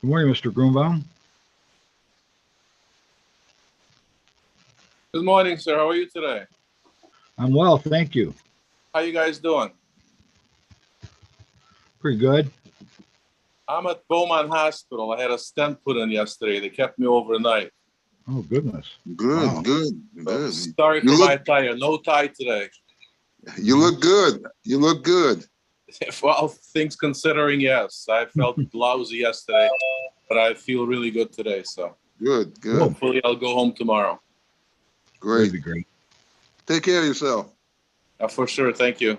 Good morning, Mr. Grunbaum. Good morning, sir. How are you today? I'm well, thank you. How you guys doing? Pretty good. I'm at Beaumont Hospital. I had a stent put in yesterday. They kept me overnight. Oh, goodness. Good, Wow. good. Sorry for my tie. No tie today. You look good. You look good. Well, things considering, yes. I felt lousy yesterday, but I feel really good today. So Good. hopefully I'll go home tomorrow. Great. That'd be great. Take care of yourself. For sure. Thank you.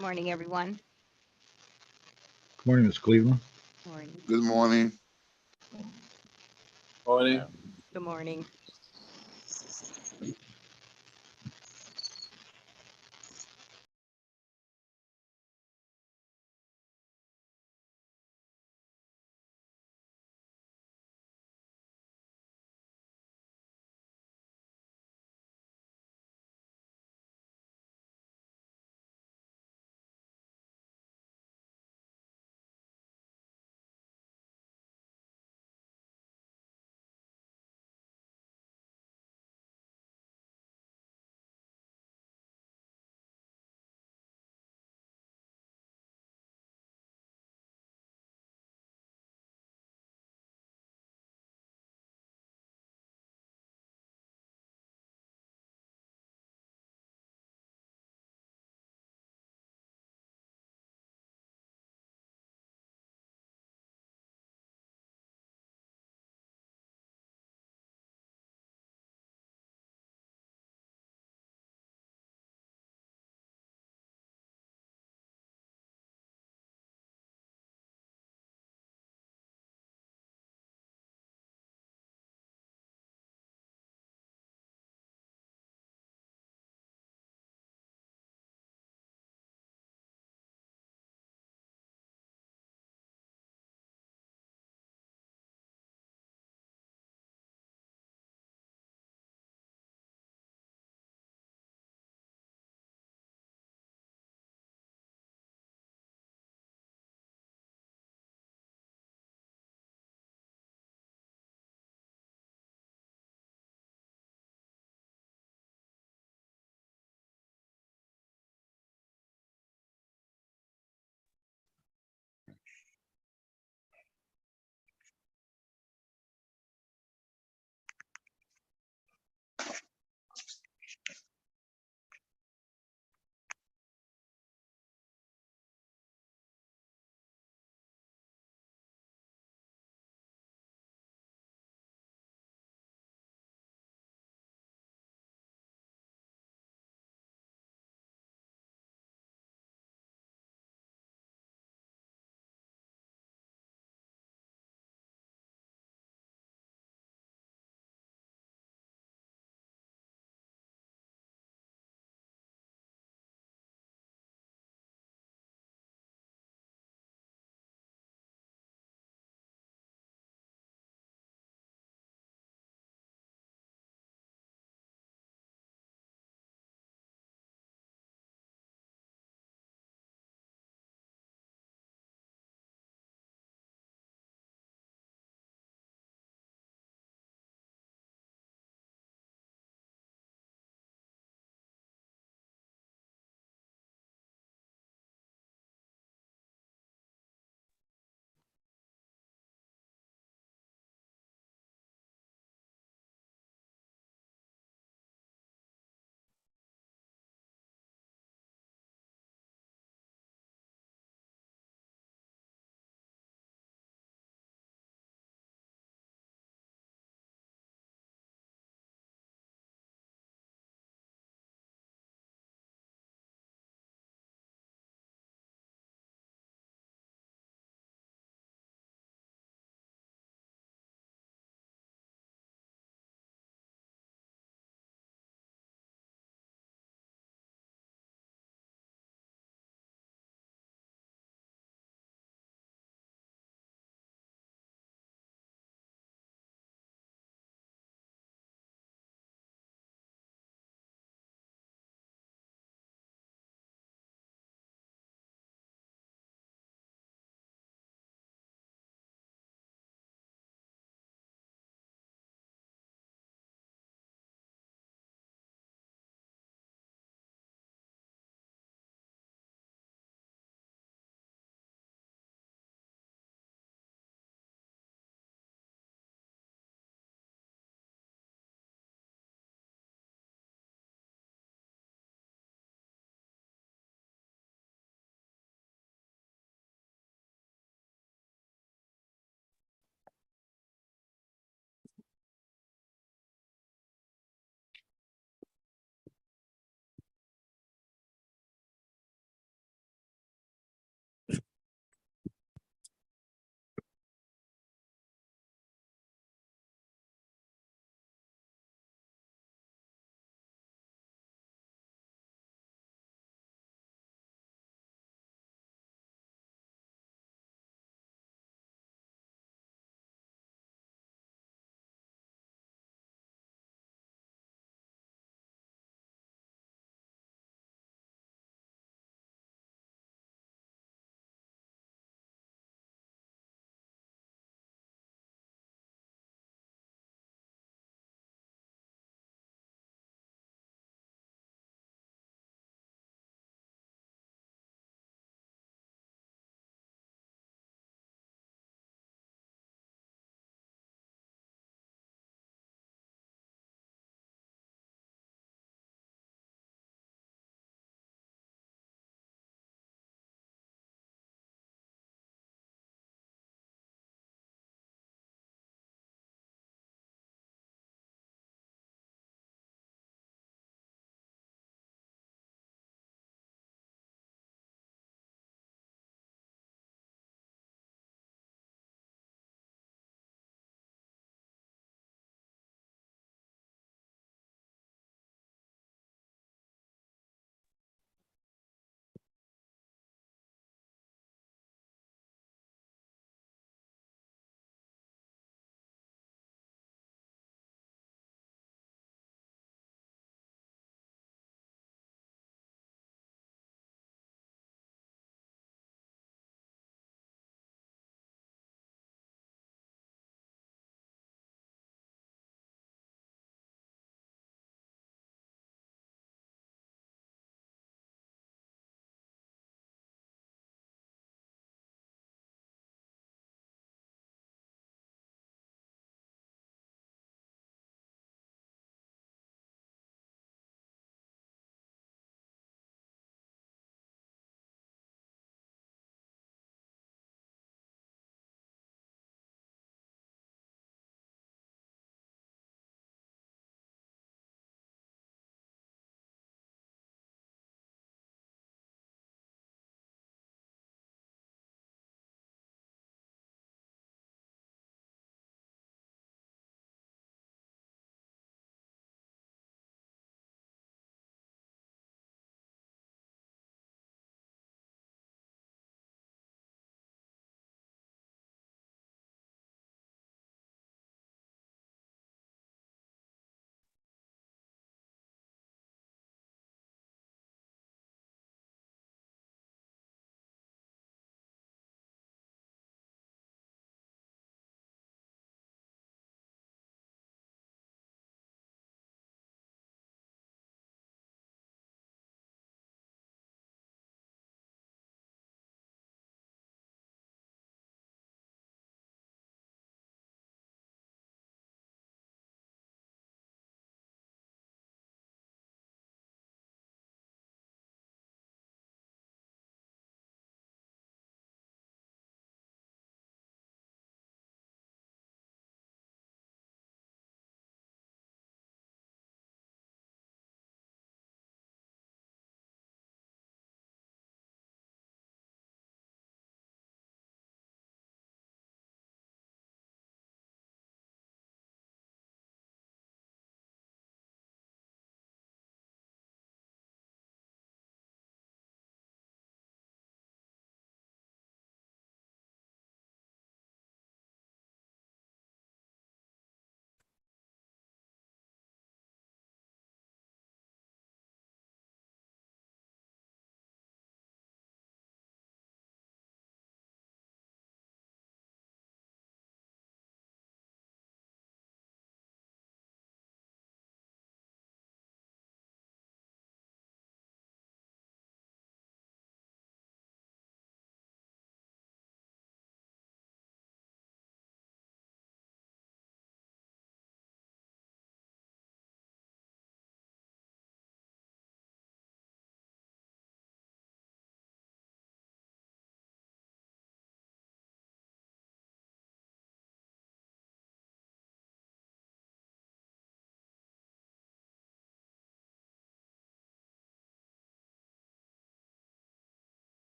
Morning, everyone. Good morning, Ms. Cleveland. Morning. Good morning. Morning. Good morning.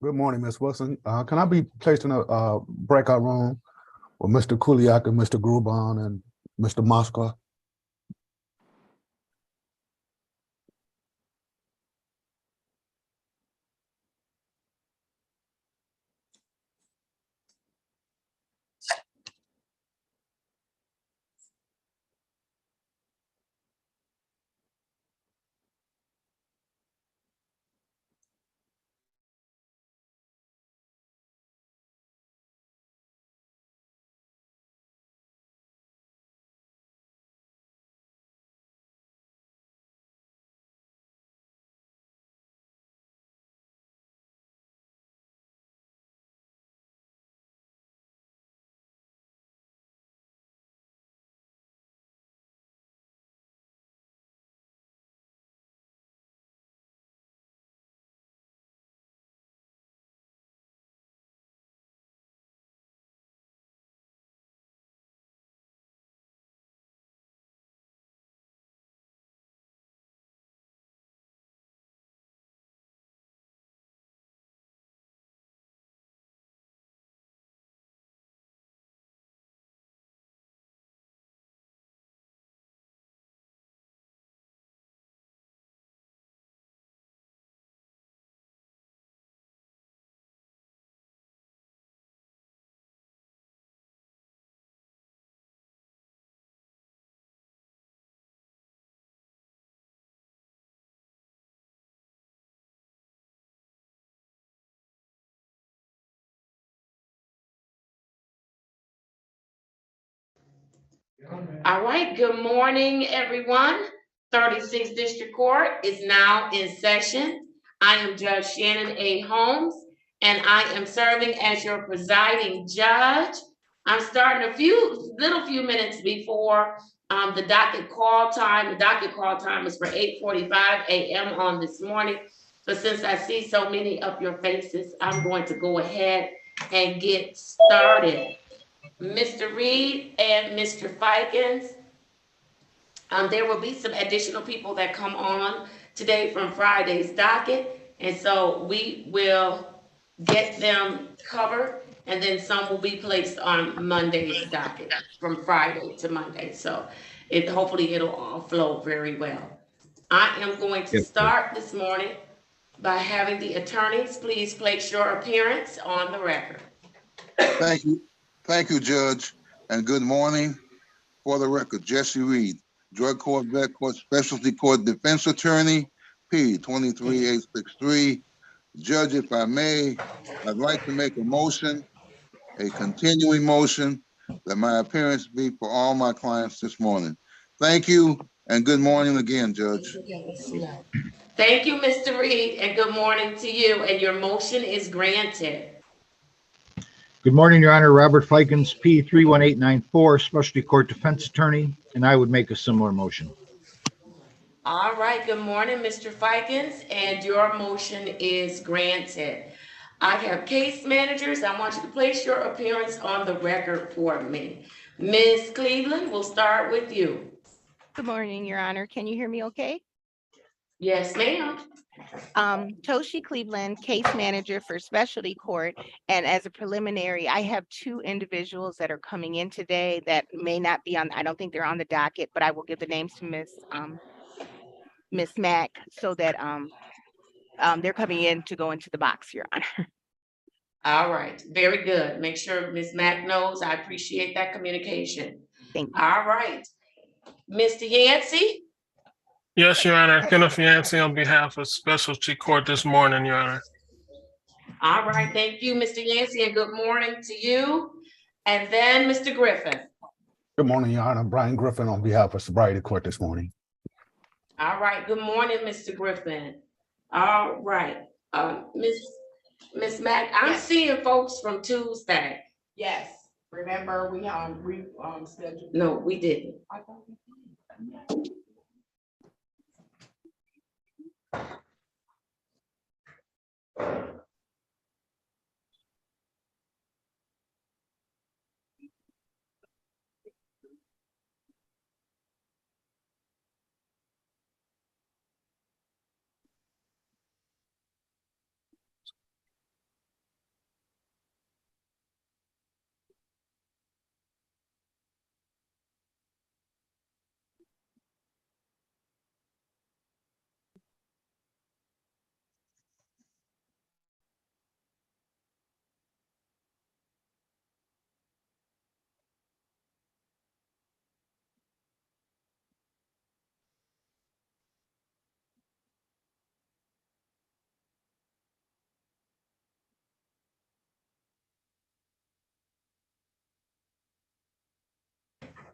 Good morning, Ms. Wilson. Can I be placed in a breakout room with Mr. Kuliak and Mr. Grubon and Mr. Moskwa? All right, good morning, everyone. 36th District Court is now in session. I am Judge Shannon A. Holmes, and I am serving as your presiding judge. I'm starting a few minutes before the docket call time. The docket call time is for 8:45 a.m. on this morning. But since I see so many of your faces, I'm going to go ahead and get started. Mr. Reed and Mr. Fikens, there will be some additional people that come on today from Friday's docket, and so we will get them covered, and then some will be placed on Monday's docket from Friday to Monday. So hopefully it'll all flow very well. I am going to Yes, start this morning by having the attorneys please place your appearance on the record. Thank you. Thank you, Judge. And good morning. For the record, Jesse Reed, Drug Court, Vet Court, Specialty Court Defense Attorney, P 23863. Judge, if I may, I'd like to make a motion, a continuing motion, that my appearance be for all my clients this morning. Thank you, and good morning again, Judge. Thank you, Mr. Reed, and good morning to you, and your motion is granted. Good morning, Your Honor. Robert Fikens, P 31894, Specialty Court Defense Attorney, and I would make a similar motion. All right, good morning, Mr. Fikens, and your motion is granted. I have case managers. I want you to place your appearance on the record for me. Ms. Cleveland, we'll start with you. Good morning, Your Honor. Can you hear me okay? Yes, ma'am. Toshi Cleveland, case manager for specialty court. And as a preliminary, I have two individuals that are coming in today that may not be on, I don't think they're on the docket, but I will give the names to Miss Mack so that they're coming in to go into the box, Your Honor. All right, very good. Make sure Ms. Mack knows. I appreciate that communication. Thank you. All right, Mr. Yancey. Yes, Your Honor. Kenneth Yancey on behalf of Specialty Court this morning, Your Honor. All right, thank you, Mr. Yancey, and good morning to you. And then Mr. Griffin. Good morning, Your Honor. Brian Griffin on behalf of Sobriety Court this morning. All right, good morning, Mr. Griffin. All right, Miss Mack, I'm seeing folks from Tuesday. Yes, remember we scheduled. No, we didn't.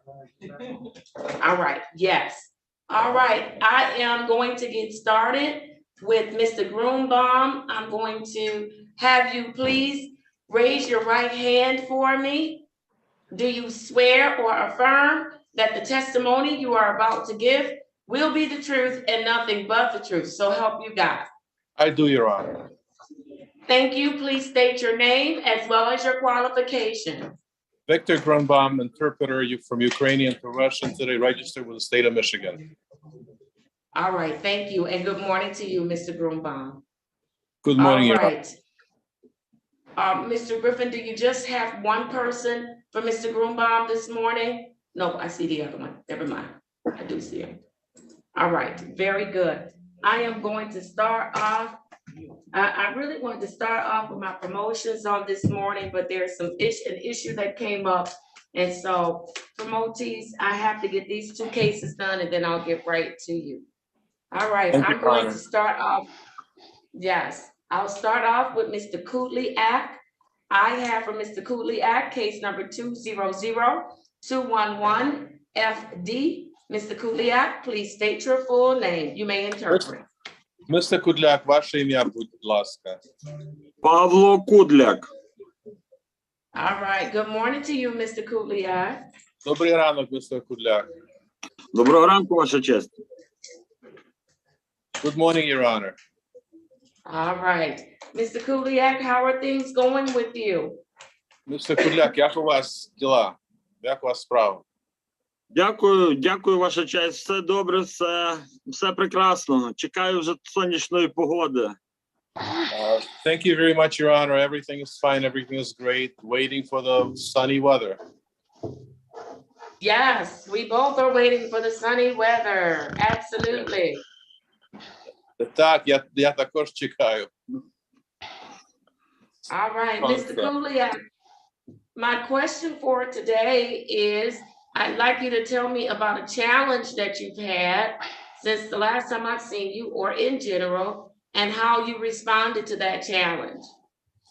All right, yes. All right, I am going to get started with Mr. Grunbaum. I'm going to have you please raise your right hand for me. Do you swear or affirm that the testimony you are about to give will be the truth and nothing but the truth? So help you God. I do, Your Honor. Thank you. Please state your name as well as your qualifications. Victor Grunbaum, interpreter from Ukrainian to Russian, today registered with the state of Michigan. All right, thank you, and good morning to you, Mr. Grunbaum. Good morning, All Your Honor. right. Mr. Griffin, do you just have one person for Mr. Grunbaum this morning? No, I see the other one. Never mind. I do see him. All right, very good. I am going to start off. I really wanted to start off with my promotions on this morning, but there's an issue that came up. And so promotees, I have to get these two cases done and then I'll get right to you. All right, Thank you, I'm Your going Honor. to start off. Yes, I'll start off with Mr. Kudliak. I have for Mr. Kudliak, case number 200211 FD. Mr. Kudliak, please state your full name. You may interpret. Mr. Kudляк, ваше ім'я, будь ласка. Павло Кудляк. All right, good morning to you, Mr. Kudliak. Добрий ранок, Mr. Kudляк. Доброго ранку, Ваша честь. Good morning, Your Honor. All right, Mr. Kudliak, how are things going with you? Mr. Kudляк, як у вас діла? Як у вас справи? Дякую, Ваша честь. Все добре, все прекрасно. Чекаю вже сонячної погоди. Thank you very much, Your Honor. Everything is fine. Everything is great. Waiting for the sunny weather. Yes, we both are waiting for the sunny weather. Absolutely. Так, я також чекаю. All right, Mr. Kudliak, my question for today is, I'd like you to tell me about a challenge that you've had since the last time I've seen you, or in general, and how you responded to that challenge.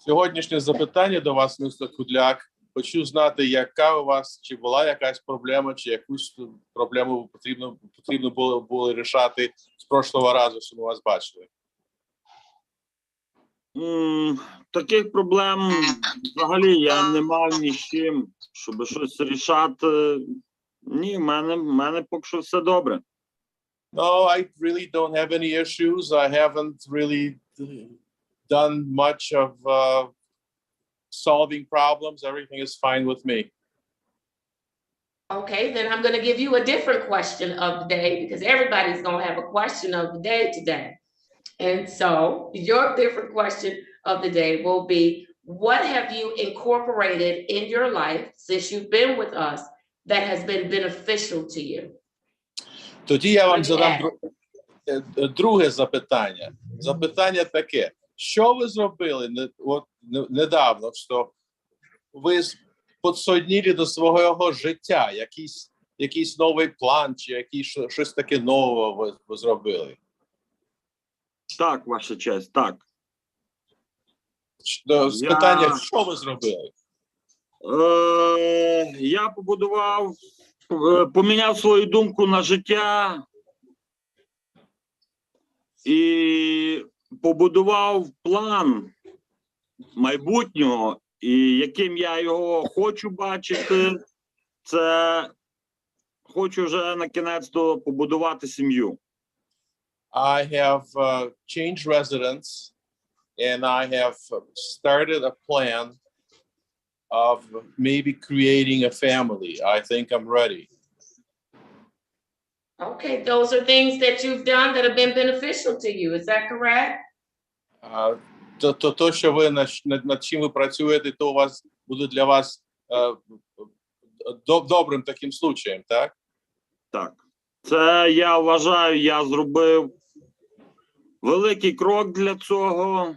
Сьогоднішнє запитання до вас, Mr. Kudляк. Хочу знати, яка у вас, чи була якась проблема, чи якусь проблему потрібно було рішати з прошлого разу, що ми вас бачили. Таких проблем взагалі я не мав ні з чим, щоб щось рішати. Ні, в мене поки що все добре. No, I really don't have any issues. I haven't really done much of solving problems. Everything is fine with me. Okay, then I'm going to give you a different question of the day, because everybody's going to have a question of the day today. And so your different question of the day will be, what have you incorporated in your life since you've been with us that has been beneficial to you? Тоді я вам задам друге запитання. Запитання таке. Що ви зробили недавно, що ви підсоединили до свого життя? Якийсь новий план, чи щось таке нове ви зробили? Так, Ваша честь, так. Питання, що ви зробили? Я поміняв свою думку на життя і побудував план майбутнього, і яким я його хочу бачити, це хочу вже на кінець-то побудувати сім'ю. I have changed residence, and I have started a plan of maybe creating a family. I think I'm ready. Okay, those are things that you've done that have been beneficial to you. Is that correct? То, що ви над чим ви працюєте, то у вас буде для вас добрим таким случаєм, так? Так. Це, я вважаю, я зробив великий крок для цього.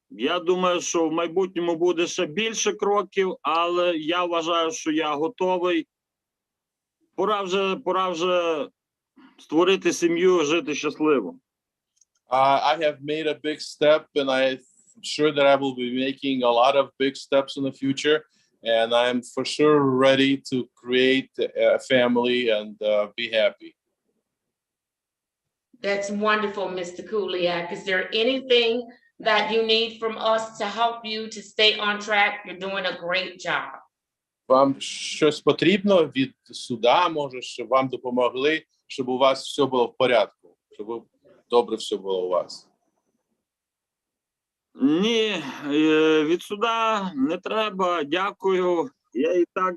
Я думаю, що в майбутньому буде ще більше кроків, але я вважаю, що я готовий. Пора вже створити сім'ю, жити щасливо. I have made a big step, and I'm sure that I will be making a lot of big steps in the future. and I'm for sure ready to create a family and be happy. That's wonderful, Mr. Kuliak. Is there anything that you need from us to help you to stay on track? You're doing a great job. Вам щось потрібно від суда, може, щоб вам допомогли, щоб у вас все було в порядку, щоб добре все було у вас? Ні, від суда не треба, дякую. Я і так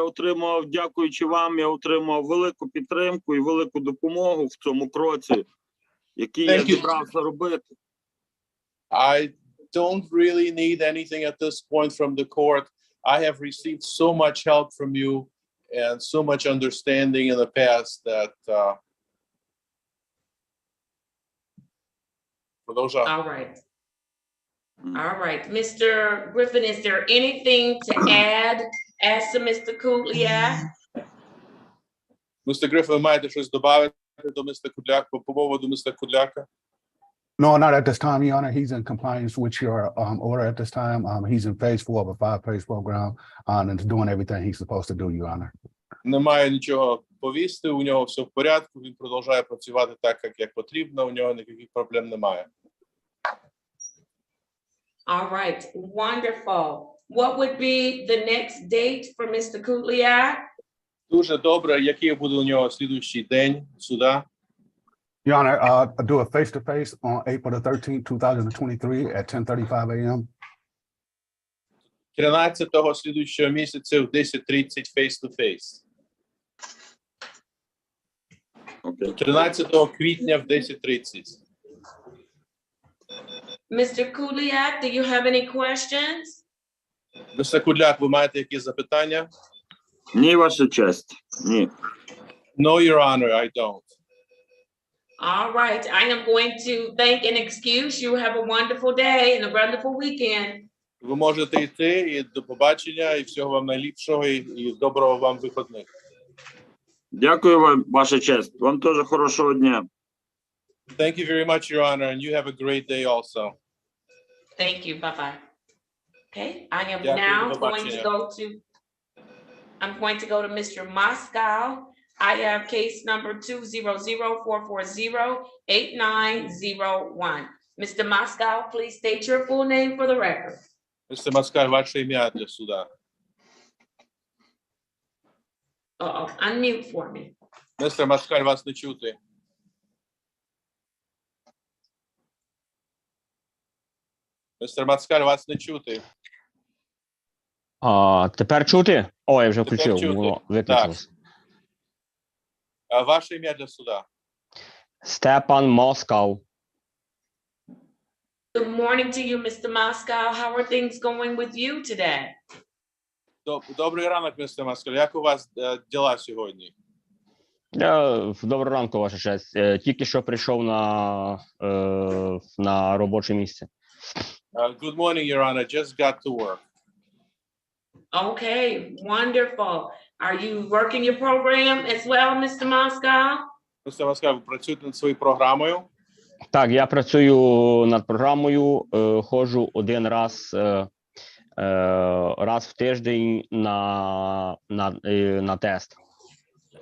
отримав, дякуючи вам, я отримав велику підтримку і велику допомогу в цьому кроці, який я зібрався робити. I don't really need anything at this point from the court. I have received so much help from you and so much understanding in the past that All right. All right. Mr. Griffin, is there anything to add as to Mr. Kuliak? Mr. Griffin, маєте щось додати до Mr. Kudliaka, по поводу Mr. Kudliaka? No, not at this time, Your Honor. He's in compliance with your order at this time. He's in phase 4 of a 5-phase program and is doing everything he's supposed to do, Your Honor. Немає нічого повісти, у нього все в порядку, він продовжує працювати так, як потрібно, у нього ніяких проблем немає. All right, wonderful. What would be the next date for Mr. Kuliak? Дуже добре. Який буде у нього слідуючий день суда? Your Honor, I do a face-to-face on April the 13th, 2023 at 10:35 a.m. 13-го слідуючого місяця в 10:30 face-to-face. 13 квітня в 10:30. Mr. Kuliak, do you have any questions? Mr. Kudliak, ви маєте якісь запитання? Ні, Ваша честь, ні. No, Your Honor, I don't. All right, I am going to thank and excuse you. Have a wonderful day and a wonderful weekend. Ви можете йти, і до побачення, і всього вам найліпшого, і доброго вам вихідних. Дякую вам, Ваша честь. Вам теж хорошого дня. Thank you very much, Your Honor, and you have a great day also. Thank you. Bye-bye. Okay, I am Дякую, now до going to побачення. go to Mr. Moscow. I have case number 200-440-8901. Mr. Moscow, please state your full name for the record. Mr. Маскаль, ваше ім'я для суда. Unmute for me. Mr. Маскаль, вас не чути. Mr. Маскаль, вас не чути. Тепер чути? О, я вже включив, чути. воно виключилось. Ваше ім'я для суда. Степан Москал. Good morning to you, Mr. Moscow. How are things going with you today? Добрий ранок, Mr. Маскаль. Як у вас діла сьогодні? Доброго ранку, Ваша честь. Тільки що прийшов на робоче місце. Good morning, Your Honor. Just got to work. Okay, wonderful. Are you working your program as well, Mr. Moscow? Mr. Маскаль, ви працюєте над своєю програмою? Так, я працюю над програмою, ходжу один раз в тиждень на тест.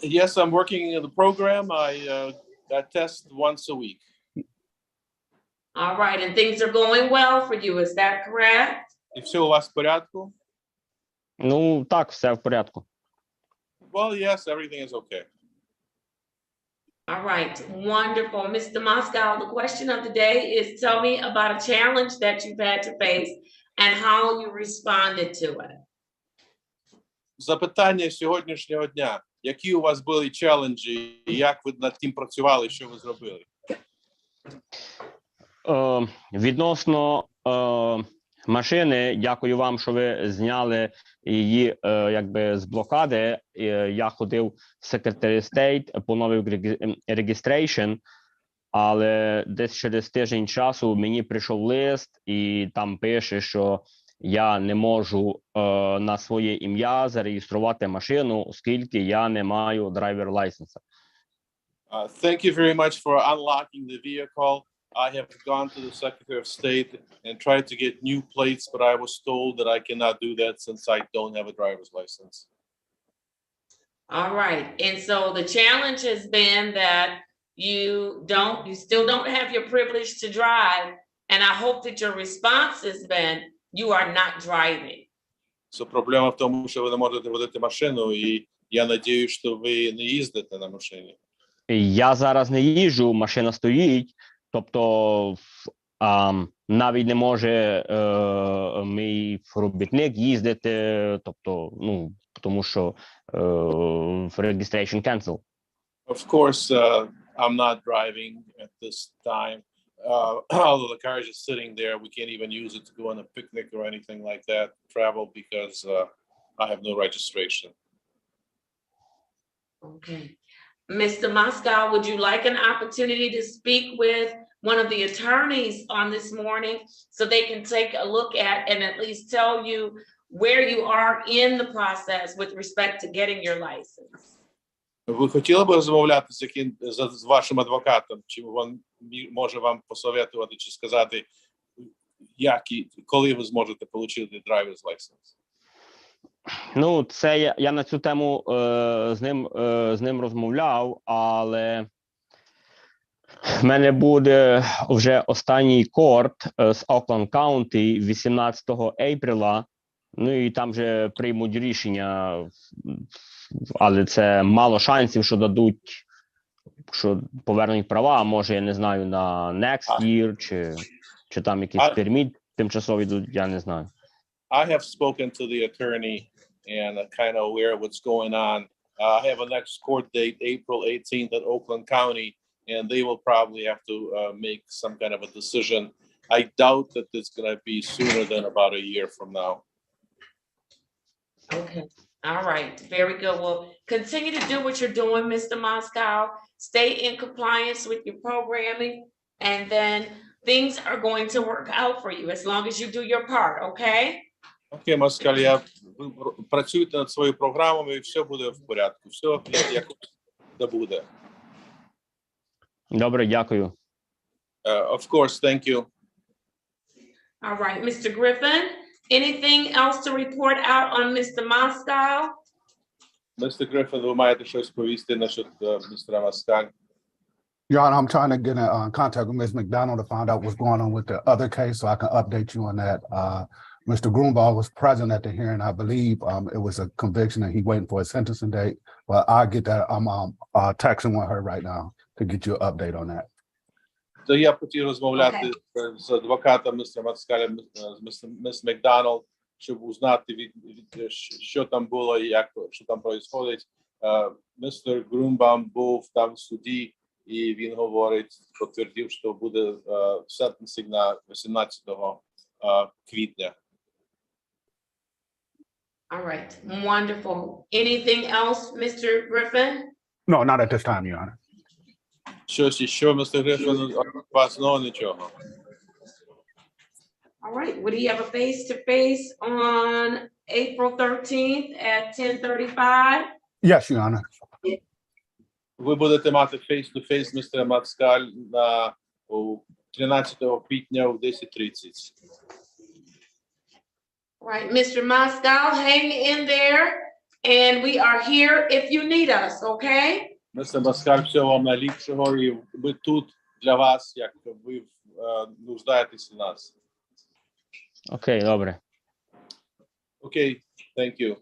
Yes, I'm working in the program. I test once a week. All right, and things are going well for you, is that correct? І все у вас в порядку? Ну, так, все в порядку. Well, yes, everything is okay. All right, wonderful. Mr. Moscow, the question of the day is tell me about a challenge that you've had to face and how you responded to it. Запитання сьогоднішнього дня. Які у вас були челенджі, як ви над тим працювали, що ви зробили? Відносно машини, дякую вам, що ви зняли її якби з блокади. Я ходив в Secretary of State, поновив registration, але десь через тиждень часу мені прийшов лист, і там пише, що я не можу на своє ім'я зареєструвати машину, оскільки я не маю driver license. Thank you very much for unlocking the vehicle. I have gone to the Secretary of State and tried to get new plates, but I was told that I cannot do that since I don't have a driver's license. All right, and so the challenge has been that you still don't have your privilege to drive, and I hope that your response has been, you are not driving. So проблема в тому, що ви не можете водити машину, і я надію, що ви не їздите на машині. Я зараз не їжджу, машина стоїть, тобто навіть не може мій робітник їздити, тобто, ну, тому що registration cancel. Of course, I'm not driving at this time. Although the car is just sitting there, we can't even use it to go on a picnic or anything like that, travel, because I have no registration. Okay. Mr. Moscow, would you like an opportunity to speak with one of the attorneys on this morning so they can take a look at and at least tell you where you are in the process with respect to getting your license? Ви хотіли б розмовляти з вашим адвокатом? Чи він може вам посоветувати, чи сказати, як і коли ви зможете отримати driver's license? Ну, це я на цю тему з ним розмовляв, але в мене буде вже останній корт з Окленд Каунті 18 апреля, ну і там вже приймуть рішення, але це мало шансів, що дадуть, що повернуть права, може, я не знаю, на next year, чи там якийсь перміт тимчасовий йдуть, я не знаю. I have spoken to the attorney and kind of aware of what's going on. I have a next court date, April 18th at Oakland County, and they will probably have to make some kind of a decision. I doubt that it's going to be sooner than about a year from now. Okay, all right, very good. Well, continue to do what you're doing, Mr. Moscow. Stay in compliance with your programming, and then things are going to work out for you as long as you do your part, okay? Окей, Москаль, ви працюєте над своєю програмою, і все буде в порядку. Все, як буде. Добре, дякую. Of course, thank you. All right, Mr. Griffin, anything else to report out on Mr. Moscow? Mr. Griffin, ви маєте щось повісти насчет містера Москаль? Your Honor, I'm trying to get in contact with Ms. McDonald to find out what's going on with the other case so I can update you on that. Mr. Grunbaugh was present at the hearing. I believe it was a conviction and he's waiting for a sentencing date, but I'll get that. I'm texting with her right now to get you an update on that. То я хотів розмовляти з адвокатом містера Москаля, з міс Макдоналд, щоб узнати, що там було і що там відбувається. Містер Грунбаум був там в суді, і він говорить, підтвердив, що буде сентенсинг на 18 квітня. All right, wonderful. Anything else, Mr. Griffin? No, not at this time, Your Honor. Щось іще, містер Гриффін, вас знову нічого. All right, would he have a face-to-face on April 13th at 10:35? Yes, Your Honor. Ви будете мати face-to-face містера Москаль на 13 квітня в 10:30. Right, Mr. Moscow, hang in there, and we are here if you need us, okay? Містер Москаль, всього вам найліпшого, і ми тут для вас, як ви нуждаєтесь в нас. Окей, добре. Okay, thank you.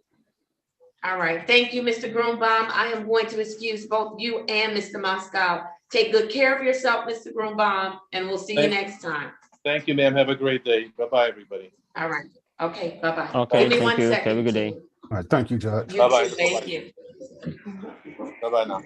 All right, thank you, Mr. Grunbaum. I am going to excuse both you and Mr. Moscow. Take good care of yourself, Mr. Grunbaum, and we'll see you next time. Thank you, ma'am. Have a great day. Bye-bye, everybody. All right, okay, bye-bye. Okay, Give me thank 1 you. second. Have a good day. All right, thank you, Judge. You Bye-bye. too, thank you. Bye-bye now.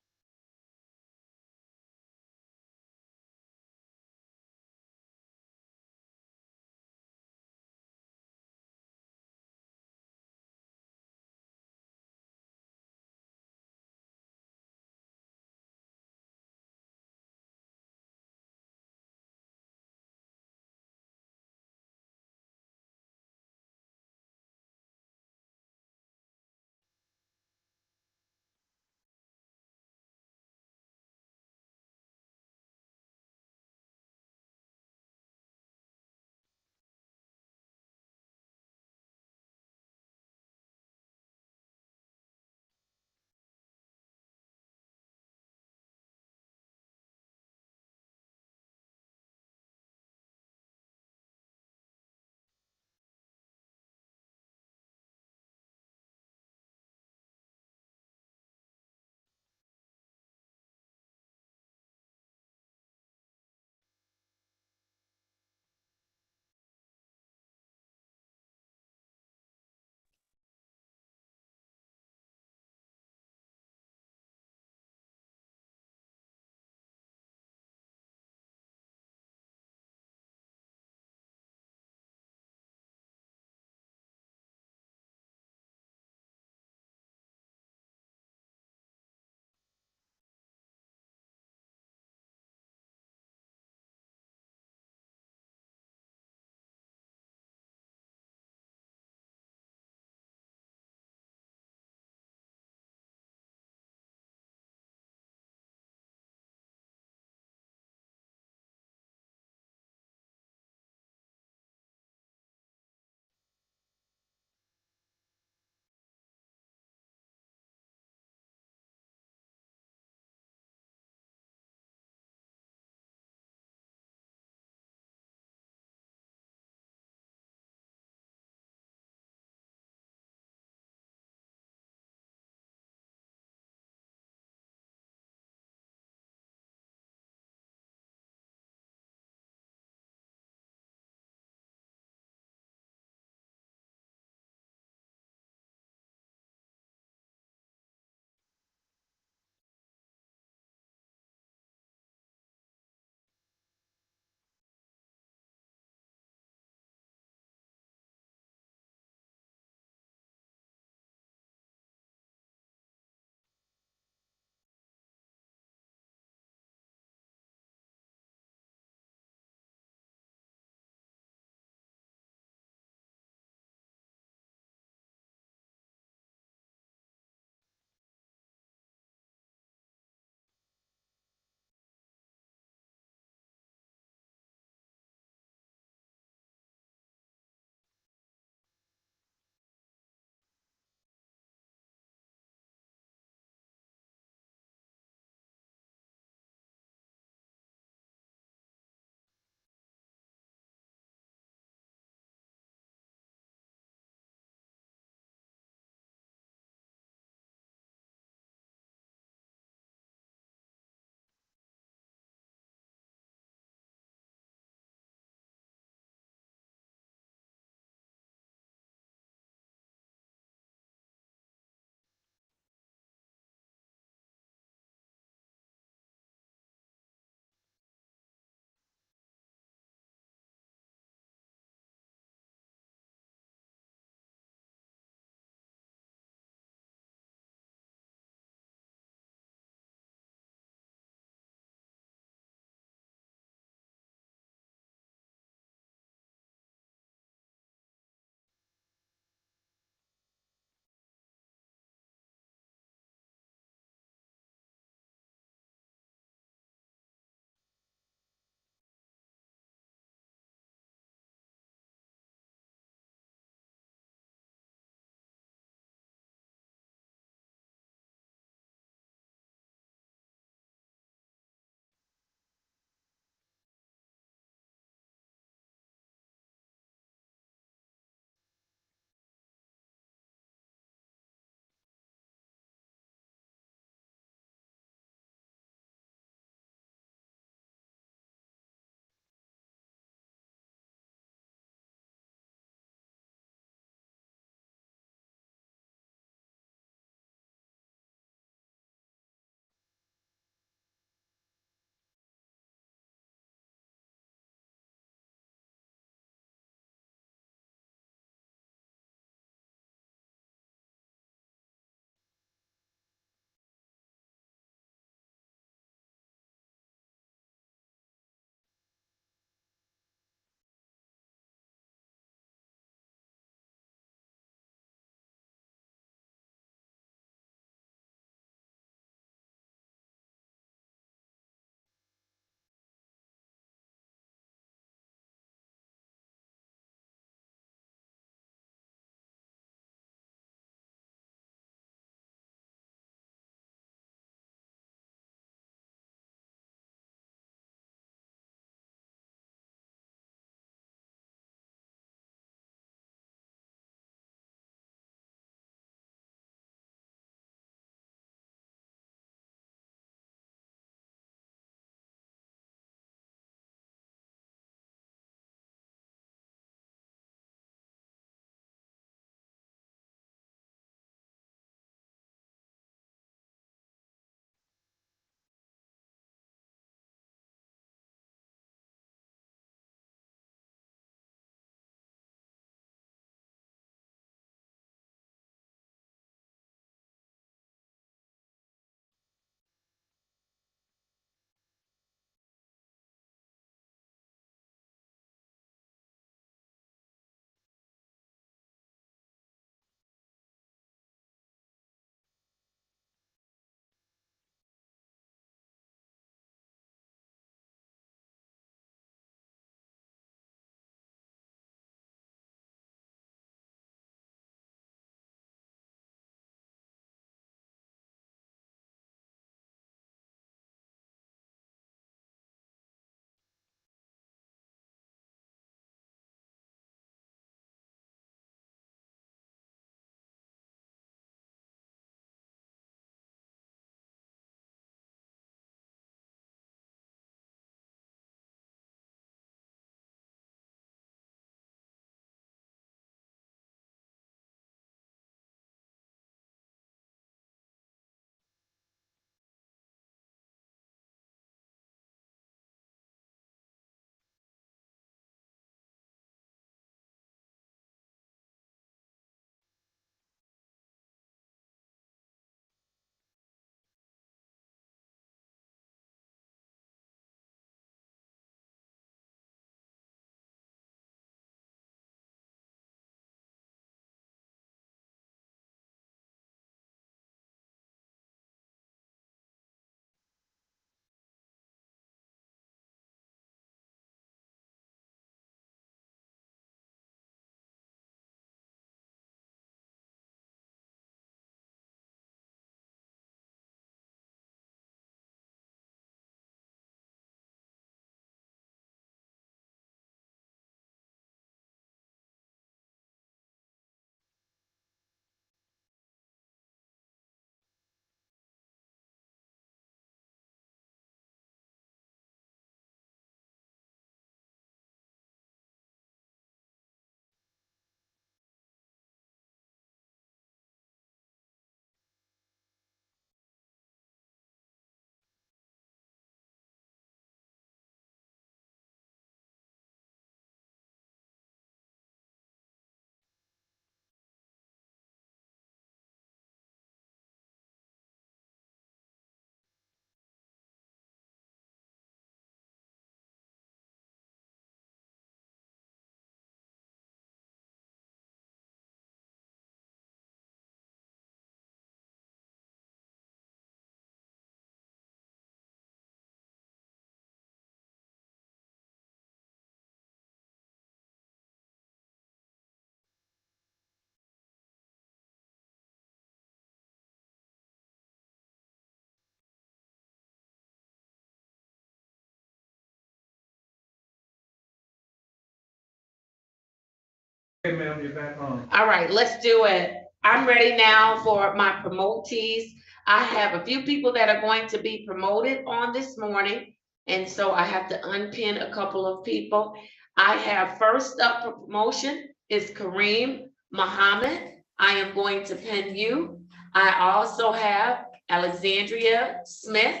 All right, let's do it. I'm ready now for my promotees. I have a few people that are going to be promoted on this morning, and so I have to unpin a couple of people. I have first up for promotion is Kareem Muhammad. I am going to pin you. I also have Alexandria Smith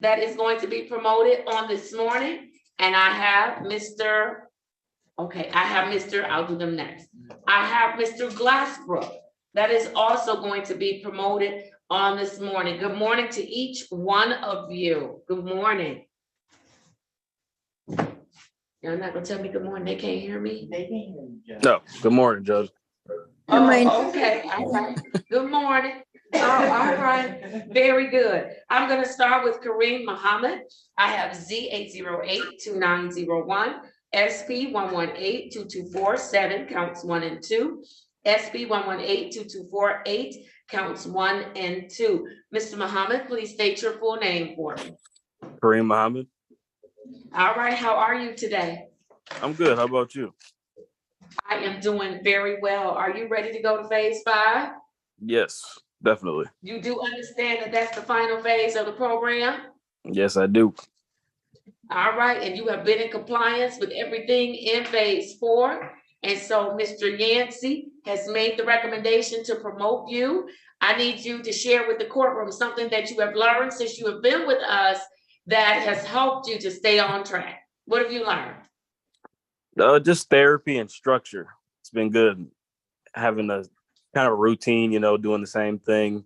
that is going to be promoted on this morning, and I have Mr. Okay, I have Mr. I'll do them next. I have Mr. Glassbrook that is also going to be promoted on this morning. Good morning to each one of you. Good morning. Y'all not gonna tell me good morning? They can't hear me? They can hear you. No, good morning, Judge. Oh, okay, all right. Good morning. Oh, all right, very good. I'm gonna start with Kareem Muhammad. I have Z8082901. SP 1182247 counts 1 and 2. SP 1182248 counts 1 and 2. Mr. Muhammad, please state your full name for me. Kareem Muhammad. All right, how are you today? I'm good. How about you? I am doing very well. Are you ready to go to phase 5? Yes, definitely. You do understand that that's the final phase of the program? Yes, I do. All right, and you have been in compliance with everything in phase 4. And so Mr. Yancey has made the recommendation to promote you. I need you to share with the courtroom something that you have learned since you have been with us that has helped you to stay on track. What have you learned? Just therapy and structure. It's been good having a kind of a routine, doing the same thing,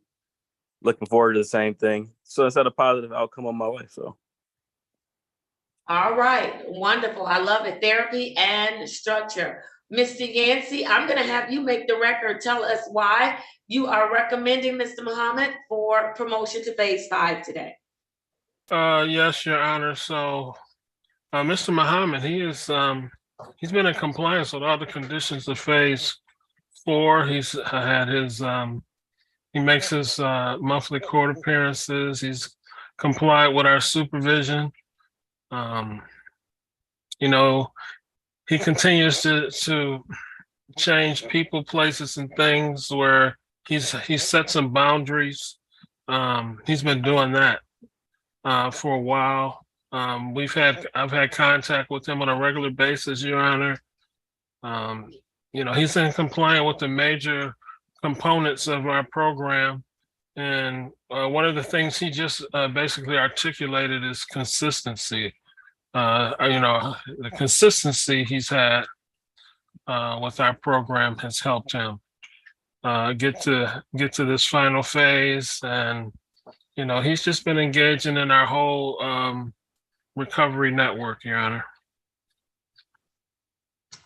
looking forward to the same thing. So it's had a positive outcome on my life. So. All right, wonderful. I love it. Therapy and structure. Mr. Yancey, I'm going to have you make the record. Tell us why you are recommending Mr. Muhammad for promotion to phase 5 today. Yes, Your Honor. So, Mr. Muhammad, he's been in compliance with all the conditions of phase 4. He's had his he makes his monthly court appearances. He's complied with our supervision. He continues to change people, places, and things where he set some boundaries. He's been doing that for a while. I've had contact with him on a regular basis, Your Honor. He's in compliance with the major components of our program. And one of the things he just basically articulated is consistency. The consistency he's had with our program has helped him get to this final phase. And, he's just been engaging in our whole recovery network, Your Honor.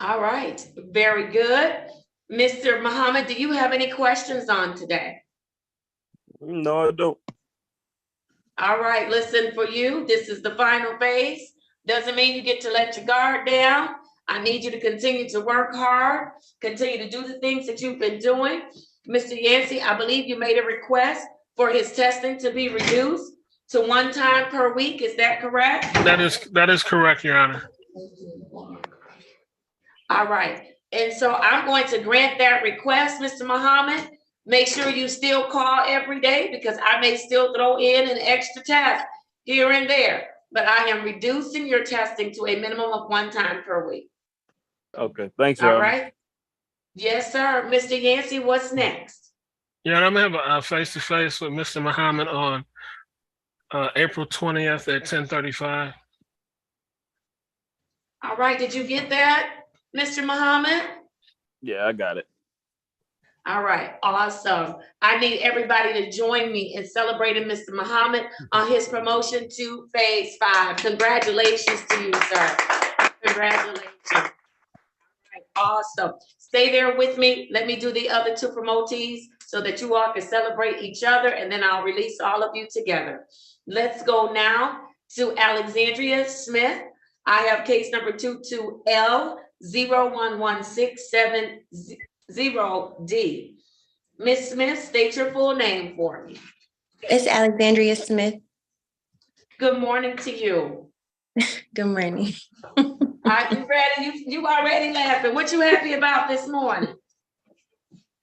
All right, very good. Mr. Muhammad, do you have any questions on today? No, I don't. All right, listen, for you, this is the final phase. Doesn't mean you get to let your guard down. I need you to continue to work hard, continue to do the things that you've been doing. Mr. Yancey, I believe you made a request for his testing to be reduced to 1 time per week. Is that correct? That is correct, Your Honor. All right. And so I'm going to grant that request, Mr. Muhammad. Make sure you still call every day because I may still throw in an extra test here and there. But I am reducing your testing to a minimum of 1 time per week. Okay, thanks, All right. Yes, sir. Mr. Yancey, what's next? Yeah, I'm gonna have a face-to-face with Mr. Muhammad on April 20th at 10:35. All right. Did you get that, Mr. Muhammad? Yeah, I got it. All right, awesome. I need everybody to join me in celebrating Mr. Muhammad on his promotion to phase 5. Congratulations to you, sir. Congratulations. All right, awesome. Stay there with me. Let me do the other 2 promotees so that you all can celebrate each other, and then I'll release all of you together. Let's go now to Alexandria Smith. I have case number 22L011670D. Ms. Smith, state your full name for me. It's Alexandria Smith. Good morning to you. Good morning. You ready? You already laughing. What you happy about this morning?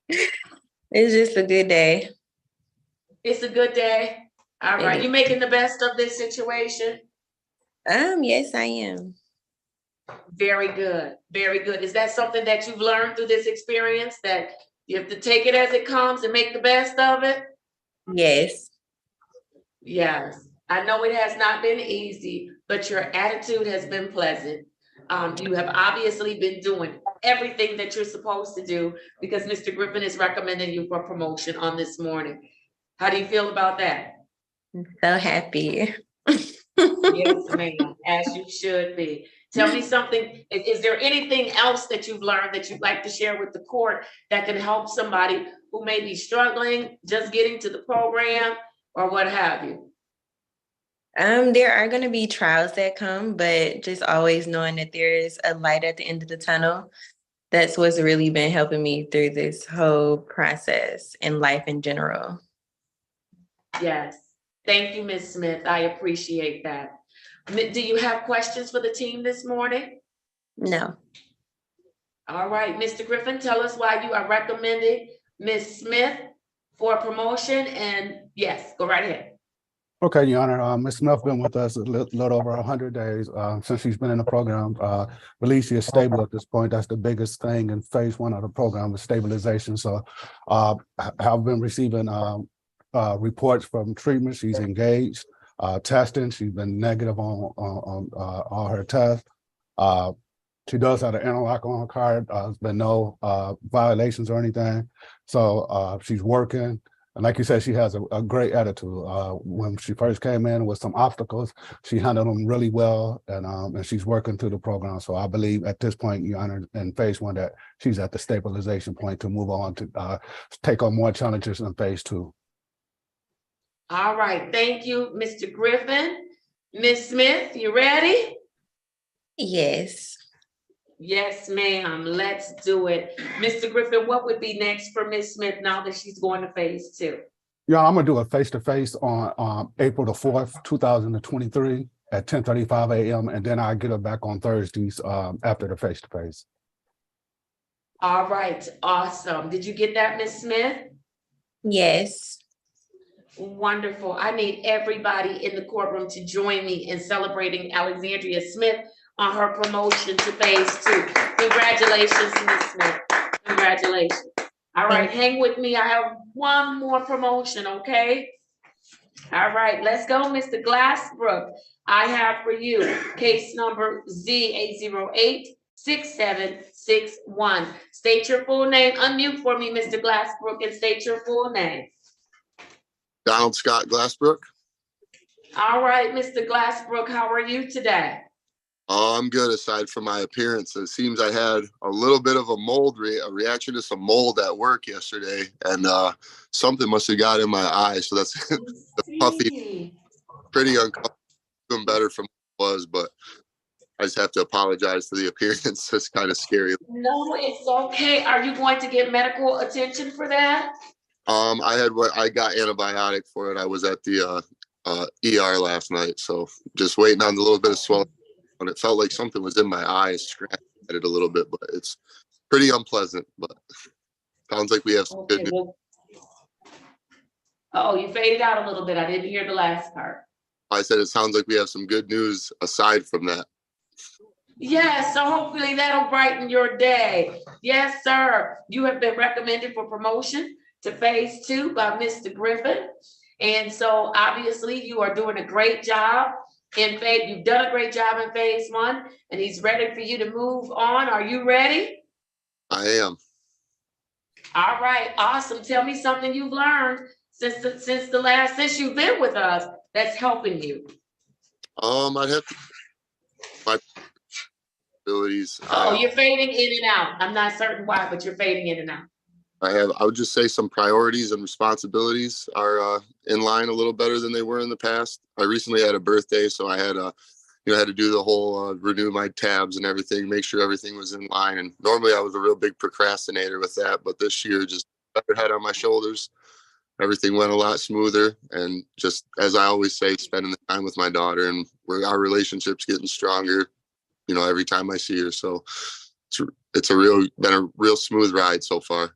It's just a good day. It's a good day. All It right. is. You making the best of this situation? Yes, I am. Very good. Very good. Is that something that you've learned through this experience, that you have to take it as it comes and make the best of it? Yes. Yes. I know it has not been easy, but your attitude has been pleasant. You have obviously been doing everything that you're supposed to do because Mr. Griffin is recommending you for promotion on this morning. How do you feel about that? So happy. Yes, ma'am, as you should be. Tell me something, is there anything else that you've learned that you'd like to share with the court that can help somebody who may be struggling, just getting to the program or what have you? There are going to be trials that come, but just always knowing that there is a light at the end of the tunnel. That's what's really been helping me through this whole process and life in general. Yes. Thank you, Ms. Smith. I appreciate that. Do you have questions for the team this morning? No. All right, Mr. Griffin, tell us why you are recommending Ms. Smith for promotion, and yes, go right ahead. Okay, Your Honor, Ms. Smith been with us a little over 100 days since she's been in the program. Believe she is stable at this point. That's the biggest thing in phase one of the program, is stabilization. So have been receiving reports from treatment. She's engaged. Testing, she's been negative on all her tests. She does have an interlock on her card. There's been no violations or anything. So she's working. And like you said, she has a great attitude. When she first came in with some obstacles, she handled them really well, and she's working through the program. So I believe at this point, Your Honor, in phase one, that she's at the stabilization point to move on to take on more challenges in phase two. All right, thank you, Mr. Griffin. Ms. Smith, you ready? Yes. Yes, ma'am. Let's do it. Mr. Griffin, what would be next for Ms. Smith now that she's going to phase two? Yeah, I'm gonna do a face-to-face on April the 4th, 2023 at 10:35 a.m. and then I get her back on Thursdays after the face-to-face. All right, awesome. Did you get that, Ms. Smith? Yes. Wonderful. I need everybody in the courtroom to join me in celebrating Alexandria Smith on her promotion to phase two. Congratulations, Ms. Smith. Congratulations. All right, hang with me. I have one more promotion, okay? All right, let's go, Mr. Glassbrook. I have for you case number Z8086761. State your full name. Unmute for me, Mr. Glassbrook, and state your full name. Donald Scott Glassbrook. All right, Mr. Glassbrook, how are you today? Oh, I'm good aside from my appearance. It seems I had a little bit of a reaction to some mold at work yesterday, and something must have got in my eye. So that's the puffy, pretty uncomfortable, doing better from what it was, but I just have to apologize for the appearance. It's kind of scary. No, it's okay. Are you going to get medical attention for that? I got antibiotic for it. I was at the ER last night, so just waiting on the little bit of swelling. And it felt like something was in my eyes, scratched at it a little bit, but it's pretty unpleasant. But sounds like we have some good news. Oh, you faded out a little bit. I didn't hear the last part. I said it sounds like we have some good news aside from that. Yes, so hopefully that'll brighten your day. Yes, sir. You have been recommended for promotion to phase two by Mr. Griffin. And so obviously you are doing a great job. In fact, you've done a great job in phase one, and he's ready for you to move on. Are you ready? I am. All right, awesome. Tell me something you've learned since you've been with us that's helping you. I'd have to my abilities. Oh, you're fading in and out. I'm not certain why, but you're fading in and out. I would just say some priorities and responsibilities are in line a little better than they were in the past. I recently had a birthday, so I had had to do the whole renew my tabs and everything, make sure everything was in line. And normally I was a real big procrastinator with that, but this year just better head on my shoulders. Everything went a lot smoother, and just as I always say, spending the time with my daughter, and our relationship's getting stronger. every time I see her. So it's been a real smooth ride so far.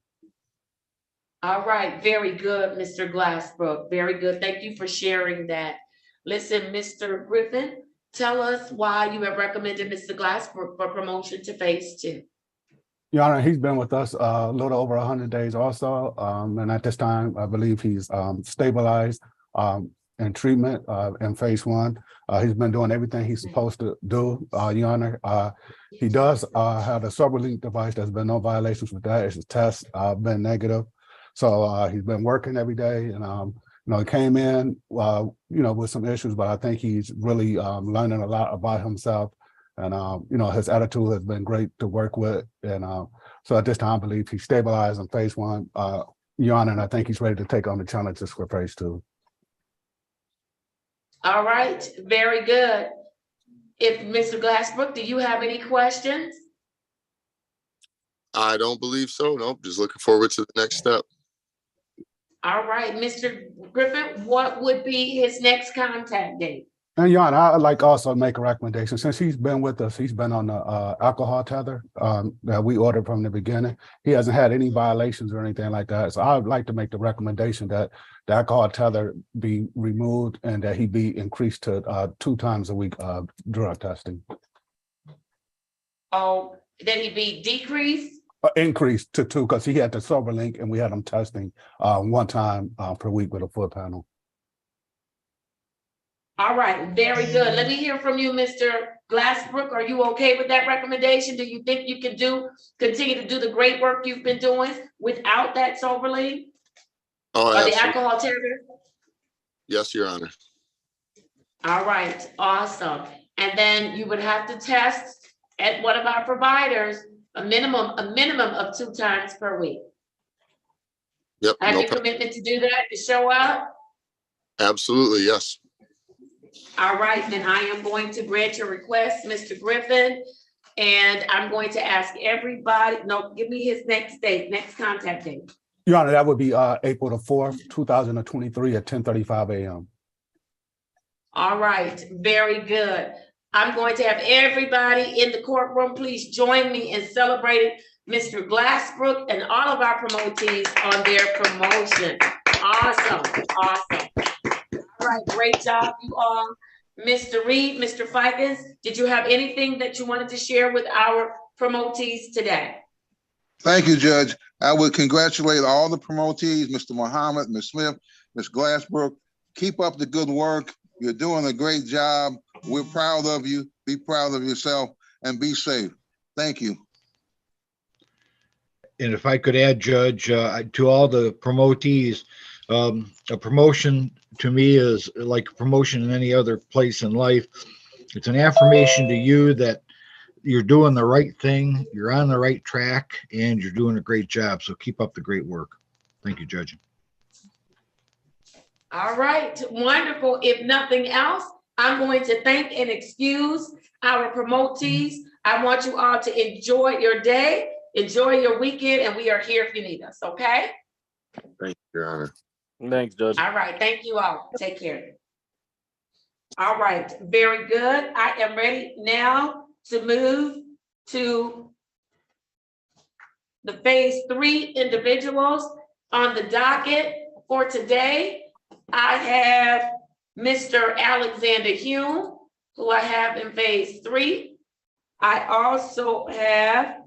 All right, very good, Mr. Glassbrook. Very good. Thank you for sharing that. Listen, Mr. Griffin, tell us why you have recommended Mr. Glassbrook for promotion to phase 2. Your Honor, he's been with us a little over 100 days also. And at this time, I believe he's stabilized in treatment in phase 1. He's been doing everything he's supposed to do, Your Honor. He does have a SoberLink device. There's been no violations with that. His test been negative. So he's been working every day, and he came in, with some issues, but I think he's really learning a lot about himself, and his attitude has been great to work with, and so at this time, I believe he's stabilized in phase 1, Your Honor, and I think he's ready to take on the challenges for phase 2. All right, very good. If Mr. Glassbrook, do you have any questions? I don't believe so. Nope. Just looking forward to the next step. All right, Mr. Griffin, what would be his next contact date? And Your Honor, I'd like also to make a recommendation. Since he's been with us, he's been on the alcohol tether that we ordered from the beginning. He hasn't had any violations or anything like that. So I would like to make the recommendation that the alcohol tether be removed and that he be increased to 2 times a week drug testing. Oh, that he be decreased? Increased to 2, because he had the SoberLink and we had him testing 1 time per week with a foot panel. All right, very good. Let me hear from you, Mr. Glassbrook. Are you okay with that recommendation? Do you think you can continue to do the great work you've been doing without that SoberLink? Oh, or absolutely. the alcohol tether? Yes, Your Honor. All right, awesome. And then you would have to test at one of our providers a minimum of 2 times per week. Yep. Have No your commitment to do that, to show up? Absolutely, yes. All right, then I am going to grant your request, Mr. Griffin, and I'm going to ask everybody, no, give me his next contact date. Your Honor, that would be April the 4th, 2023 at 10:35 a.m. All right, very good. I'm going to have everybody in the courtroom, please join me in celebrating Mr. Glassbrook and all of our promotees on their promotion. Awesome, awesome. All right, great job, you all. Mr. Reed, Mr. Fikens, did you have anything that you wanted to share with our promotees today? Thank you, Judge. I would congratulate all the promotees, Mr. Muhammad, Ms. Smith, Ms. Glassbrook. Keep up the good work. You're doing a great job. We're proud of you. Be proud of yourself and be safe. Thank you. And if I could add, Judge, to all the promotees, a promotion to me is like a promotion in any other place in life. It's an affirmation to you that you're doing the right thing, you're on the right track, and you're doing a great job. So keep up the great work. Thank you, Judge. All right, wonderful. If nothing else, I'm going to thank and excuse our promotees. I want you all to enjoy your day, enjoy your weekend, and we are here if you need us, okay? Thank you, Your Honor. Thanks, Judge. All right, thank you all. Take care. All right, very good. I am ready now to move to the phase 3 individuals on the docket for today. I have Mr. Alexander Hume, who I have in phase 3. I also have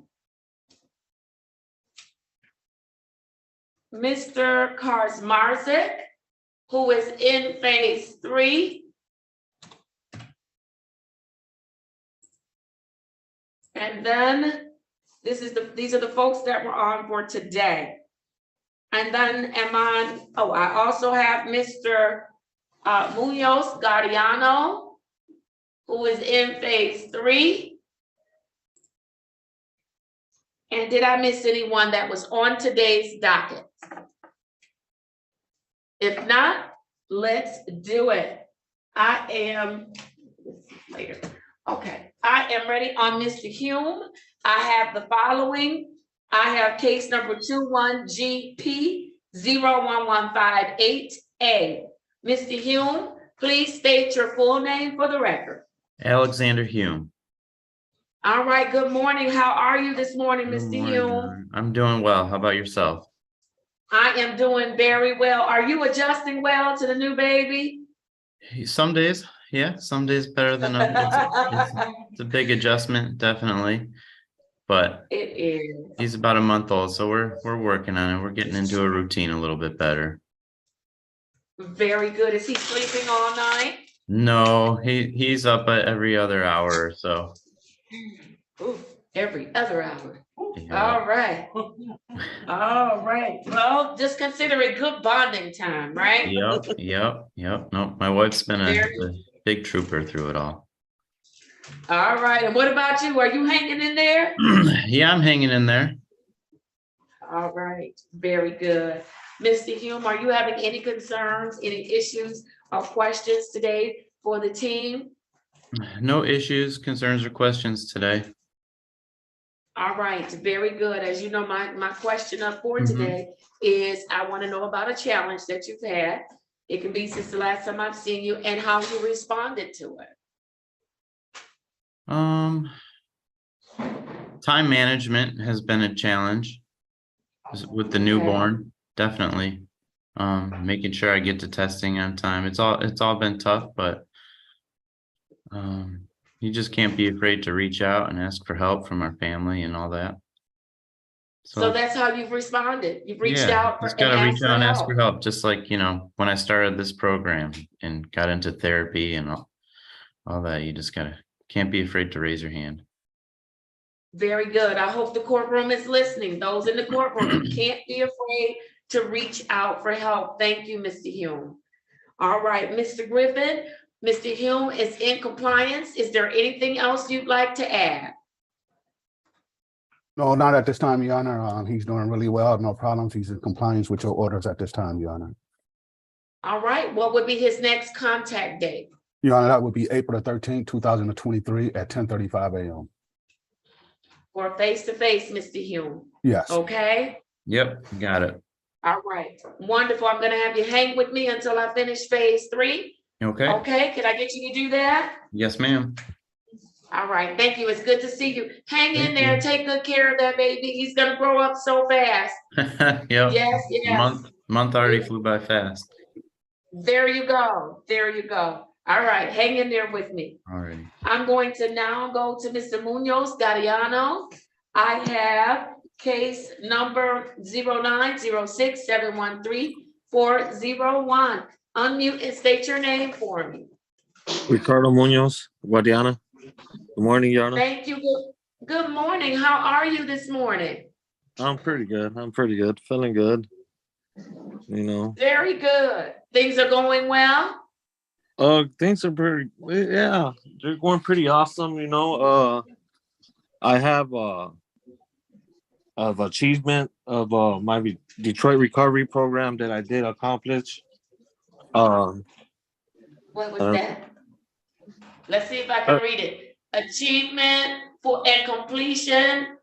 Mr. Karsmarzik, who is in phase 3. And then these are the folks that were on for today. And then I also have Mr. Munoz Guardiano, who is in phase 3. And did I miss anyone that was on today's docket? If not, let's do it. Okay, I am ready on Mr. Hume. I have the following. I have case number 21GP01158A. Mr. Hume, please state your full name for the record. Alexander Hume. All right, good morning. How are you this morning, Good Mr. morning, Hume? John. I'm doing well. How about yourself? I am doing very well. Are you adjusting well to the new baby? Some days, yeah, some days better than others. It's a big adjustment, definitely. But It is. he's about a month old, so we're working on it. We're getting into a routine a little bit better. Very good. Is he sleeping all night? No, he's up at every other hour or so. Ooh, every other hour. Yeah. All right. All right. Well, just consider it good bonding time, right? Yep. No, my wife's been a Very- big trooper through it all. All right. And what about you? Are you hanging in there? Yeah, I'm hanging in there. All right. Very good. Mr. Hume, are you having any concerns, any issues or questions today for the team? No issues, concerns, or questions today. All right, very good. As you know, my question up for today is I want to know about a challenge that you've had. It can be since the last time I've seen you and how you responded to it. Time management has been a challenge with the newborn, definitely. Making sure I get to testing on time. It's all been tough, but you just can't be afraid to reach out and ask for help from our family and all that. So that's how you've responded. You've reached out just and gotta reach out and ask help. for help. Just like, when I started this program and got into therapy and all that, you just can't be afraid to raise your hand. Very good. I hope the courtroom is listening. Those in the courtroom, you can't be afraid to reach out for help. Thank you, Mr. Hume. All right, Mr. Griffin, Mr. Hume is in compliance. Is there anything else you'd like to add? No, not at this time, Your Honor. He's doing really well. No problems. He's in compliance with your orders at this time, Your Honor. All right, what would be his next contact date? Your Honor, that would be April the 13th, 2023 at 10:35 a.m. For face-to-face, Mr. Hume? Yes. Okay? Yep, got it. All right, wonderful. I'm gonna have you hang with me until I finish phase 3. Okay. Okay, can I get you to do that? Yes, ma'am. All right, thank you. It's good to see you. Hang in Thank there, you. take good care of that baby. He's gonna grow up so fast. Yep. Yes. Month already flew by fast. There you go. There you go. All right, hang in there with me. Alrighty. I'm going to now go to Mr. Munoz Gariano. I have case number 0906713401. Unmute and state your name for me. Ricardo Munoz, Guadiana. Good morning, Yana. Thank you. Good morning. How are you this morning? I'm pretty good. Feeling good. Very good. Things are going well? Things are pretty, yeah, they're going pretty awesome, I have of achievement of my Detroit recovery program that I did accomplish. What was that? Let's see if I can read it. Achievement for and completion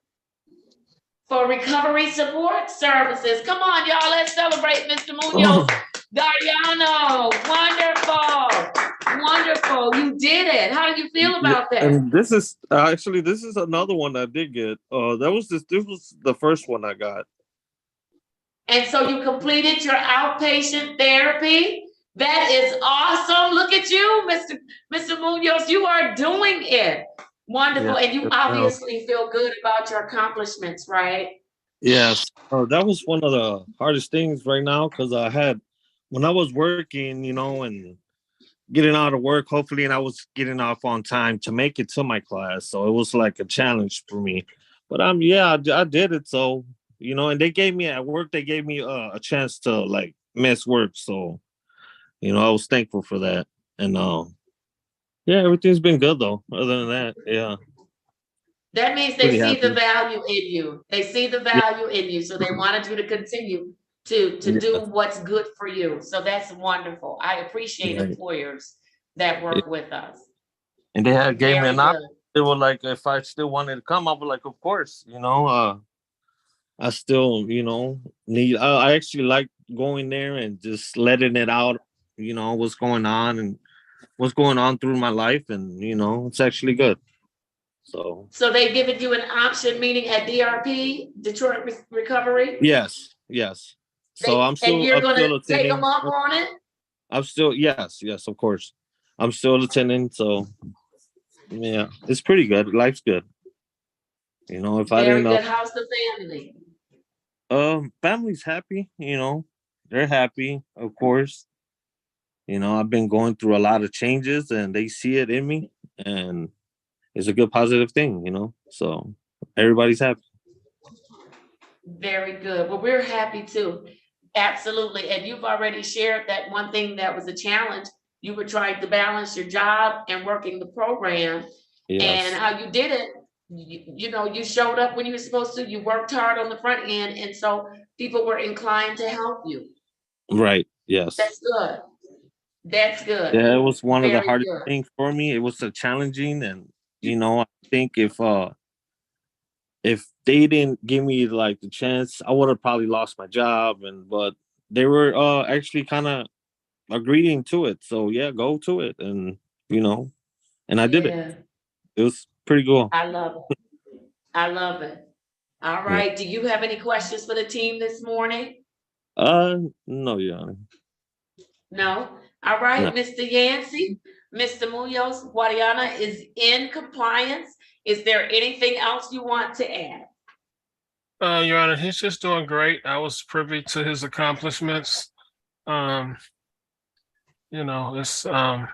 for recovery support services. Come on, y'all, let's celebrate Mr. Munoz Gariano. Wonderful. You did it. How do you feel about that? And this is another one I did get. This was the first one I got. And so you completed your outpatient therapy. That is awesome. Look at you, Mr. Munoz. You are doing it. Wonderful. Yeah, and you obviously feel good about your accomplishments, right? Yes. That was one of the hardest things right now because when I was working, and getting out of work, hopefully, and I was getting off on time to make it to my class. So it was like a challenge for me. But I did it. So, and they gave me a chance to miss work. So, I was thankful for that. And everything's been good though. Other than that, yeah. That means they see the value in you. They see the value in you. So they wanted you to continue to do what's good for you. So that's wonderful. I appreciate employers that work with us. And they gave me an option. They were like, if I still wanted to come, I was like, of course, I still, I actually like going there and just letting it out, what's going on through my life. And, it's actually good. So they've given you an option meeting at DRP, Detroit Recovery? yes. So And you're I'm gonna still take them attending. up on it? I'm still yes, of course. I'm still attending. So yeah, it's pretty good. Life's good. You know, if I Very didn't good. How's the family? family's happy, you know. They're happy, of course. You know, I've been going through a lot of changes and they see it in me and it's a good positive thing, you know. So everybody's happy. Very good. Well, we're happy too. Absolutely. And you've already shared that one thing that was a challenge. You were trying to balance your job and working the program. And Yes. how you did it, you know, you showed up when you were supposed to, you worked hard on the front end, and so people were inclined to help you. Right. Yes. That's good. That's good. Yeah, it was one of the Very hardest good. things for me. It was challenging and you know, I think if they didn't give me like the chance, I would have probably lost my job but they were actually kind of agreeing to it. So yeah, go to it and you know, and I did it. Yeah, It was pretty cool. I love it. I love it. All Yeah. right. Do you have any questions for the team this morning? No, Your Honor. No? All right, No. Mr. Yancey, Mr. Munoz, Guadiana is in compliance. Is there anything else you want to add? Your Honor, he's just doing great. I was privy to his accomplishments. You know, it's not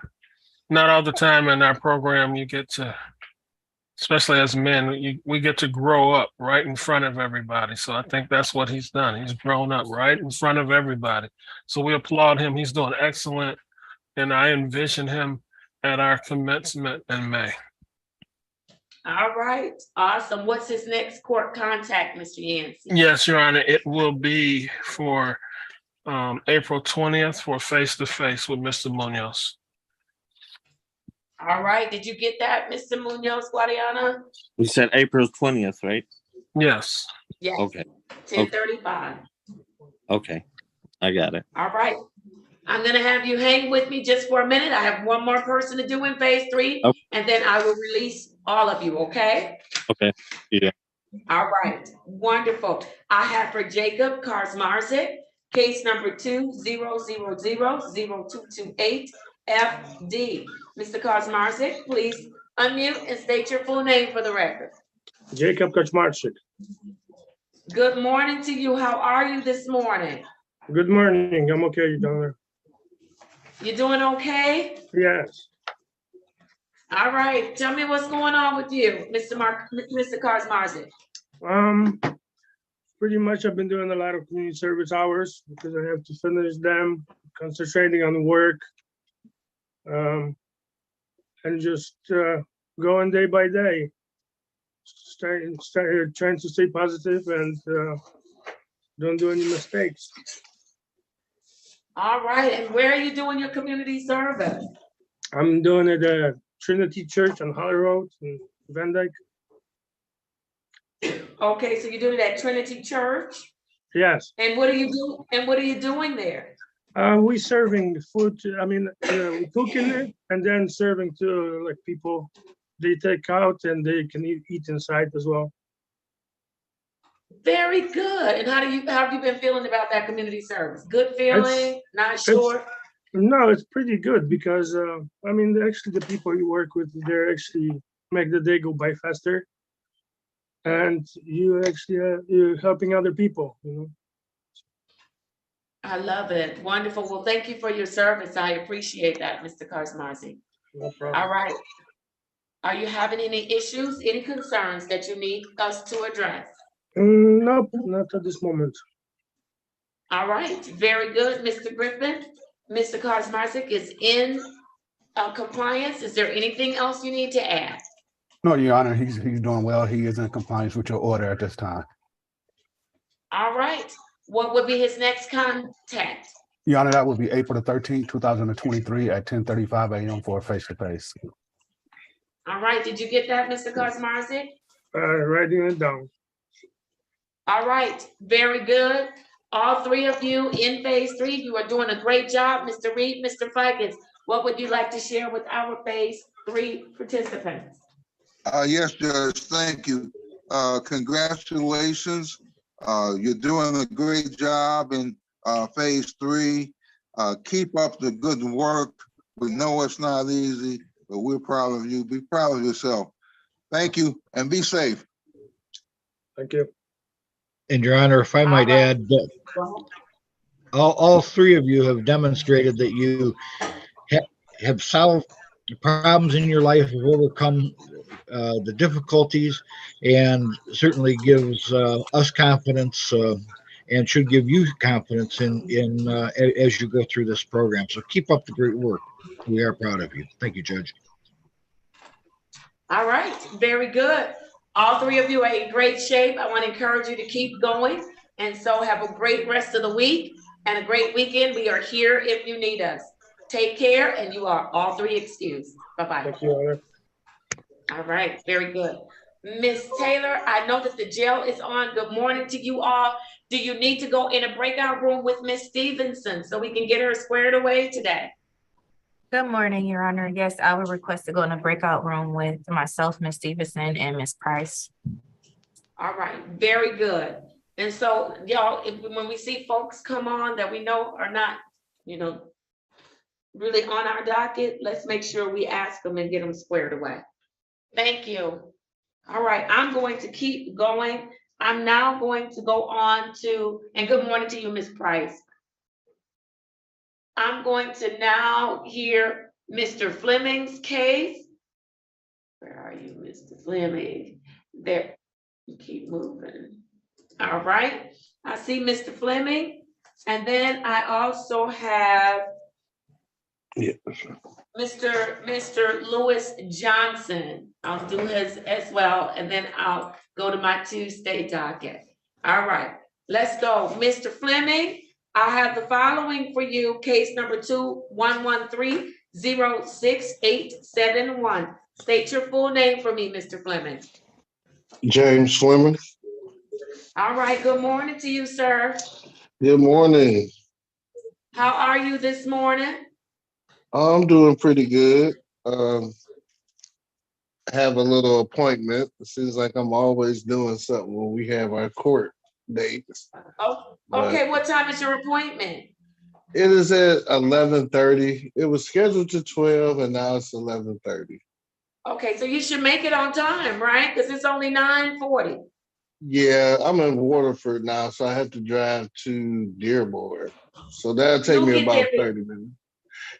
all the time in our program you get to, especially as men, we get to grow up right in front of everybody. So I think that's what he's done. He's grown up right in front of everybody. So we applaud him. He's doing excellent. And I envision him at our commencement in May. All right, awesome. What's his next court contact, Mr. Yancey? Yes, Your Honor, it will be for April 20th for face-to-face with Mr. Munoz. All right, did you get that, Mr. Munoz, Guadiana? You said April 20th, right? Yes. Yes. Okay. 10:35. Okay. I got it. All right. I'm gonna have you hang with me just for a minute. I have one more person to do in phase 3, Okay. and then I will release all of you, okay? Okay. Yeah. All right, wonderful. I have for Jacob Karsmarzik, case number 20000228 FD. Mr. Karsmarzik, please unmute and state your full name for the record. Jacob Kaczmarczyk. Good morning to you. How are you this morning? Good morning. I'm okay, Your Honor. You doing okay? Yes. All right. Tell me what's going on with you, Mr. Karsmarzik. Pretty much I've been doing a lot of community service hours because I have to finish them, concentrating on the work, and just going day by day, trying to stay positive and don't do any mistakes. All right. And where are you doing your community service? I'm doing it at Trinity Church on Holly Road in Van Dyke. Okay, so you're doing it at Trinity Church? Yes. And what are you doing? And what are you doing there? We serving food. We cooking it and then serving to like people. They take out and they can eat inside as well. Very good. And how have you been feeling about that community service? Good feeling? Not sure? No, it's pretty good because actually the people you work with, they actually make the day go by faster. And you actually you're helping other people, you know. I love it. Wonderful. Well, thank you for your service. I appreciate that, Mr. Karsmarzik. No problem. All right. Are you having any issues, any concerns that you need us to address? Nope, not at this moment. All right. Very good, Mr. Griffin. Mr. Karsmarzik is in compliance. Is there anything else you need to add? No, Your Honor, he's doing well. He is in compliance with your order at this time. All right. What would be his next contact? Your Honor, that would be April the 13th, 2023 at 10:35 a.m. for a face-to-face. All right. Did you get that, Mr. Karsmarzik? Writing it down. All right. Very good. All three of you in phase 3, you are doing a great job. Mr. Reed, Mr. Fikens, what would you like to share with our phase 3 participants? Yes, Judge, thank you. Congratulations. You're doing a great job in phase 3. Keep up the good work. We know it's not easy, but we're proud of you. Be proud of yourself. Thank you, and be safe. Thank you. And Your Honor, if I might right. add, that all three of you have demonstrated that you have solved problems in your life, have overcome the difficulties, and certainly gives us confidence and should give you confidence in as you go through this program. So keep up the great work. We are proud of you. Thank you, Judge. All right, very good. All three of you are in great shape. I want to encourage you to keep going. And so have a great rest of the week and a great weekend. We are here if you need us. Take care, and you are all three excused. Bye-bye. Thank you, Your Honor. All right, very good. Miss Taylor, I know that the jail is on. Good morning to you all. Do you need to go in a breakout room with Miss Stevenson so we can get her squared away today? Good morning, Your Honor. Yes, I would request to go in a breakout room with myself, Miss Stevenson, and Miss Price. All right, very good. And so, y'all, when we see folks come on that we know are not, really on our docket, let's make sure we ask them and get them squared away. Thank you. All right, I'm going to keep going. I'm now going to go on to, and good morning to you, Miss Price. I'm going to now hear Mr. Fleming's case. Where are you, Mr. Fleming? There, you keep moving. All right, I see Mr. Fleming. And then I also have Mr. Lewis Johnson. I'll do his as well, and then I'll go to my Tuesday docket. All right, let's go. Mr. Fleming, I have the following for you. Case number 2113-06871. State your full name for me, Mr. Fleming. James Fleming. All right, good morning to you, sir. Good morning. How are you this morning? I'm doing pretty good. Have a little appointment. It seems like I'm always doing something when we have our court dates. Oh, okay. What time is your appointment? It is at 11:30. It was scheduled to 12, and now it's 11:30. Okay, so you should make it on time, right? Because it's only 9:40. Yeah, I'm in Waterford now, so I have to drive to Dearborn. So that'll take me about 30 minutes.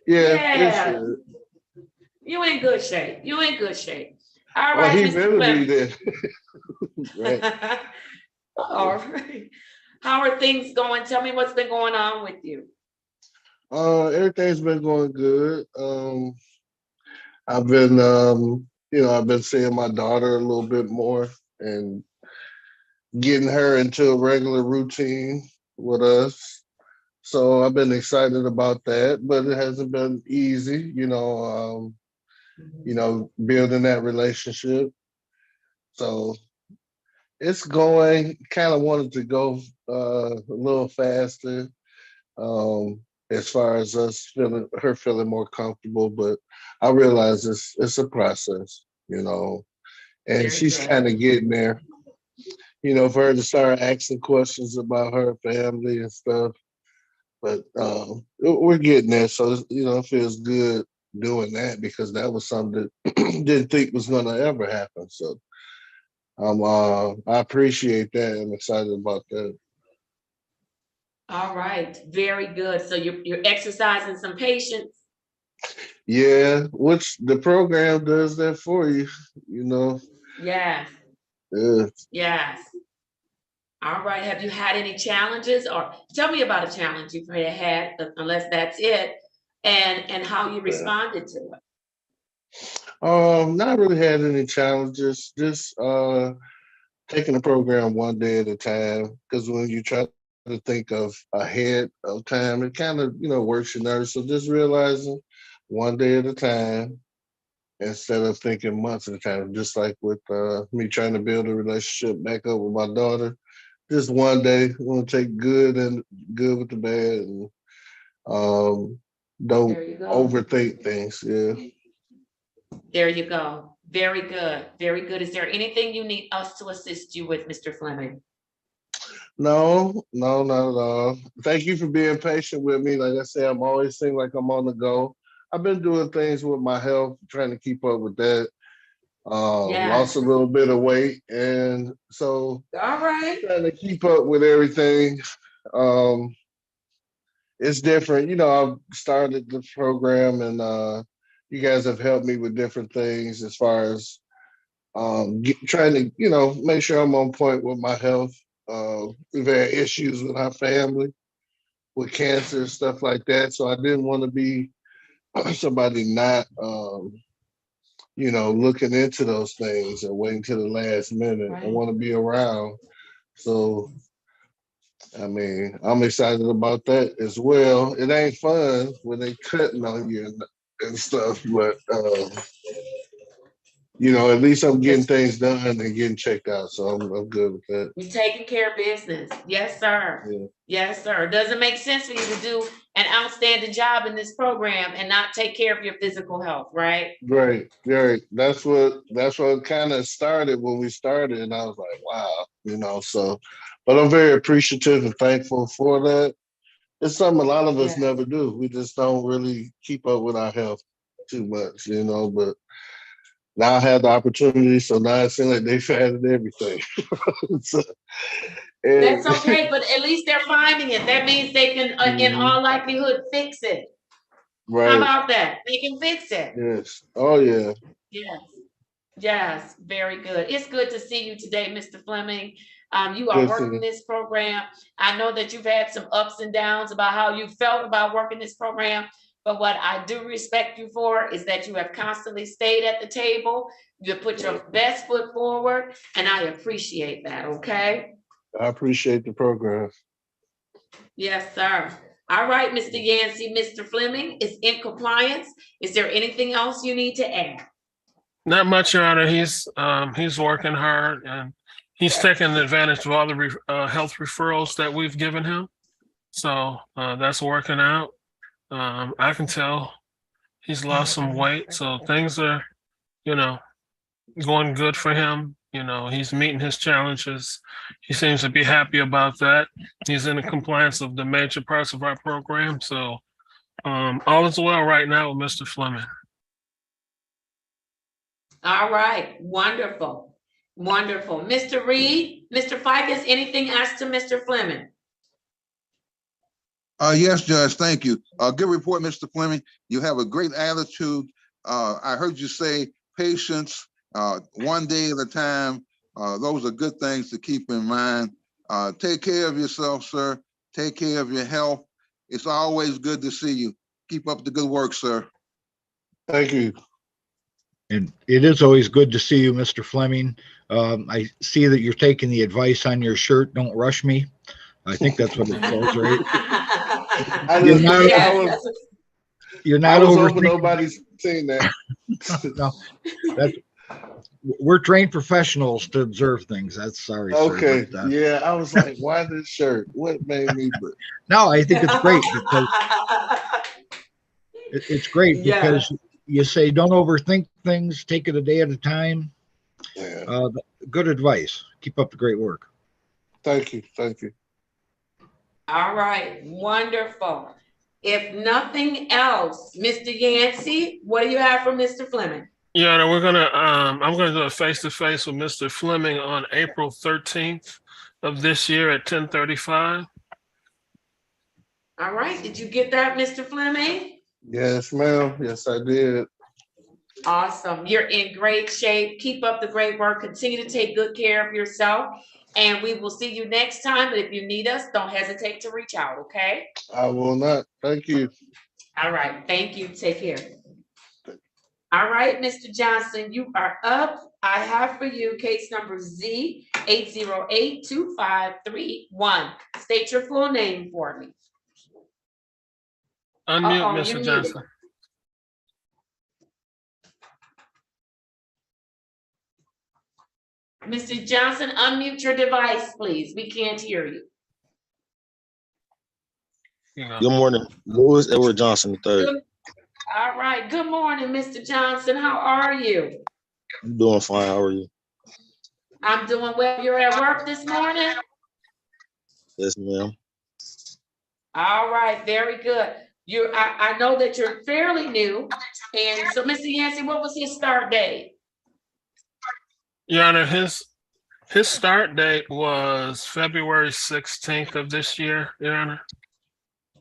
Yeah, it should. You in good shape. You in good shape. All Well, right, he Mr. better Fleming. be there. Right. All right. How are things going? Tell me what's been going on with you. Everything's been going good. I've been, I've been seeing my daughter a little bit more and getting her into a regular routine with us. So I've been excited about that, but it hasn't been easy, building that relationship. So it's going, kind of wanted to go a little faster as far as her feeling more comfortable, but I realize it's a process, and she's kind of getting there, for her to start asking questions about her family and stuff. But we're getting there, so it feels good doing that because that was something that didn't think was going to ever happen. So I appreciate that. I'm excited about that. All right, very good. So you're exercising some patience. Yeah, which the program does that for you, Yes. Yeah. Yes. All right. Have you had any challenges, or tell me about a challenge you've had, unless that's it, and how you responded to it? Not really had any challenges. Just taking the program one day at a time. Because when you try to think of ahead of time, it kind of works your nerves. So just realizing one day at a time instead of thinking months at a time. Just like with me trying to build a relationship back up with my daughter. Just one day, I'm gonna take good with the bad, and don't overthink things. Yeah. There you go. Very good, very good. Is there anything you need us to assist you with, Mr. Fleming? No, not at all. Thank you for being patient with me. Like I said, I'm always seem like I'm on the go. I've been doing things with my health, trying to keep up with that. Lost a Yes. little bit of weight, and so All right. trying to keep up with everything. It's different. I've started the program, and you guys have helped me with different things as far as trying to, make sure I'm on point with my health. We've had issues with our family, with cancer, stuff like that. So I didn't want to be somebody not, looking into those things and waiting till the last minute. I want to be around. So, I mean, I'm excited about that as well. It ain't fun when they cutting on you and stuff, but at least I'm getting things done and getting checked out. So I'm good with that. You're taking care of business. Yes, sir. Yeah. Yes, sir. It doesn't make sense for you to do an outstanding job in this program and not take care of your physical health, right? Right. That's what kind of started when we started, and I was like, wow, so. But I'm very appreciative and thankful for that. It's something a lot of us never do. We just don't really keep up with our health too much, but now I have the opportunity, so now it seems like they've added everything. That's okay, but at least they're finding it. That means they can, in all likelihood, fix it. Right. How about that? They can fix it. Yes. Oh, yeah. Yes, very good. It's good to see you today, Mr. Fleming. You are Good working this program. I know that you've had some ups and downs about how you felt about working this program, but what I do respect you for is that you have constantly stayed at the table. You put your best foot forward, and I appreciate that, okay? I appreciate the program. Yes, sir. All right, Mr. Yancey, Mr. Fleming is in compliance. Is there anything else you need to add? Not much, Your Honor. He's working hard and he's taking advantage of all the health referrals that we've given him. So that's working out. I can tell he's lost some weight. So things are, going good for him. He's meeting his challenges. He seems to be happy about that. He's in the compliance of the major parts of our program. So all is well right now with Mr. Fleming. All right, wonderful. Mr. Reed, Mr. Ficus, anything asked to Mr. Fleming? Yes, Judge, thank you. Good report, Mr. Fleming. You have a great attitude. I heard you say patience, one day at a time. Those are good things to keep in mind. Take care of yourself, sir. Take care of your health. It's always good to see you. Keep up the good work, sir. Thank you. And it is always good to see you, Mr. Fleming. I see that you're taking the advice on your shirt, "Don't rush me." I think that's what it says, right? You're not hoping nobody's seen that. No, we're trained professionals to observe things. That's sorry. Okay. Sir, yeah, I was like, why this shirt? What made me? No, I think it's great because it's great because you say don't overthink things. Take it a day at a time. Yeah. Good advice. Keep up the great work. Thank you. All right, wonderful. If nothing else, Mr. Yancey, what do you have for Mr. Fleming? Yeah, no, I'm gonna do a face-to-face with Mr. Fleming on April 13th of this year at 10:35. All right, did you get that, Mr. Fleming? Yes, ma'am. Yes, I did. Awesome. You're in great shape. Keep up the great work. Continue to take good care of yourself. And we will see you next time. But if you need us, don't hesitate to reach out, okay? I will not. Thank you. All right. Thank you. Take care. All right, Mr. Johnson, you are up. I have for you case number Z8082531. State your full name for me. Unmute, Mr. Johnson. Mr. Johnson, unmute your device, please. We can't hear you. Good morning. Louis Edward Johnson III. All right. Good morning, Mr. Johnson. How are you? I'm doing fine. How are you? I'm doing well. You're at work this morning? Yes, ma'am. All right, very good. I know that you're fairly new. And so, Mr. Yancey, what was his start date? Your Honor, his start date was February 16th of this year, Your Honor.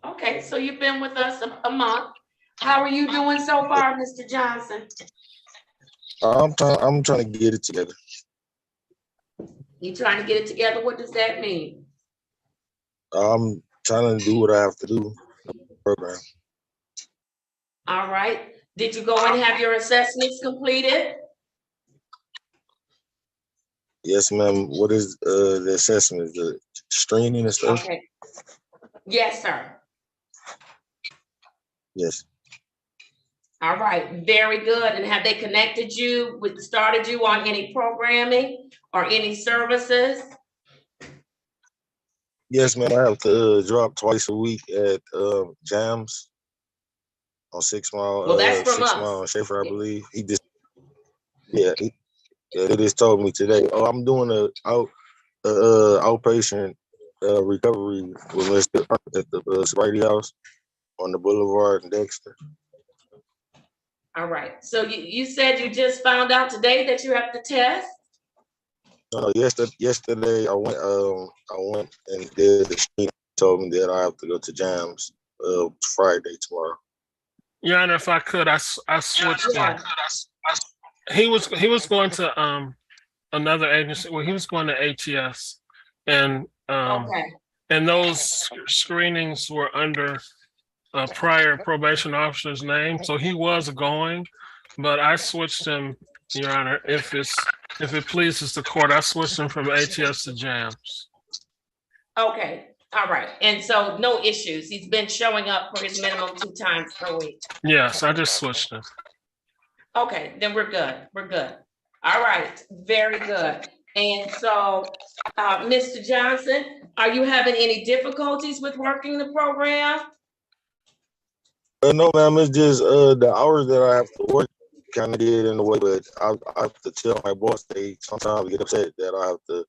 Okay, so you've been with us a month. How are you doing so far, Mr. Johnson? I'm trying to get it together. You trying to get it together? What does that mean? I'm trying to do what I have to do. Program. All right. Did you go and have your assessments completed? Yes, ma'am. What is the assessment? The screening and stuff? Okay. Yes, sir. Yes. All right, very good. And have they connected you started you on any programming or any services? Yes, ma'am. I have to drop twice a week at Jams on 6 Mile. Well, that's from 6 us. Mile on Schaefer, I believe. He just they just told me today. Oh, I'm doing a outpatient recovery with Mr. at the sobriety house on the Boulevard in Dexter. All right. So you said you just found out today that you have to test? Yesterday I went and did the screen. Told me that I have to go to Jams Friday tomorrow. Your Honor, if I could, I switched him. He was going to another agency. Well, he was going to ATS, and Okay. and those screenings were under a prior probation officer's name, so he was going, but I switched him, Your Honor. If it pleases the court, I switched him from ATS to Jams. Okay. All right. And so no issues. He's been showing up for his minimum 2 times per week. Yes, I just switched him. Okay, then we're good. We're good. All right, very good. And so, Mr. Johnson, are you having any difficulties with working the program? No, ma'am. It's just the hours that I have to work kind of get in the way, but I have to tell my boss. They sometimes get upset that I have to,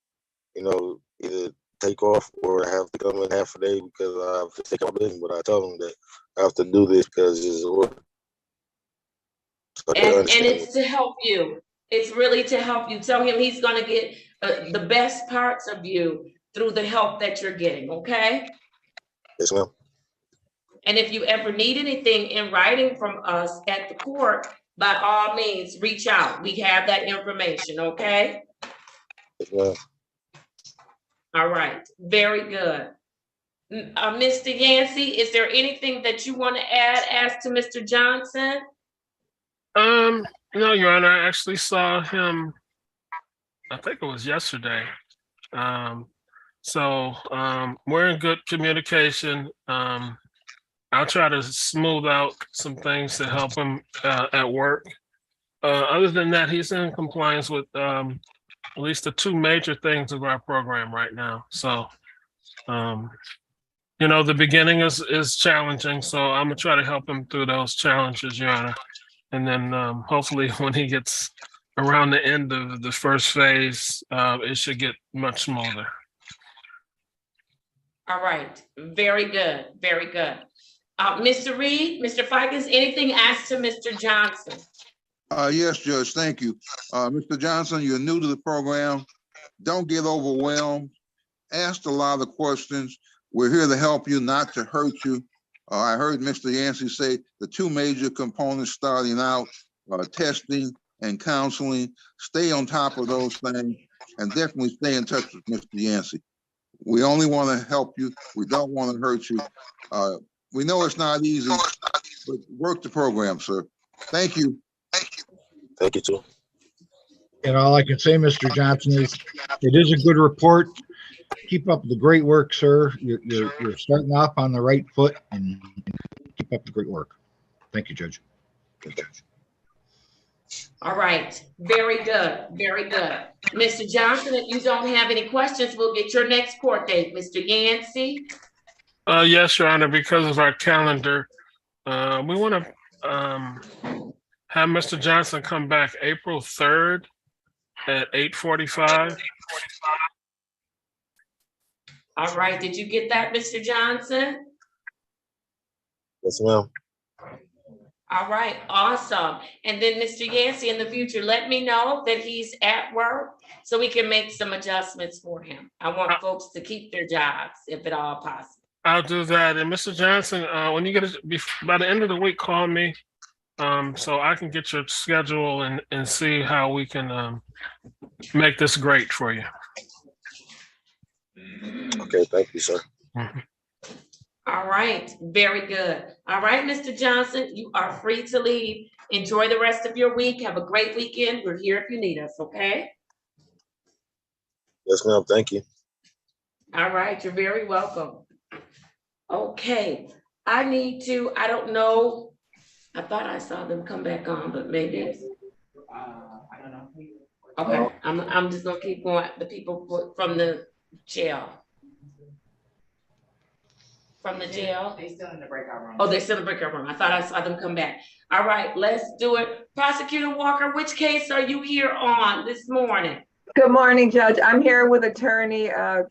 either take off or have to come in half a day because I have to take off business. But I tell them that I have to do this because it's work. So And it's to help you. It's really to help you. Tell him he's going to get the best parts of you through the help that you're getting, okay? Yes, ma'am. And if you ever need anything in writing from us at the court, by all means, reach out. We have that information, okay? Yes, ma'am. All right, very good. Mr. Yancey, is there anything that you want to add as to Mr. Johnson? No, Your Honor, I actually saw him, I think it was yesterday. So we're in good communication. I'll try to smooth out some things to help him at work. Other than that, he's in compliance with at least the 2 major things of our program right now. So, the beginning is challenging, so I'm gonna try to help him through those challenges, Your Honor. And then hopefully when he gets around the end of the first phase, it should get much smoother. All right, very good, very good. Mr. Reed, Mr. Fikes, anything asked to Mr. Johnson? Yes, Judge, thank you. Mr. Johnson, you're new to the program. Don't get overwhelmed. Ask a lot of questions. We're here to help you, not to hurt you. I heard Mr. Yancey say the 2 major components starting out, testing and counseling. Stay on top of those things and definitely stay in touch with Mr. Yancey. We only want to help you. We don't want to hurt you. We know it's not easy, but work the program, sir. Thank you. Thank you, too. And all I can say, Mr. Johnson, is it is a good report. Keep up the great work, sir. You're starting off on the right foot, and keep up the great work. Thank you, Judge. All right, very good, very good. Mr. Johnson, if you don't have any questions, we'll get your next court date. Mr. Yancey? Yes, Your Honor, because of our calendar, we want to have Mr. Johnson come back April 3rd at 8:45. All right, did you get that, Mr. Johnson? Yes, ma'am. All right, awesome. And then Mr. Yancey, in the future, let me know that he's at work so we can make some adjustments for him. I want folks to keep their jobs if at all possible. I'll do that. And Mr. Johnson, when you get it, by the end of the week, call me so I can get your schedule and see how we can make this great for you. Okay, thank you, sir. All right, very good. All right, Mr. Johnson, you are free to leave. Enjoy the rest of your week. Have a great weekend. We're here if you need us, okay? Yes, ma'am. Thank you. All right, you're very welcome. Okay, I don't know. I thought I saw them come back on, but maybe. I don't know. Okay, I'm just gonna keep going. The people from the jail. From the jail? They still in the breakout room. Oh, they're still in the breakout room. I thought I saw them come back. All right, let's do it. Prosecutor Walker, which case are you here on this morning? Good morning, Judge. I'm here with attorney, and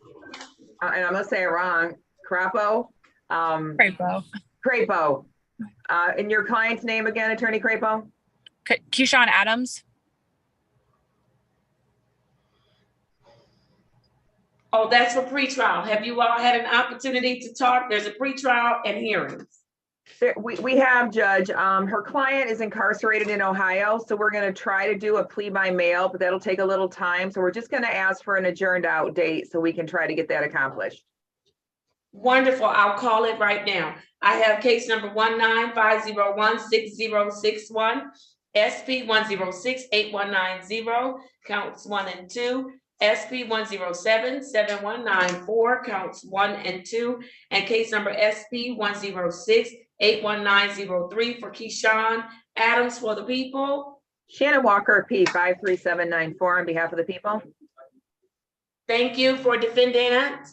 I'm gonna say it wrong, Crapo. Crapo. And your client's name again, Attorney Crapo? Keyshawn Adams. Oh, that's for pretrial. Have you all had an opportunity to talk? There's a pretrial and hearings. We have, Judge. Her client is incarcerated in Ohio, so we're gonna try to do a plea by mail, but that'll take a little time. So we're just gonna ask for an adjourned out date so we can try to get that accomplished. Wonderful. I'll call it right now. I have case number 195016061, SP 1068190, counts 1 and 2. SP 1077194, counts 1 and 2, and case number SP 1068190 for Keyshawn Adams for the people. Shannon Walker, P 53794 on behalf of the people. Thank you for defendant.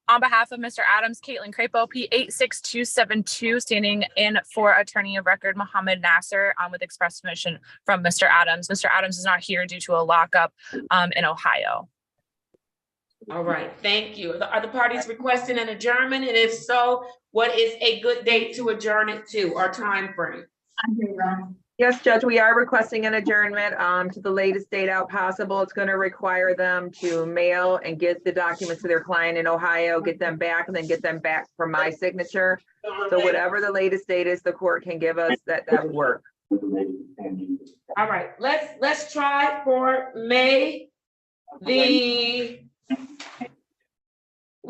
On behalf of Mr. Adams, Caitlin Crapo, P 86272, standing in for attorney of record Mohammed Nasser, with express permission from Mr. Adams. Mr. Adams is not here due to a lockup in Ohio. All right, thank you. Are the parties requesting an adjournment? And if so, what is a good date to adjourn it to, or time frame? Yes, Judge, we are requesting an adjournment to the latest date out possible. It's going to require them to mail and get the documents to their client in Ohio, get them back, and then get them back for my signature. So whatever the latest date is the court can give us, that would work. All right, let's try for May we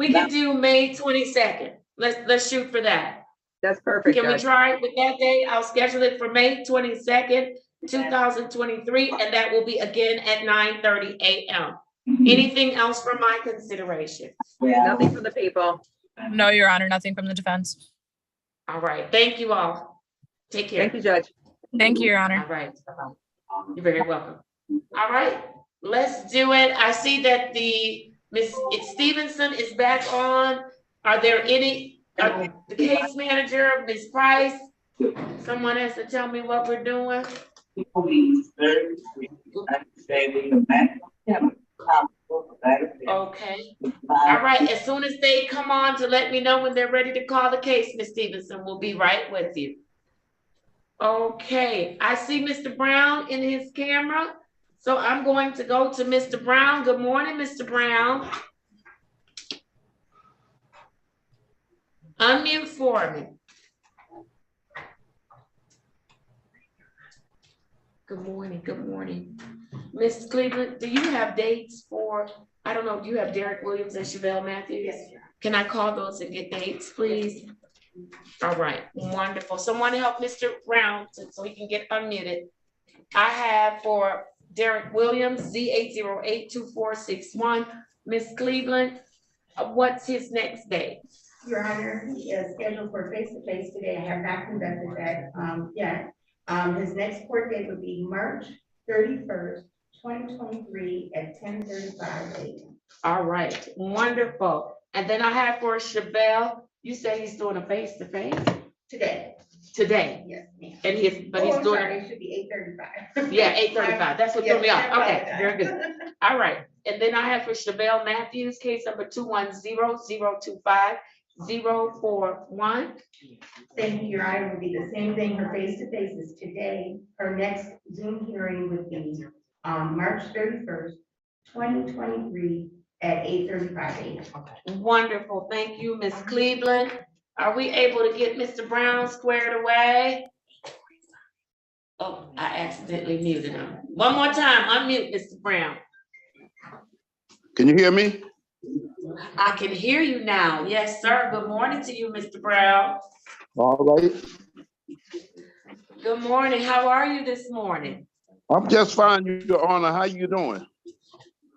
can do May 22nd. Let's shoot for that. That's perfect. Can we Judge. try it with that date? I'll schedule it for May 22nd, 2023, and that will be again at 9:30 a.m. Anything else for my consideration? Nothing from the people. No, Your Honor, nothing from the defense. All right, thank you all. Take care. Thank you, Judge. Thank you, Your Honor. All right, you're very welcome. All right, let's do it. I see that Miss Stevenson is back on. Are there any? The case manager, Ms. Price, someone has to tell me what we're doing. Okay. All right. As soon as they come on to let me know when they're ready to call the case, Ms. Stevenson, we'll be right with you. Okay. I see Mr. Brown in his camera. So I'm going to go to Mr. Brown. Good morning, Mr. Brown. Unmute for me. Good morning, good morning. Ms. Cleveland, do you have dates for, I don't know, do you have Derek Williams and Chevelle Matthews? Yes. Can I call those and get dates, please? All right, wonderful. Someone help Mr. Brown so he can get unmuted. I have for Derek Williams, Z8082461. Ms. Cleveland, what's his next date? Your Honor, he is scheduled for face-to-face today. I have not conducted that yet. His next court date would be March 31st, 2023 at 10:35 a.m. All right, wonderful. And then I have for Chevelle, you say he's doing a face-to-face? Today. today. Yes, ma'am. And he's I'm doing sorry, it. it should be 8:35. Yeah, 8:35. That's what threw me off. Okay, Yes, very good. All right. And then I have for Chevelle Matthews, case number 210-025-041. Thank you, Your Honor. It would be the same thing. Her face-to-face is today. Her next Zoom hearing would be March 31st, 2023 at 8:35 a.m. Wonderful. Thank you, Ms. Cleveland. Are we able to get Mr. Brown squared away? Oh, I accidentally muted him. One more time, unmute Mr. Brown. Can you hear me? I can hear you now. Yes, sir. Good morning to you, Mr. Brown. All right. Good morning. How are you this morning? I'm just fine, Your Honor. How you doing?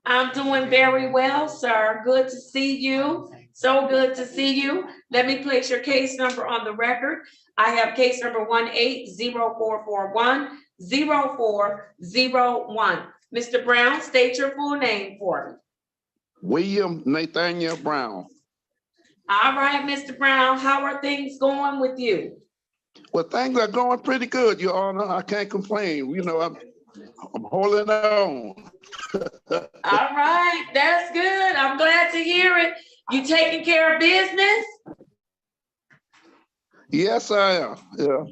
I'm doing very well, sir. Good to see you. So good to see you. Let me place your case number on the record. I have case number 18044100401. Mr. Brown, state your full name for me. William Nathaniel Brown. All right, Mr. Brown, how are things going with you? Well, things are going pretty good, Your Honor. I can't complain. You know, I'm holding on. All right, that's good. I'm glad to hear it. You taking care of business? Yes, I am. Yeah.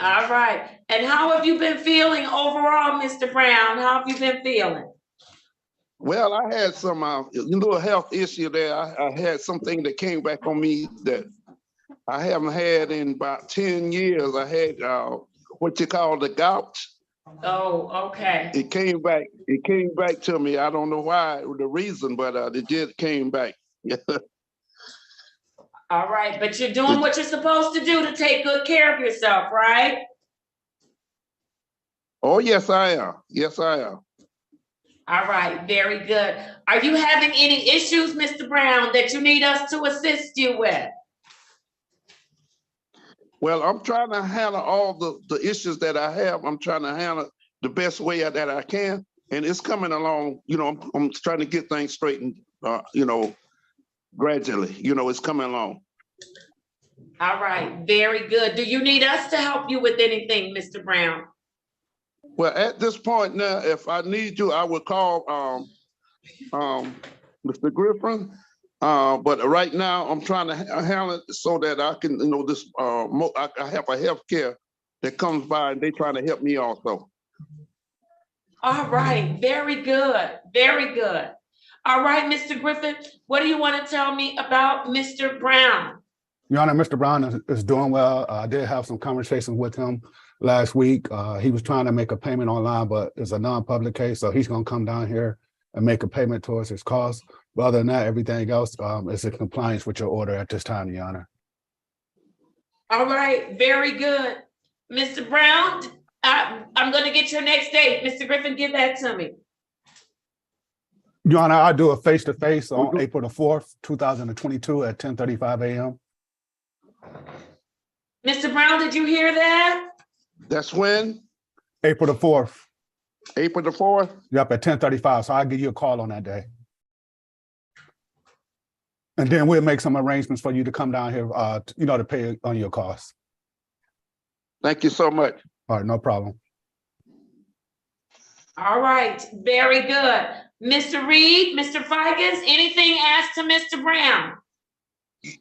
All right. And how have you been feeling overall, Mr. Brown? How have you been feeling? Well, I had some little health issue there. I had something that came back on me that I haven't had in about 10 years. I had what you call the gout. Oh, okay. It came back to me. I don't know why, the reason, but it just came back. All right, but you're doing what you're supposed to do to take good care of yourself, right? Oh, yes, I am. Yes, I am. All right, very good. Are you having any issues, Mr. Brown, that you need us to assist you with? Well, I'm trying to handle all the issues that I have. I'm trying to handle the best way that I can. And it's coming along, you know, I'm trying to get things straightened, you know, gradually, you know, it's coming along. All right, very good. Do you need us to help you with anything, Mr. Brown? Well, at this point now, if I need you, I will call Mr. Griffin. But right now, I'm trying to handle it so that I can, you know, I have a health care that comes by and they trying to help me also. All right, very good, very good. All right, Mr. Griffin, what do you want to tell me about Mr. Brown? Your Honor, Mr. Brown is doing well. I did have some conversations with him last week. He was trying to make a payment online, but it's a non-public case, so he's going to come down here and make a payment towards his costs. But other than that, everything else is in compliance with your order at this time, Your Honor. All right, very good. Mr. Brown, I'm going to get your next date. Mr. Griffin, give that to me. Your Honor, I'll do a face-to-face on April the 4th, 2022 at 10:35 a.m. Mr. Brown, did you hear that? That's when? April the 4th. April the 4th? Yep, at 10:35. So I'll give you a call on that day. And then we'll make some arrangements for you to come down here, you know, to pay on your costs. Thank you so much. All right, no problem. All right, very good. Mr. Reed, Mr. Fikens, anything asked to Mr. Brown?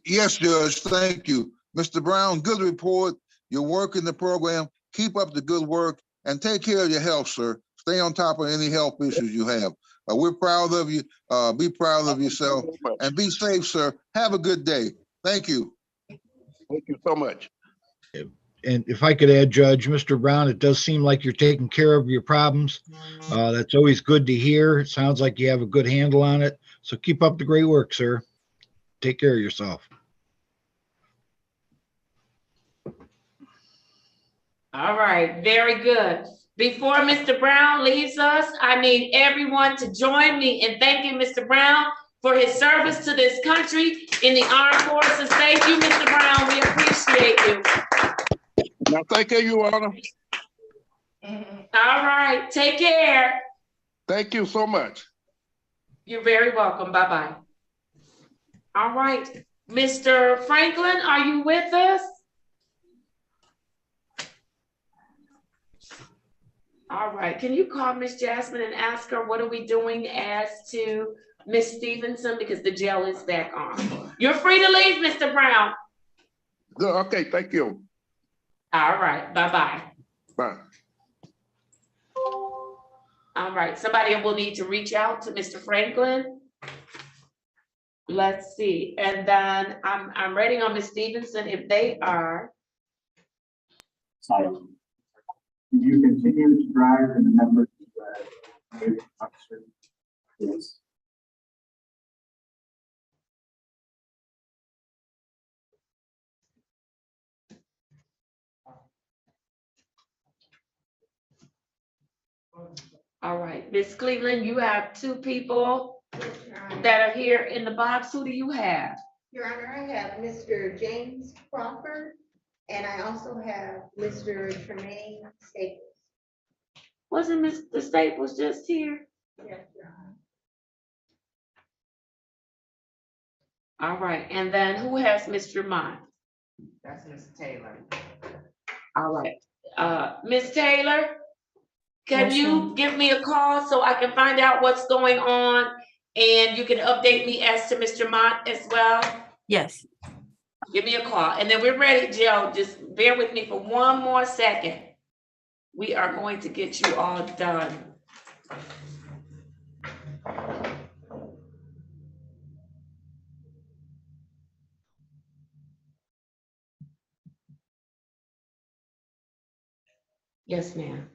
Yes, Judge, thank you. Mr. Brown, good report. Your work in the program. Keep up the good work and take care of your health, sir. Stay on top of any health issues you have. We're proud of you. Be proud of yourself and be safe, sir. Have a good day. Thank you. Thank you so much. And if I could add, Judge, Mr. Brown, it does seem like you're taking care of your problems. That's always good to hear. It sounds like you have a good handle on it. So keep up the great work, sir. Take care of yourself. All right, very good. Before Mr. Brown leaves us, I need everyone to join me in thanking Mr. Brown for his service to this country in the armed forces. Thank you, Mr. Brown. We appreciate you. Now, thank you, Your Honor. All right, take care. Thank you so much. You're very welcome. Bye-bye. All right, Mr. Franklin, are you with us? All right, can you call Miss Jasmine and ask her what are we doing as to Miss Stevenson, because the jail is back on. You're free to leave, Mr. Brown. Okay, thank you. All right, bye-bye. Bye. All right, somebody will need to reach out to Mr. Franklin. Let's see, and then I'm waiting on Miss Stevenson if they are. Silent. You continue to drive and remember to drive. Officer. Yes. All right, Miss Cleveland, you have two people that are here in the box. Who do you have? Your Honor, I have Mr. James Crawford, and I also have Mr. Tremaine Staples. Wasn't Mr. Staples just here? Yes, Your Honor. All right, and then who has Mr. Mott? That's Mr. Taylor. All right, Miss Taylor, can Yes, you ma'am. give me a call so I can find out what's going on? And you can update me as to Mr. Mott as well? Yes. Give me a call, and then we're ready, Joe. Just bear with me for one more second. We are going to get you all done. Yes, ma'am.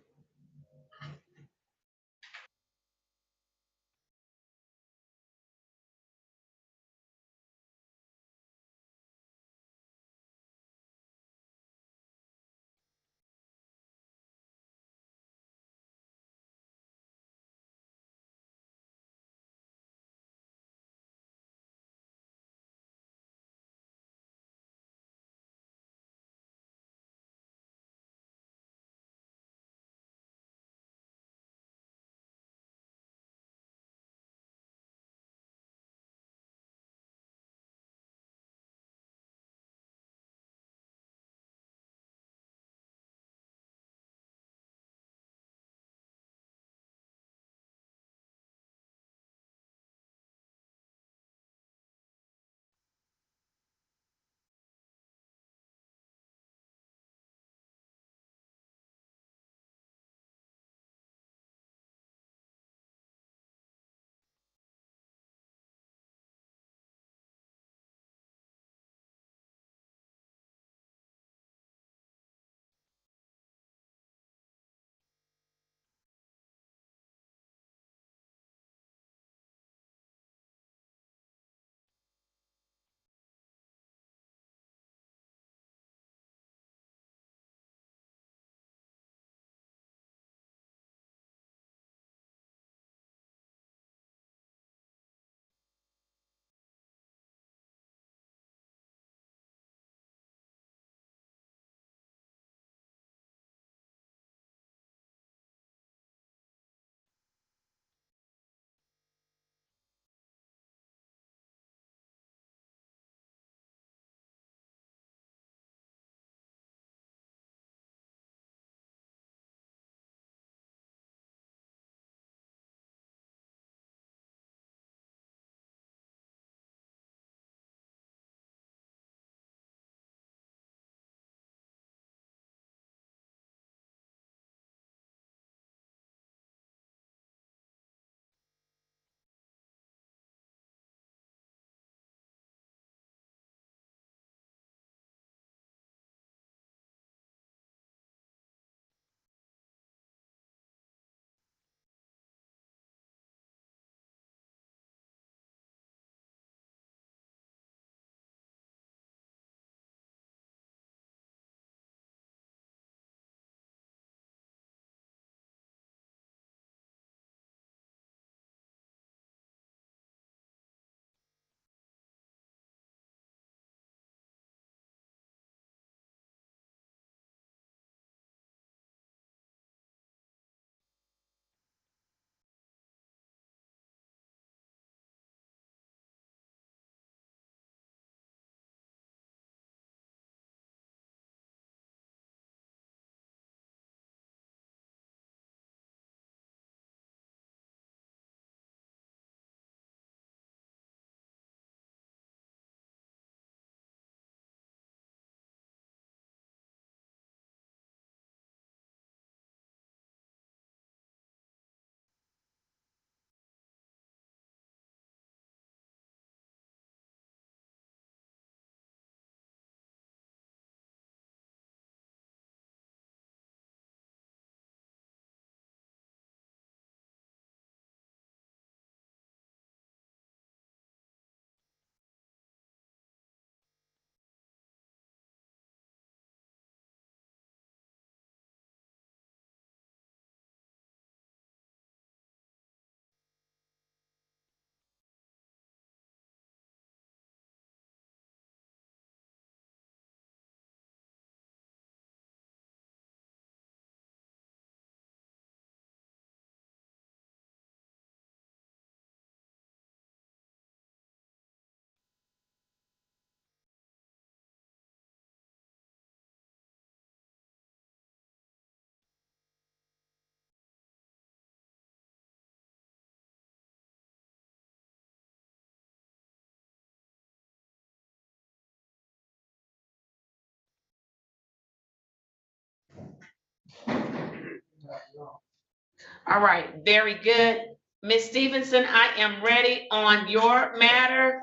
All right, very good. Ms. Stevenson, I am ready on your matter.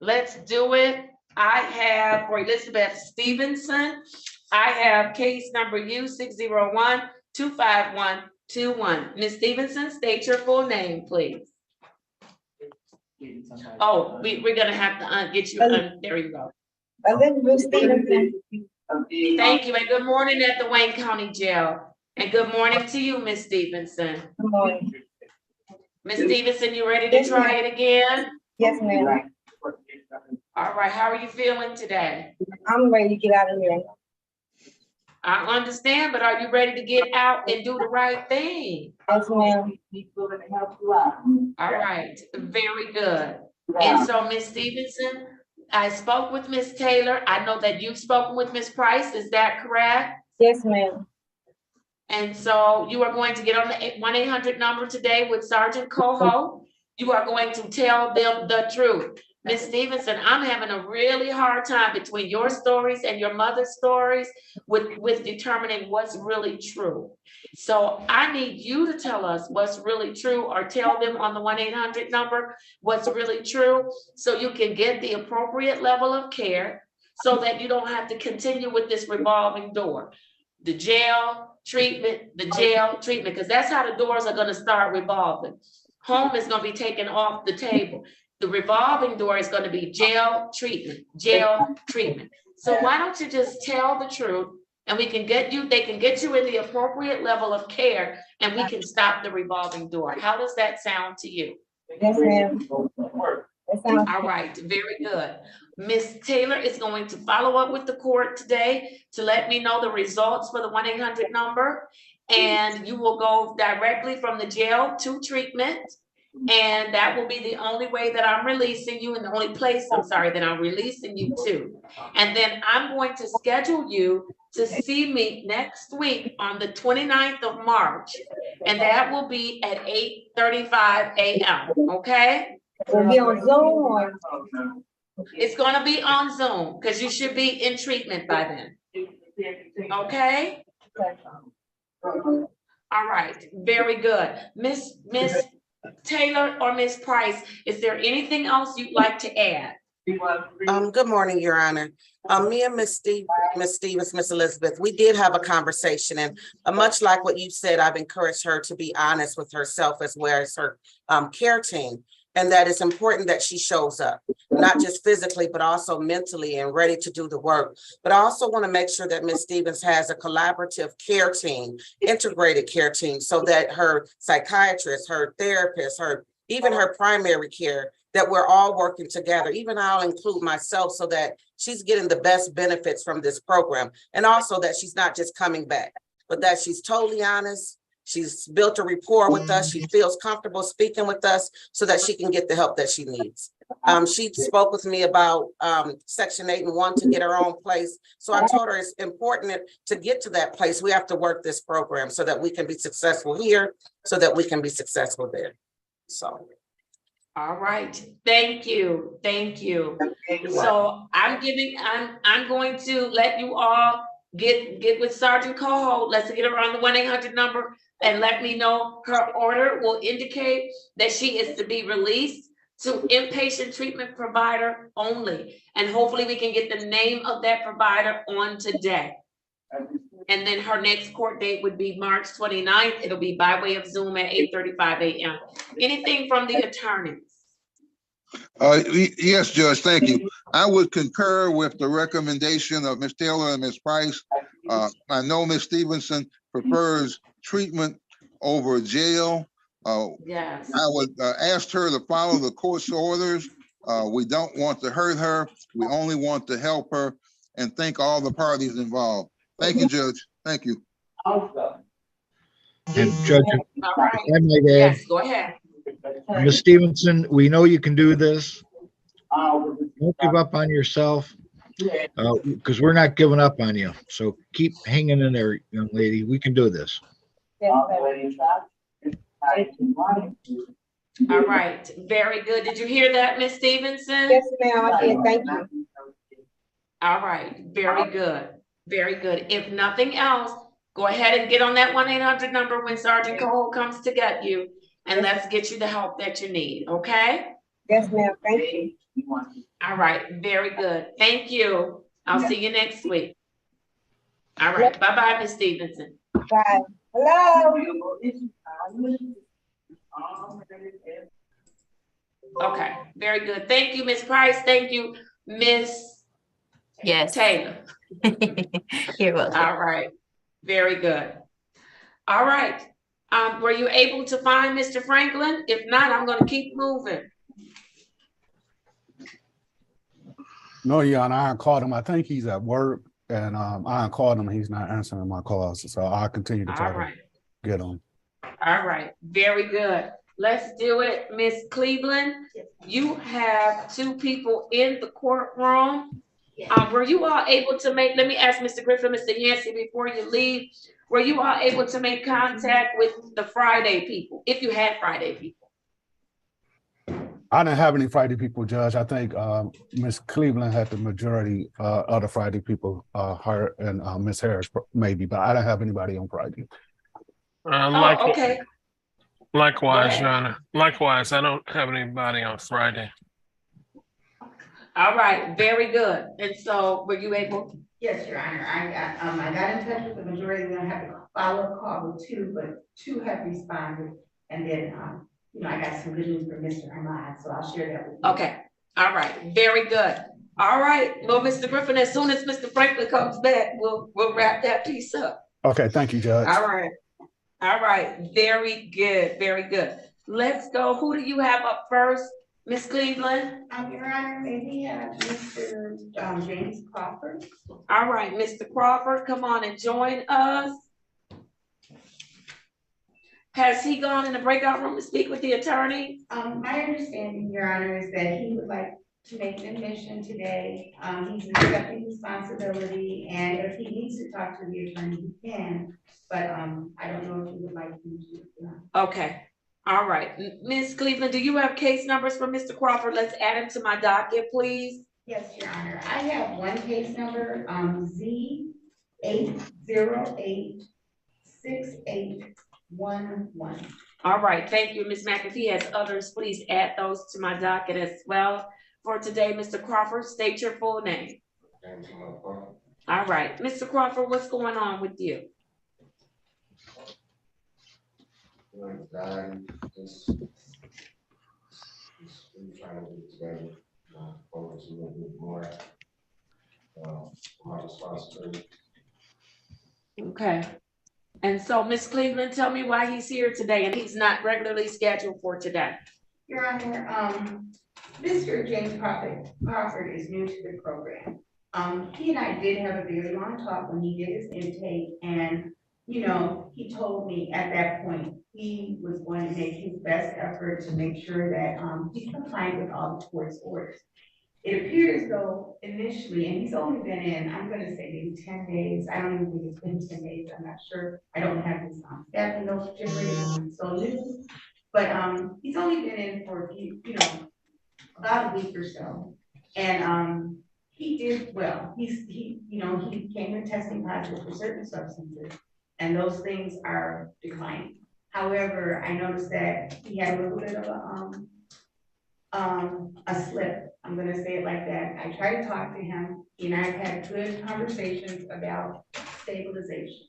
Let's do it. I have for Elizabeth Stevenson, I have case number U601-25121. Ms. Stevenson, state your full name, please. Oh, we're gonna have to get you, there you go. Elizabeth Stevenson. Thank you, and good morning at the Wayne County Jail. And good morning to you, Ms. Stevenson. Good morning. Ms. Stevenson, you ready to try it again? Yes, ma'am. All right, how are you feeling today? I'm ready to get out of here. I understand, but are you ready to get out and do the right thing? Yes, ma'am. All right, very good. And so, Ms. Stevenson, I spoke with Ms. Taylor. I know that you've spoken with Ms. Price. Is that correct? Yes, ma'am. And so you are going to get on the 1-800 number today with Sergeant Coho. You are going to tell them the truth. Ms. Stevenson, I'm having a really hard time between your stories and your mother's stories with determining what's really true. So I need you to tell us what's really true, or tell them on the 1-800 number what's really true, so you can get the appropriate level of care, so that you don't have to continue with this revolving door. The jail treatment, because that's how the doors are gonna start revolving. Home is gonna be taken off the table. The revolving door is gonna be jail treatment. So why don't you just tell the truth, and we can get you, they can get you in the appropriate level of care, and we can stop the revolving door. How does that sound to you? Yes, ma'am. All right, very good. Ms. Taylor is going to follow up with the court today to let me know the results for the 1-800 number. And you will go directly from the jail to treatment. And that will be the only way that I'm releasing you, and the only place, I'm sorry, that I'm releasing you to. And then I'm going to schedule you to see me next week on the 29th of March. And that will be at 8:35 a.m., okay? Will be on Zoom or? It's gonna be on Zoom, because you should be in treatment by then. Okay? All right, very good. Miss Taylor or Miss Price, is there anything else you'd like to add? Good morning, Your Honor. Me and Miss Stevens, Miss Elizabeth, we did have a conversation, and much like what you said, I've encouraged her to be honest with herself as well as her care team. And that it's important that she shows up, not just physically, but also mentally and ready to do the work. But I also want to make sure that Ms. Stevens has a collaborative care team, integrated care team, so that her psychiatrist, her therapist, even her primary care, that we're all working together. Even I'll include myself, so that she's getting the best benefits from this program. And also that she's not just coming back, but that she's totally honest. She's built a rapport with us. She feels comfortable speaking with us, so that she can get the help that she needs. She spoke with me about Section 8 and 1 to get her own place. So I told her it's important to get to that place. We have to work this program so that we can be successful here, so that we can be successful there. So. All right, thank you. So I'm going to let you all get with Sergeant Coho. Let's get her on the 1-800 number, and let me know. Her order will indicate that she is to be released to inpatient treatment provider only. And hopefully we can get the name of that provider on today. And then her next court date would be March 29th. It'll be by way of Zoom at 8:35 a.m. Anything from the attorneys? Yes, Judge, thank you. I would concur with the recommendation of Ms. Taylor and Ms. Price. I know Ms. Stevenson prefers treatment over jail. Yes. I would ask her to follow the court's orders. We don't want to hurt her. We only want to help her, and thank all the parties involved. Thank you, Judge. Thank you. And Judge, if I might add, Yes, go ahead. Ms. Stevenson, we know you can do this. Don't give up on yourself, because we're not giving up on you. So keep hanging in there, young lady. We can do this. All right, very good. Did you hear that, Ms. Stevenson? Yes, ma'am, I did. Thank you. All right, very good. Very good. If nothing else, Go ahead and get on that 1-800 number when Sergeant Cole comes to get you, and let's get you the help that you need, okay? Yes, ma'am. Thank you. All right, very good. Thank you. I'll see you next week. All right, bye-bye, Ms. Stevenson. Bye. Hello. Okay, very good. Thank you, Ms. Price. Thank you, Ms. Yes. Taylor. You're welcome. All right, very good. All right, were you able to find Mr. Franklin? If not, I'm gonna keep moving. No, Your Honor, I called him. I think he's at work, and I called him. He's not answering my calls, so I'll continue to try All right. to get him. All right, very good. Let's do it. Miss Cleveland, you have 2 people in the courtroom. Were you all able to make, let me ask Mr. Griffin, Mr. Yancey, before you leave, were you all able to make contact with the Friday people, if you had Friday people? I didn't have any Friday people, Judge. I think Miss Cleveland had the majority of the Friday people, her and Miss Harris maybe, but I didn't have anybody on Friday. Okay. Likewise, Your Honor. Likewise, I don't have anybody on Friday. All right, very good. And so were you able? Yes, Your Honor. I got in touch with the majority. We're gonna have a follow-up call with 2, but 2 have responded. And then, I got some good news from Mr. Ahmad, so I'll share that with you. Okay. All right. Very good. All right. Well, Mr. Griffin, as soon as Mr. Franklin comes back, we'll wrap that piece up. Okay, thank you, Judge. All right. All right. Very good. Very good. Let's go. Who do you have up first? Miss Cleveland? Your Honor, maybe Mr. James Crawford. All right, Mr. Crawford, come on and join us. Has he gone in the breakout room to speak with the attorney? My understanding, Your Honor, is that he would like to make an admission today. He's accepting responsibility, and if he needs to talk to the attorney, he can. But I don't know if he would like him to. Okay. All right. Ms. Cleveland, do you have case numbers for Mr. Crawford? Let's add him to my docket, please. Yes, Your Honor. I have one case number, Z8086811. All right. Thank you, Ms. Mack. If he has others, please add those to my docket as well. For today, Mr. Crawford, state your full name. All right. Mr. Crawford, what's going on with you? Just trying to get together, focus a little bit more on my responsibility. Okay. And so, Ms. Cleveland, tell me why he's here today and he's not regularly scheduled for today. Your Honor, Mr. James Crawford is new to the program. He and I did have a very long talk when he did his intake, and he told me at that point he was going to make his best effort to make sure that he's compliant with all the court's orders. It appears as though initially, and he's only been in, I'm going to say maybe 10 days. I don't even think it's been 10 days. I'm not sure. I don't have his staffing notes generated. I'm so new. But he's only been in for a few, about a week or so. And he did well. He came in testing positive for certain substances, and those things are declining. However, I noticed that he had a little bit of a slip. I'm going to say it like that. I tried to talk to him, and I've had good conversations about stabilization,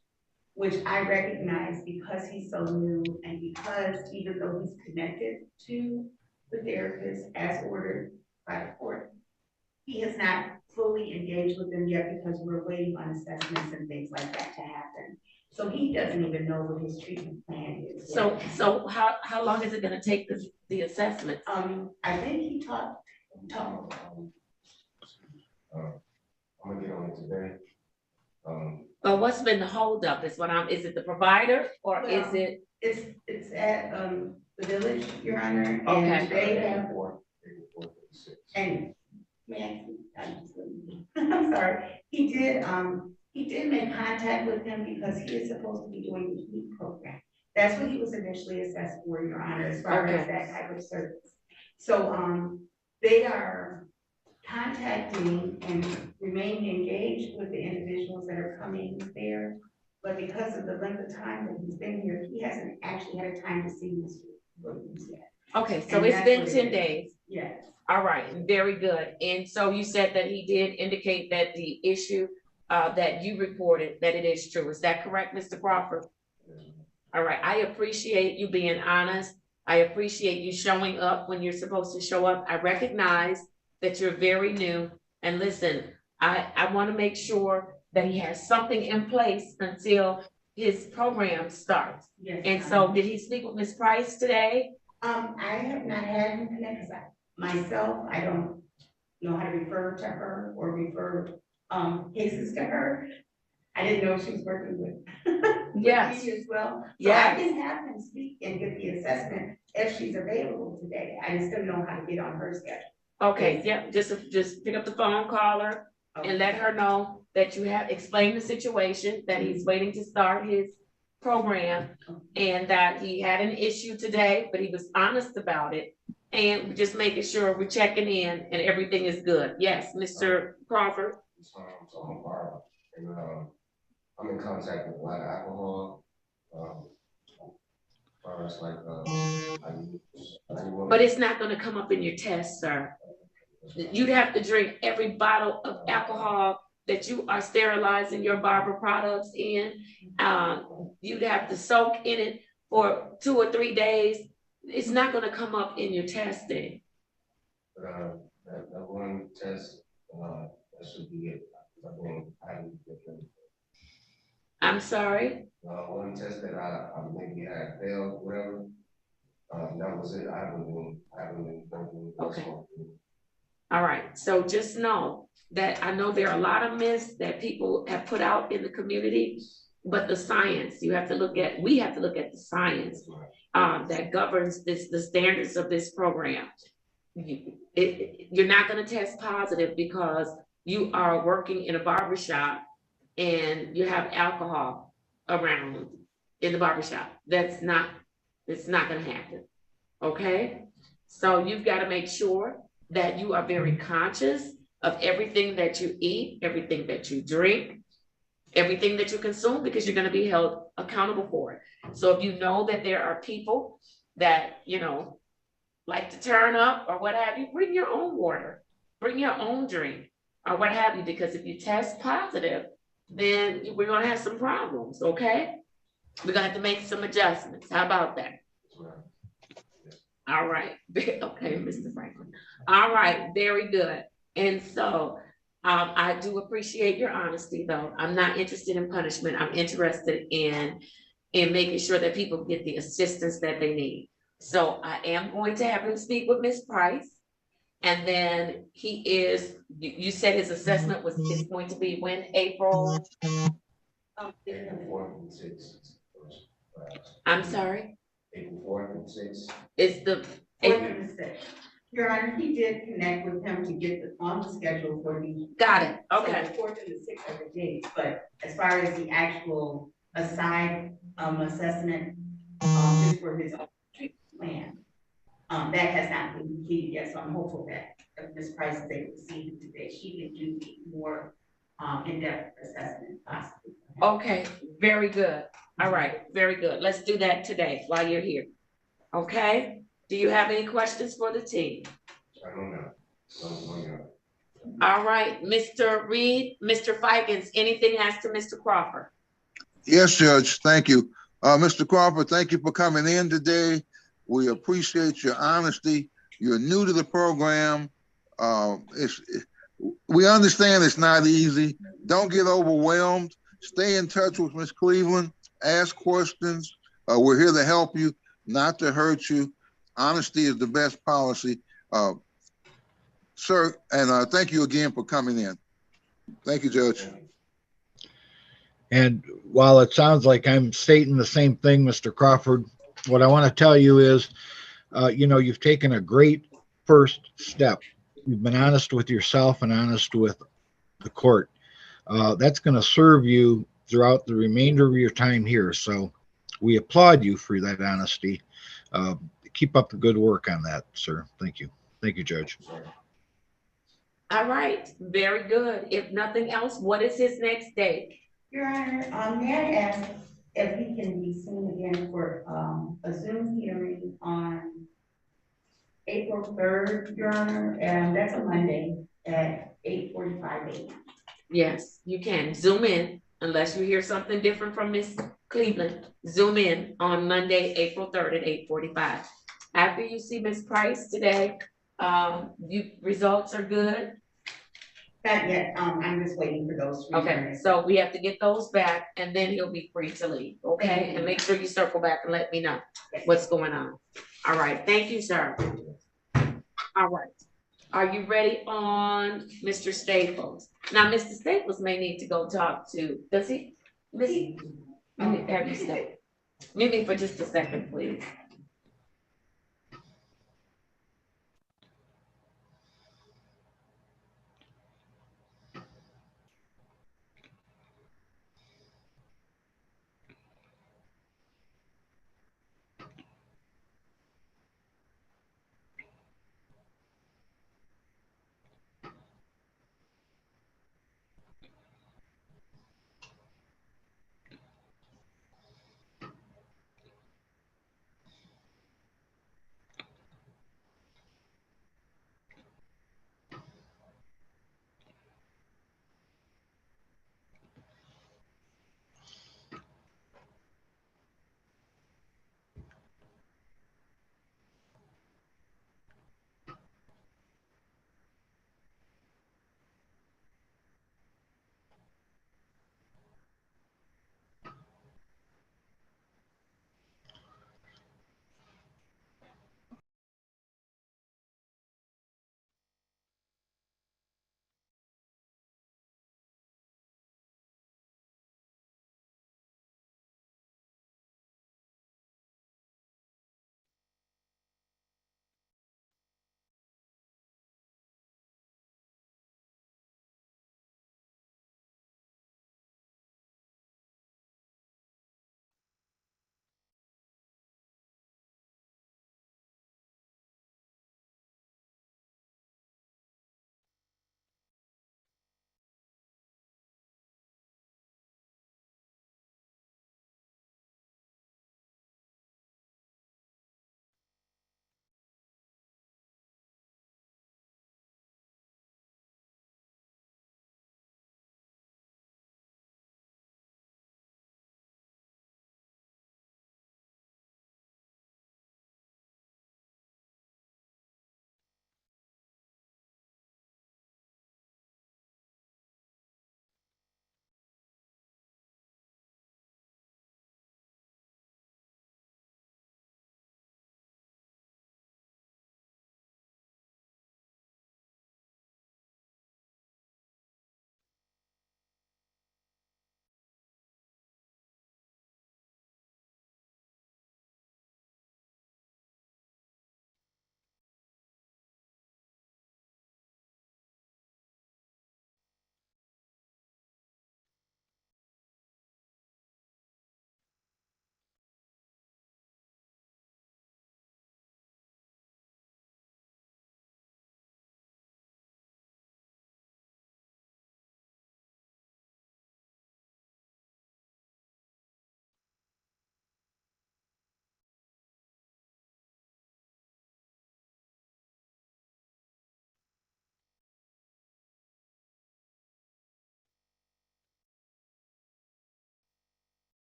which I recognize because he's so new and because even though he's connected to the therapist as ordered by the court, he has not fully engaged with them yet because we're waiting on assessments and things like that to happen. So he doesn't even know what his treatment plan is. So how long is it going to take the assessment? I think he talked. I'm gonna get on it today. But what's been the holdup? Is it the provider or is it? It's at the village, Your Honor. Okay. And they have and I'm sorry. He did make contact with him because he is supposed to be doing the HEAT program. That's what he was initially assessed for, Your Honor, as far as that type of service. So they are contacting and remaining engaged with the individuals that are coming there. But because of the length of time that he's been here, he hasn't actually had a time to see Mr. Williams yet. Okay, so And it's that's been what it 10 is. days. Yes. All right, very good. And so you said that he did indicate that the issue that you reported, that it is true. Is that correct, Mr. Crawford? All right, I appreciate you being honest. I appreciate you showing up when you're supposed to show up. I recognize that you're very new. And listen, I want to make sure that he has something in place until his program starts. Yes. And so did he speak with Ms. Price today? I have not had him connect, because myself, I don't know how to refer to her or refer cases to her. I didn't know she was working with Yes. me as well. So Yes. I can have him speak and give the assessment if she's available today. I just don't know how to get on her schedule. Okay, yeah, just pick up the phone, call her, and let her know that you have explained the situation, that he's waiting to start his program, and that he had an issue today, but he was honest about it. And we're just making sure we're checking in and everything is good. Yes, Mr. Crawford. So I'm a barber, and I'm in contact with a lot of alcohol. As like But it's not gonna come up in your test, sir. You'd have to drink every bottle of alcohol that you are sterilizing your barber products in. You'd have to soak in it for 2 or 3 days. It's not gonna come up in your testing. That one test, that should be it. I'm sorry? One test that I maybe had failed, whatever. That was it. I haven't been working. Okay. All right, so just know that I know there are a lot of myths that people have put out in the community, but the science, we have to look at the science that governs the standards of this program. You're not gonna test positive because you are working in a barbershop and you have alcohol around in the barbershop. It's not gonna happen, okay? So you've gotta make sure that you are very conscious of everything that you eat, everything that you drink, everything that you consume, because you're gonna be held accountable for it. So if you know that there are people that, like to turn up or what have you, bring your own water, bring your own drink or what have you, because if you test positive, then we're gonna have some problems, okay? We're gonna have to make some adjustments. How about that? All right, okay, Mr. Franklin. All right, very good. And so I do appreciate your honesty though. I'm not interested in punishment. I'm interested in making sure that people get the assistance that they need. So I am going to have him speak with Ms. Price. And then you said his assessment is going to be when, April? April 4th and 6th. I'm sorry? April 4th and 6th. It's the 4th and 6th. Your Honor, he did connect with him to get on the schedule for the. Got it, okay. So the 4th and the 6th are the dates, but as far as the actual assessment, just for his own plan, that has not been completed yet, so I'm hopeful that if Ms. Price is able to see him today, she can do the more in-depth assessment possibly. Okay, very good. All right, very good. Let's do that today while you're here. Okay? Do you have any questions for the team? I don't know. All right, Mr. Reed, Mr. Fikens, anything as to Mr. Crawford? Yes, Judge, thank you. Mr. Crawford, thank you for coming in today. We appreciate your honesty. You're new to the program. We understand it's not easy. Don't get overwhelmed. Stay in touch with Ms. Cleveland. Ask questions. We're here to help you, not to hurt you. Honesty is the best policy. Sir, and thank you again for coming in. Thank you, Judge. And while it sounds like I'm stating the same thing, Mr. Crawford, what I want to tell you is, you've taken a great first step. You've been honest with yourself and honest with the court. That's going to serve you throughout the remainder of your time here. So we applaud you for that honesty. Keep up the good work on that, sir. Thank you. Thank you, Judge. All right, very good. If nothing else, what is his next date? Your Honor, may I ask if he can be seen again for a Zoom hearing on April 3rd, Your Honor, and that's a Monday at 8:45 a.m. Yes, you can zoom in unless you hear something different from Ms. Cleveland. Zoom in on Monday, April 3rd at 8:45. After you see Ms. Price today, results are good. Not yet, I'm just waiting for those. Okay, so we have to get those back and then he'll be free to leave, okay? And make sure you circle back and let me know what's going on. All right, thank you, sir. All right. Are you ready on Mr. Staples? Now, Mr. Staples may need to go talk to, does he? Have you stay? Mute me for just a second, please.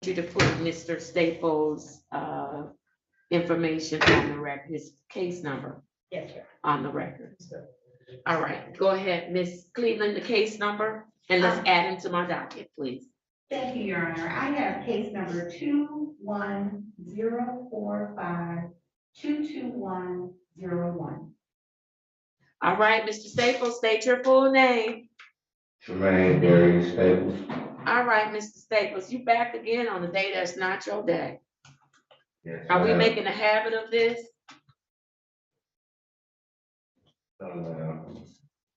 You to put Mr. Staples' information on the record, his case number. Yes, sir. On the record. All right, go ahead, Ms. Cleveland, the case number, and let's add him to my docket, please. Thank you, Your Honor. I have case number 21045-22101. All right, Mr. Staples, state your full name. Tremaine Darius Staples. All right, Mr. Staples, you back again on the day that's not your day. Yes, Are we ma'am. making a habit of this? No, ma'am.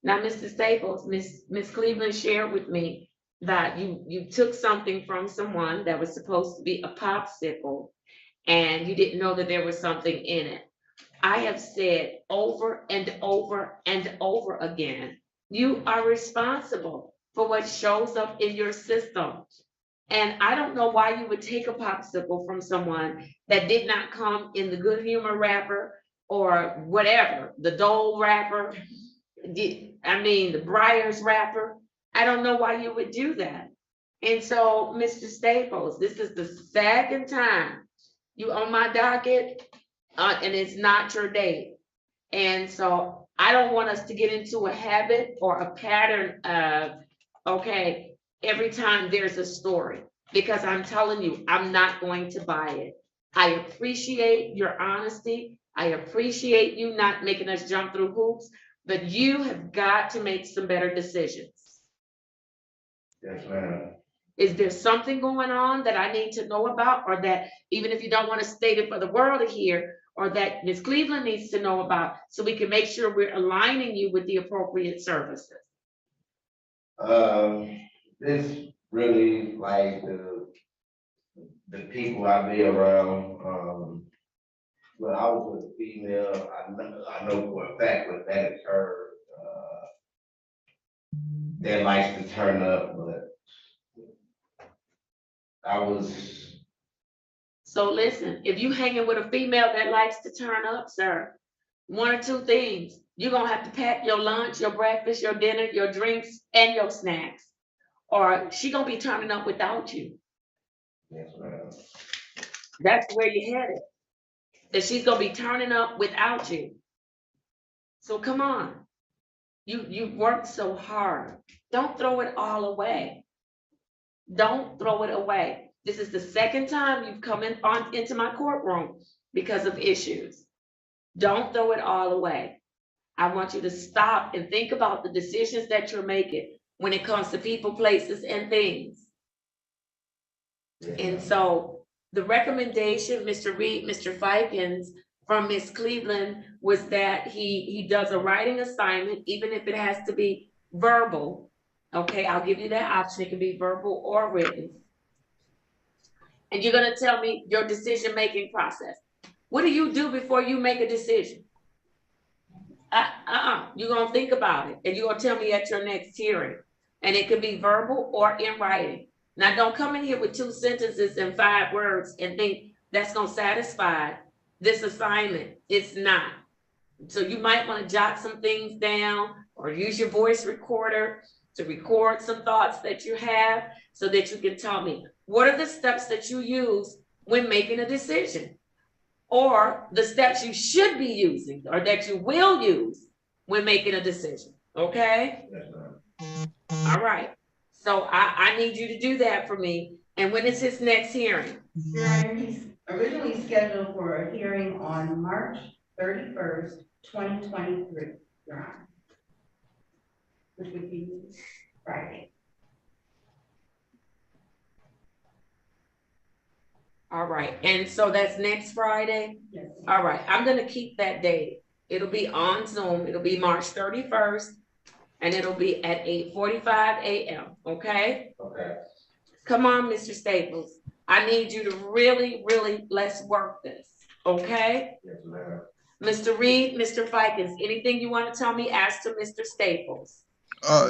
Now, Mr. Staples, Miss Cleveland shared with me that you took something from someone that was supposed to be a popsicle, and you didn't know that there was something in it. I have said over and over and over again, you are responsible for what shows up in your system. And I don't know why you would take a popsicle from someone that did not come in the good humor wrapper or whatever, the Dole wrapper, the Breyers wrapper. I don't know why you would do that. And so, Mr. Staples, this is the second time you on my docket, and it's not your date. And so I don't want us to get into a habit or a pattern of, okay, every time there's a story, because I'm telling you, I'm not going to buy it. I appreciate your honesty. I appreciate you not making us jump through hoops, but you have got to make some better decisions. Yes, ma'am. Is there something going on that I need to know about, or that even if you don't want to state it for the world to hear, or that Ms. Cleveland needs to know about, so we can make sure we're aligning you with the appropriate services? This really like the people I be around. When I was with a female, I know for a fact what that occurred. That likes to turn up, but I was. So listen, if you hanging with a female that likes to turn up, sir, one or two things. You're gonna have to pack your lunch, your breakfast, your dinner, your drinks, and your snacks, or she gonna be turning up without you. Yes, ma'am. That's where you're headed. That she's gonna be turning up without you. So come on. You worked so hard. Don't throw it all away. Don't throw it away. This is the second time you've come into my courtroom because of issues. Don't throw it all away. I want you to stop and think about the decisions that you're making when it comes to people, places, and things. And so the recommendation, Mr. Reed, Mr. Fikens, from Ms. Cleveland was that he does a writing assignment, even if it has to be verbal. Okay, I'll give you that option. It can be verbal or written. And you're gonna tell me your decision-making process. What do you do before you make a decision? You're gonna think about it, and you're gonna tell me at your next hearing. And it could be verbal or in writing. Now, don't come in here with 2 sentences and 5 words and think that's gonna satisfy this assignment. It's not. So you might want to jot some things down or use your voice recorder to record some thoughts that you have, so that you can tell me what are the steps that you use when making a decision, or the steps you should be using or that you will use when making a decision. Okay? Yes, ma'am. All right. So I need you to do that for me. And when is his next hearing? Your Honor, he's originally scheduled for a hearing on March 31st, 2023, Your Honor, which would be Friday. All right. And so that's next Friday? Yes. All right. I'm going to keep that date. It'll be on Zoom. It'll be March 31st, and it'll be at 8:45 a.m. Okay? Okay. Come on, Mr. Staples. I need you to really, let's work this. Okay? Yes, ma'am. Mr. Reed, Mr. Fikens, anything you want to tell me as to Mr. Staples?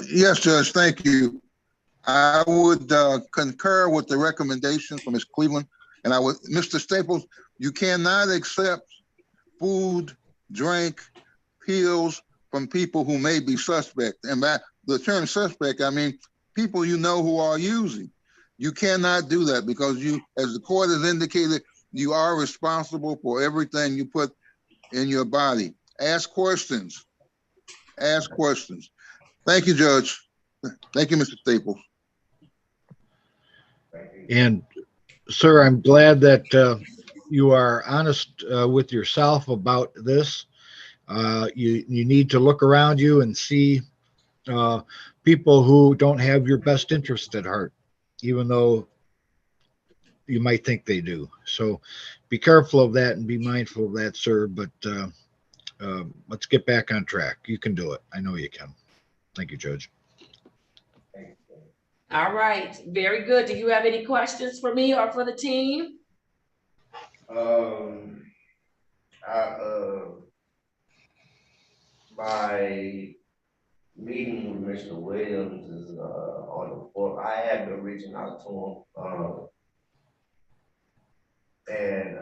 Yes, Judge, thank you. I would concur with the recommendation from Ms. Cleveland. And Mr. Staples, you cannot accept food, drink, pills from people who may be suspect. And by the term suspect, I mean people you know who are using. You cannot do that, because you, as the court has indicated, you are responsible for everything you put in your body. Ask questions. Ask questions. Thank you, Judge. Thank you, Mr. Staples. And sir, I'm glad that you are honest with yourself about this. You need to look around you and see people who don't have your best interest at heart, even though you might think they do. So be careful of that and be mindful of that, sir. But let's get back on track. You can do it. I know you can. Thank you, Judge. All right, very good. Do you have any questions for me or for the team? My meeting with Mr. Williams is on the 4th. I have been reaching out to him, and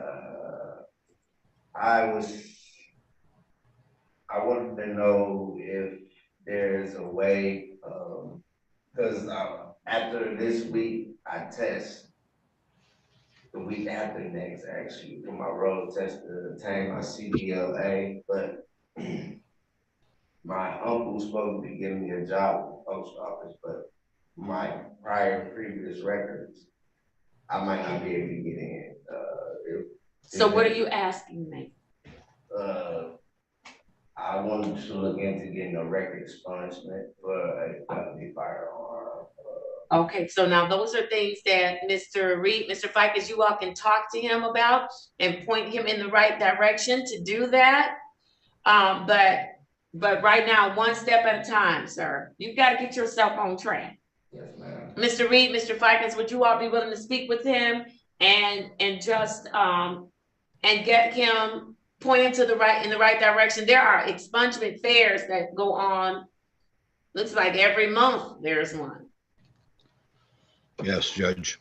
I wanted to know if there's a way, because after this week, I test the week after next, actually, for my road test to obtain my CDLA, but my uncle's supposed to be giving me a job at the post office, but my previous records, I might not be able to get in. So what are you asking me? I wanted to look into getting a record expungement for a company firearm. Okay, so now those are things that Mr. Reed, Mr. Fikes, you all can talk to him about and point him in the right direction to do that. But right now, one step at a time, sir. You've got to get yourself on track. Yes, ma'am. Mr. Reed, Mr. Fikes, would you all be willing to speak with him and just and get him pointed to in the right direction? There are expungement fairs that go on. Looks like every month there's one. Yes, Judge.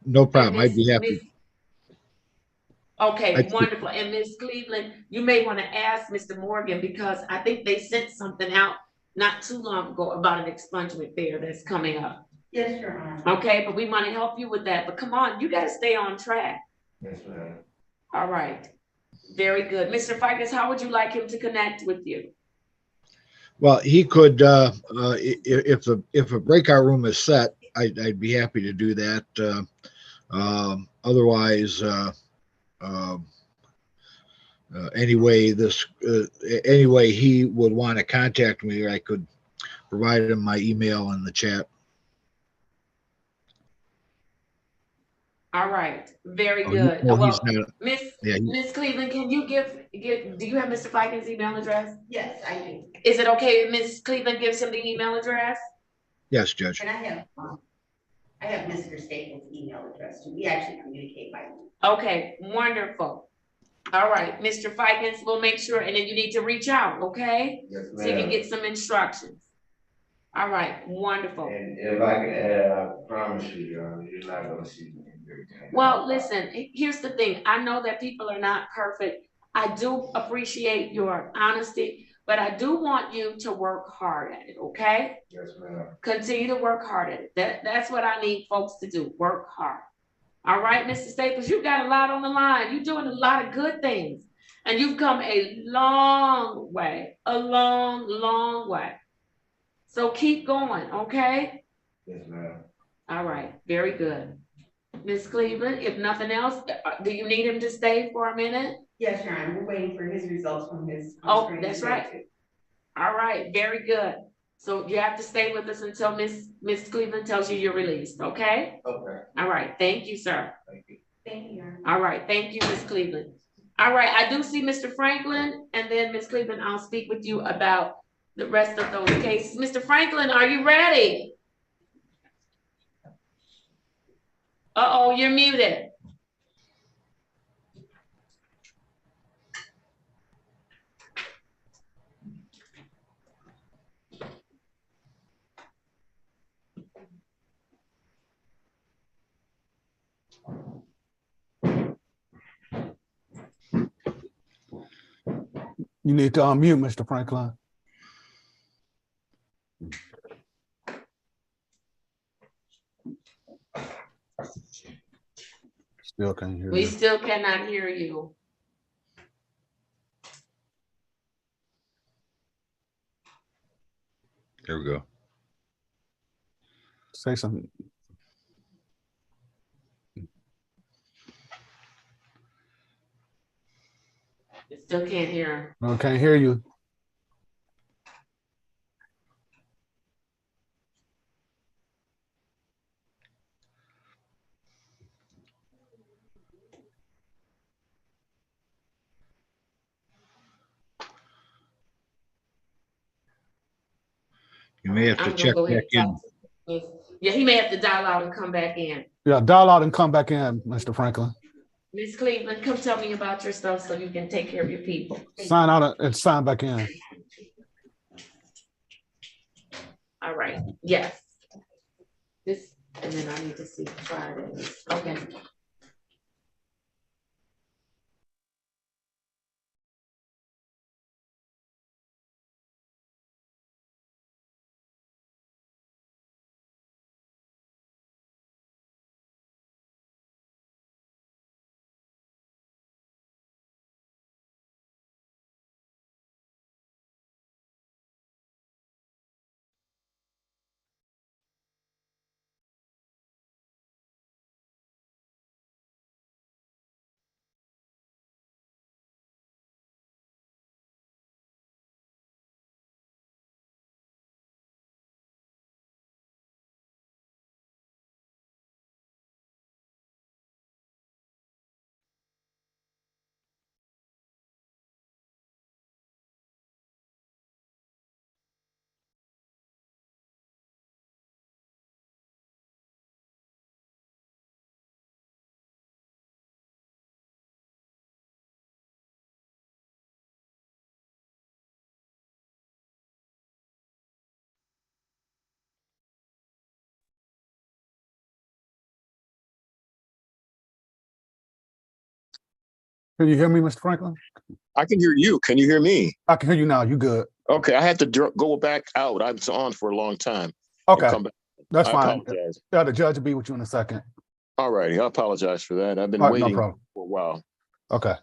No problem. I'd be happy. Okay, wonderful. And Ms. Cleveland, you may want to ask Mr. Morgan, because I think they sent something out not too long ago about an expungement fair that's coming up. Yes, Your Honor. Okay, but we want to help you with that. But come on, you got to stay on track. Yes, ma'am. All right. Very good. Mr. Fikes, how would you like him to connect with you? Well, he could, if a breakout room is set, I'd be happy to do that. Otherwise, anyway he would want to contact me, I could provide him my email in the chat. All right, very good. Well, Miss Cleveland, can you do you have Mr. Fikes' email address? Yes, I do. Is it okay if Ms. Cleveland gives him the email address? Yes, Judge. And I have Mr. Staples' email address too. We actually communicate by email. Okay, wonderful. All right, Mr. Fikes, we'll make sure, and then you need to reach out, okay? Yes, ma'am. So you can get some instructions. All right, wonderful. And if I can add, I promise you, Your Honor, you're not gonna see me in your game. Well, listen, here's the thing. I know that people are not perfect. I do appreciate your honesty, but I do want you to work hard at it, okay? Yes, ma'am. Continue to work hard at it. That's what I need folks to do, work hard. All right, Mr. Staples, you've got a lot on the line. You're doing a lot of good things. And you've come a long way, a long, long way. So keep going, okay? Yes, ma'am. All right, very good. Ms. Cleveland, if nothing else, do you need him to stay for a minute? Yes, Your Honor. We're waiting for his results from his. Oh, that's right. All right, very good. So you have to stay with us until Miss Cleveland tells you you're released, okay? Okay. All right, thank you, sir. Thank you. Thank you, Your Honor. All right, thank you, Ms. Cleveland. All right, I do see Mr. Franklin, and then Ms. Cleveland, I'll speak with you about the rest of those cases. Mr. Franklin, are you ready? Uh-oh, you're muted. You need to unmute, Mr. Franklin. Still can't hear you. We still cannot hear you. There we go. Say something. Still can't hear. No, can't hear you. You may have to I'm gonna check go ahead back and in. talk. Yes. Yeah, he may have to dial out and come back in. Yeah, dial out and come back in, Mr. Franklin. Miss Cleveland, come tell me about your stuff so you can take care of your people. Sign out and sign back in. All right, yes. This, and then I need to see Friday. Okay. Can you hear me, Mr. Franklin? I can hear you. Can you hear me? I can hear you now. You good? Okay, I had to go back out. I was on for a long time. Okay, Come back. that's I fine. apologize. Yeah, the judge will be with you in a second. All righty, I apologize for that. I've been All right, no waiting problem. for a while. Okay.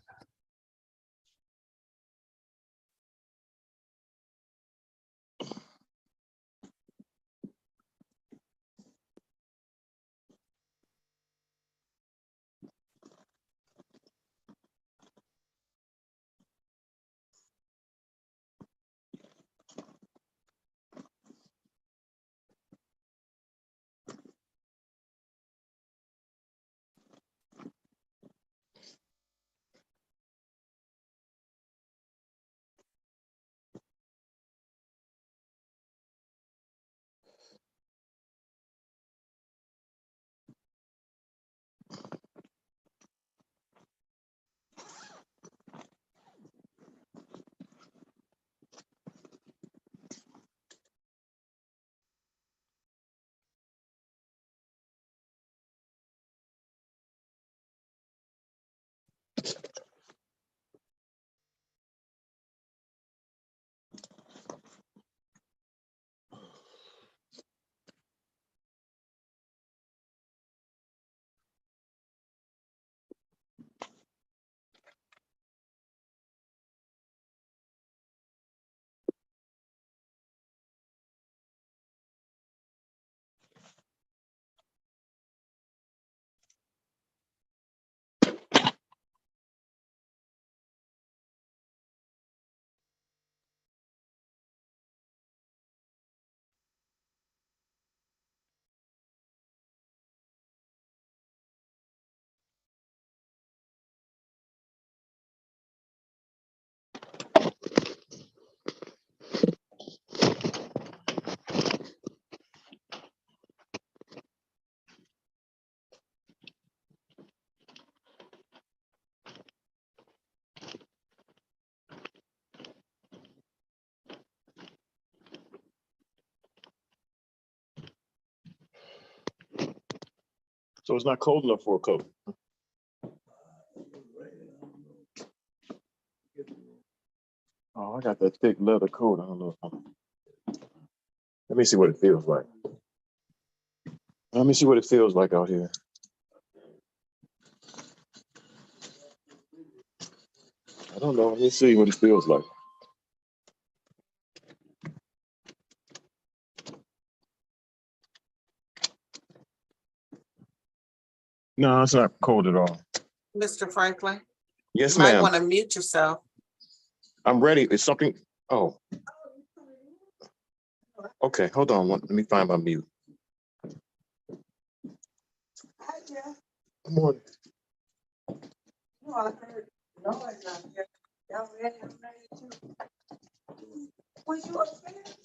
So it's not cold enough for a coat. Oh, I got that thick leather coat. I don't know if let me see what it feels like. Let me see what it feels like out here. I don't know. Let me see what it feels like. No, it's not cold at all. Mr. Franklin, Yes, you might ma'am. want to mute yourself. I'm ready. It's something. Oh. Okay, hold on. Let me find my mute. Good morning. No, I heard noise out there. Y'all ready? I'm ready too. Was you upstairs?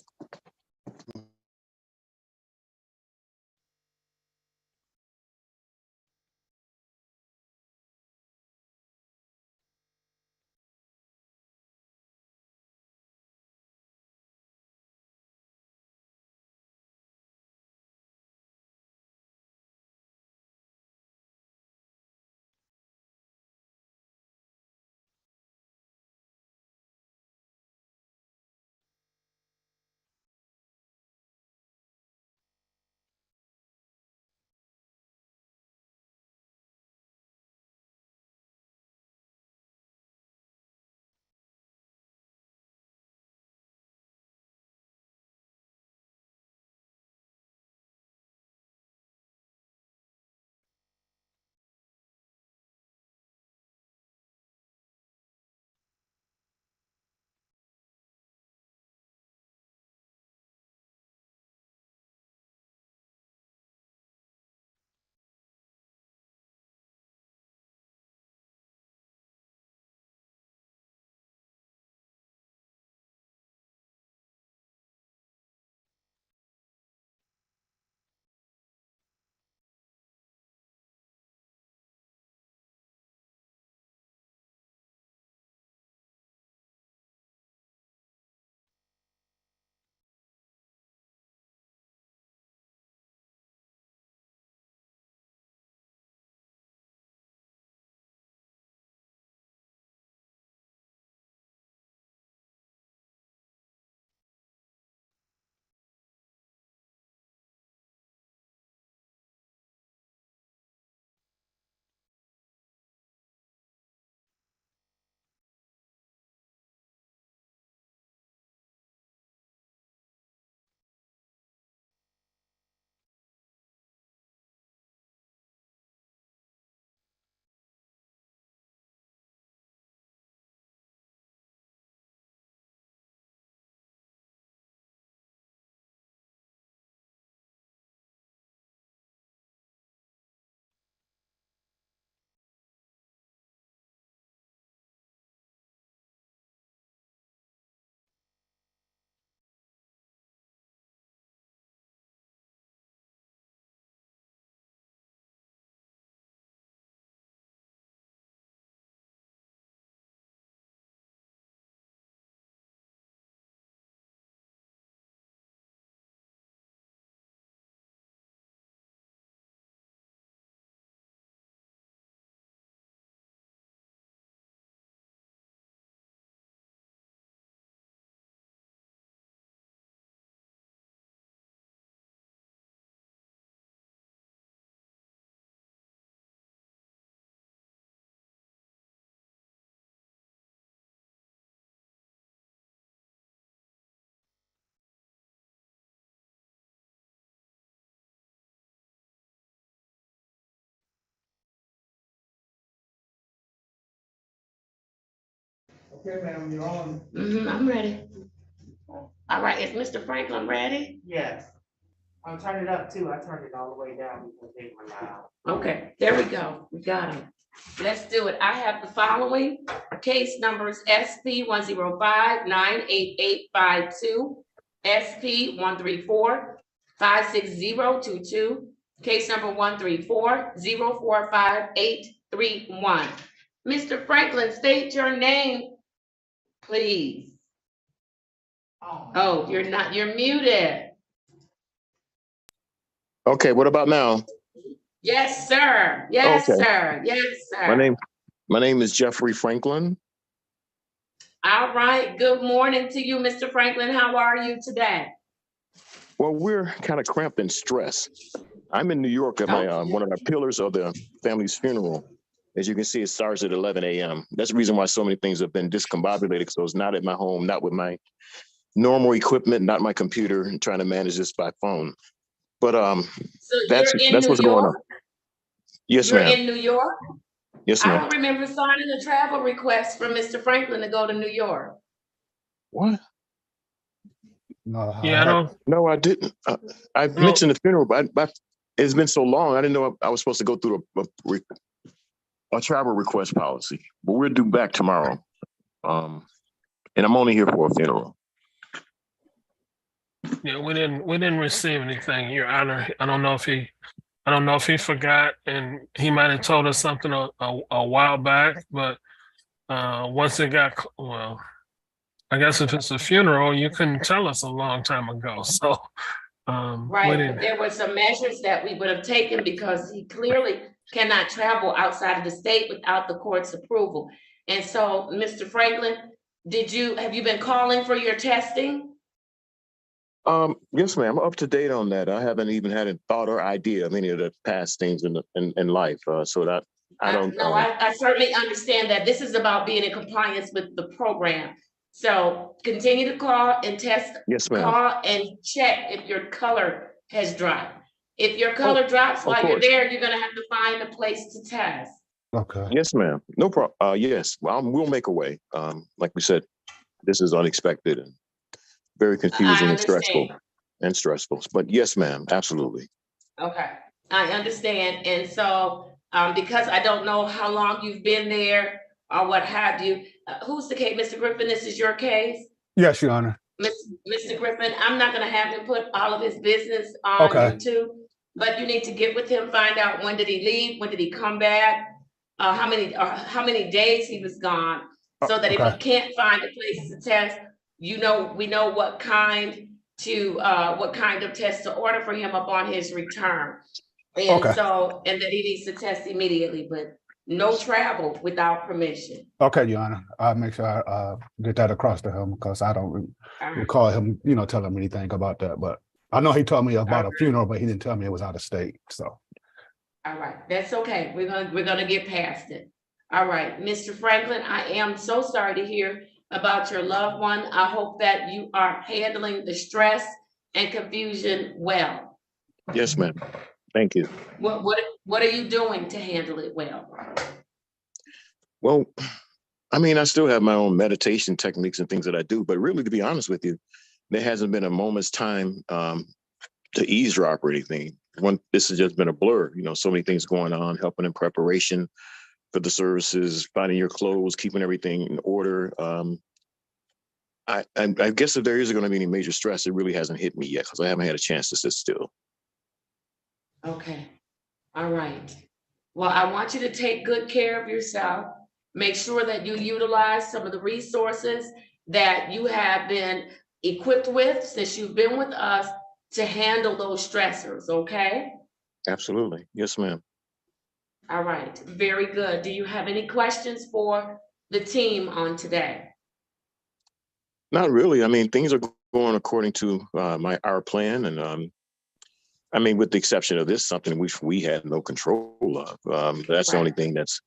Okay, ma'am, you're on. I'm ready. All right, is Mr. Franklin ready? Yes. I'll turn it up too. I turned it all the way down because they were loud. Okay, there we go. We got him. Let's do it. I have the following case numbers: SP 105-98852, SP 134-56022, case number 134-045831. Mr. Franklin, state your name, please. Oh, you're muted. Okay, what about now? Yes, sir. Yes, Okay. sir. Yes, sir. My name is Jeffrey Franklin. All right. Good morning to you, Mr. Franklin. How are you today? Well, we're kind of cramped and stressed. I'm in New York at my one of our pillars of the family's funeral. As you can see, it starts at 11 a.m. That's the reason why so many things have been discombobulated, because I was not at my home, not with my normal equipment, not my computer, and trying to manage this by phone. But So that's you're in New what's going on. York? Yes, You're ma'am. in New York? Yes, I ma'am. don't remember signing a travel request for Mr. Franklin to go to New York. What? No, Yeah, I don't. No, I didn't. I mentioned the funeral, but it's been so long. I didn't know I was supposed to go through a travel request policy. But we're due back tomorrow, and I'm only here for a funeral. Yeah, we didn't receive anything, Your Honor. I don't know if he forgot, and he might have told us something a while back, but once it got well, I guess if it's a funeral, you couldn't tell us a long time ago. So we Right, didn't. but there were some measures that we would have taken because he clearly cannot travel outside of the state without the court's approval. And so, Mr. Franklin, have you been calling for your testing? Yes, ma'am. I'm up to date on that. I haven't even had a thought or idea of any of the past things in life. So that I don't. No, I certainly understand that this is about being in compliance with the program. So continue to call and test. Yes, ma'am. Call and check if your color has dropped. If your color drops while you're there, you're gonna have to find a place to test. Okay. Yes, ma'am. No problem. Yes, well, we'll make a way. Like we said, this is unexpected and very confusing and stressful. But yes, ma'am, absolutely. Okay, I understand. And so, because I don't know how long you've been there or what have you, who's the case? Mr. Griffin, this is your case? Yes, Your Honor. Mr. Griffin, I'm not gonna have him put all of his business on YouTube, but you need to get with him, find out when did he leave, when did he come back, how many days he was gone, so that if he can't find a place to test, we know what kind of test to order for him upon his return. And and that he needs to test immediately, but no travel without permission. Okay, Your Honor. I'll make sure I get that across to him because I don't recall him, telling me anything about that. But I know he told me about a funeral, but he didn't tell me it was out of state. So. All right, that's okay. We're gonna get past it. All right, Mr. Franklin, I am so sorry to hear about your loved one. I hope that you are handling the stress and confusion well. Yes, ma'am. Thank you. What are you doing to handle it well? Well, I mean, I still have my own meditation techniques and things that I do, but really, to be honest with you, there hasn't been a moment's time to eavesdrop or anything. This has just been a blur, so many things going on, helping in preparation for the services, finding your clothes, keeping everything in order. I guess if there is going to be any major stress, it really hasn't hit me yet because I haven't had a chance to sit still. Okay. All right. Well, I want you to take good care of yourself. Make sure that you utilize some of the resources that you have been equipped with since you've been with us to handle those stressors, okay? Absolutely. Yes, ma'am. All right. Very good. Do you have any questions for the team on today? Not really. I mean, things are going according to our plan. And I mean, with the exception of this, something which we had no control of. That's the only thing that's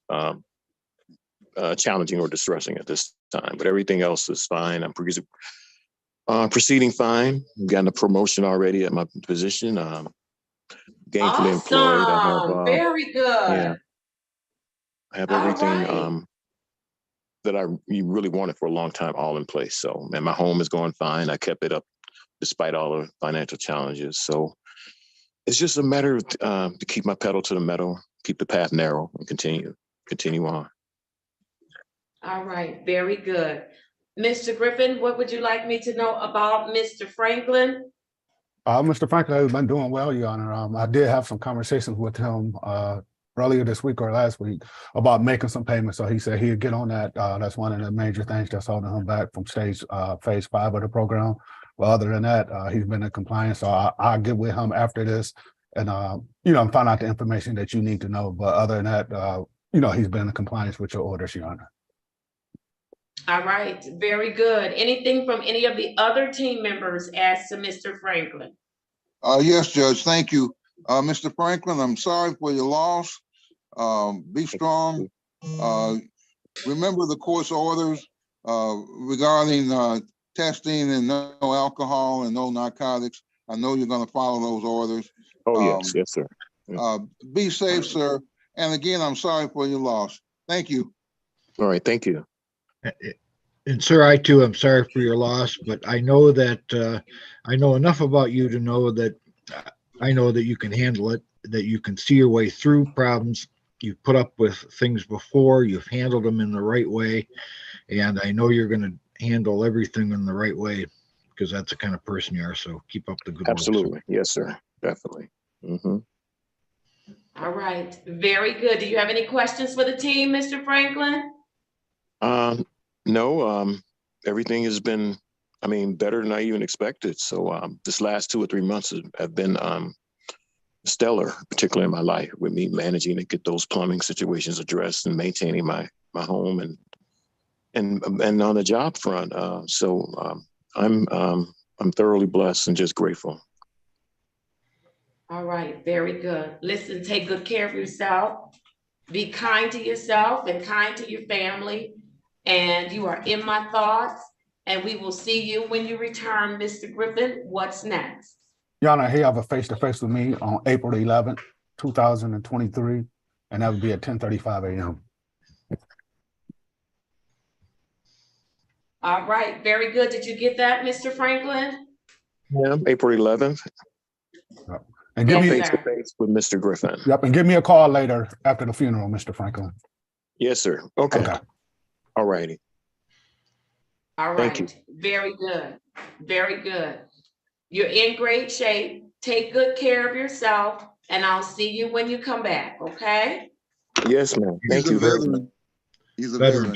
challenging or distressing at this time. But everything else is fine. I'm proceeding fine. I've gotten a promotion already at my position. Gainfully employed. I have, Very good. Yeah. I have everything. that I really wanted for a long time all in place. So, and my home is going fine. I kept it up despite all the financial challenges. So it's just a matter of to keep my pedal to the metal, keep the path narrow, and continue on. All right, very good. Mr. Griffin, what would you like me to know about Mr. Franklin? Mr. Franklin has been doing well, Your Honor. I did have some conversations with him earlier this week or last week about making some payments. So he said he'd get on that. That's one of the major things that's holding him back from phase 5 of the program. But other than that, he's been in compliance. So I'll get with him after this and, find out the information that you need to know. But other than that, he's been in compliance with your orders, Your Honor. All right, very good. Anything from any of the other team members as to Mr. Franklin? Yes, Judge, thank you. Mr. Franklin, I'm sorry for your loss. Be strong. Remember the court's orders regarding testing and no alcohol and no narcotics. I know you're going to follow those orders. Oh, yes, yes, sir. Be safe, sir. And again, I'm sorry for your loss. Thank you. All right, thank you. And sir, I too am sorry for your loss, but I know that I know enough about you to know that I know that you can handle it, that you can see your way through problems. You've put up with things before, you've handled them in the right way, and I know you're going to handle everything in the right way because that's the kind of person you are. So keep up the good work. Absolutely. Yes, sir. Definitely. All right, very good. Do you have any questions for the team, Mr. Franklin? No, everything has been, better than I even expected. So this last 2 or 3 months have been stellar, particularly in my life, with me managing to get those plumbing situations addressed and maintaining my home and on the job front. So I'm thoroughly blessed and just grateful. All right, very good. Listen, take good care of yourself. Be kind to yourself and kind to your family. And you are in my thoughts. And we will see you when you return, Mr. Griffin. What's next? Your Honor, he have a face-to-face with me on April 11th, 2023, and that would be at 10:35 a.m. All right, very good. Did you get that, Mr. Franklin? Yeah, April 11th. And give me face-to-face with Mr. Griffin. Yep, and give me a call later after the funeral, Mr. Franklin. Yes, sir. Okay. All righty. All right. Thank you. Very good. Very good. You're in great shape. Take good care of yourself, and I'll see you when you come back, okay? Yes, ma'am. Thank you very much. He's a veteran.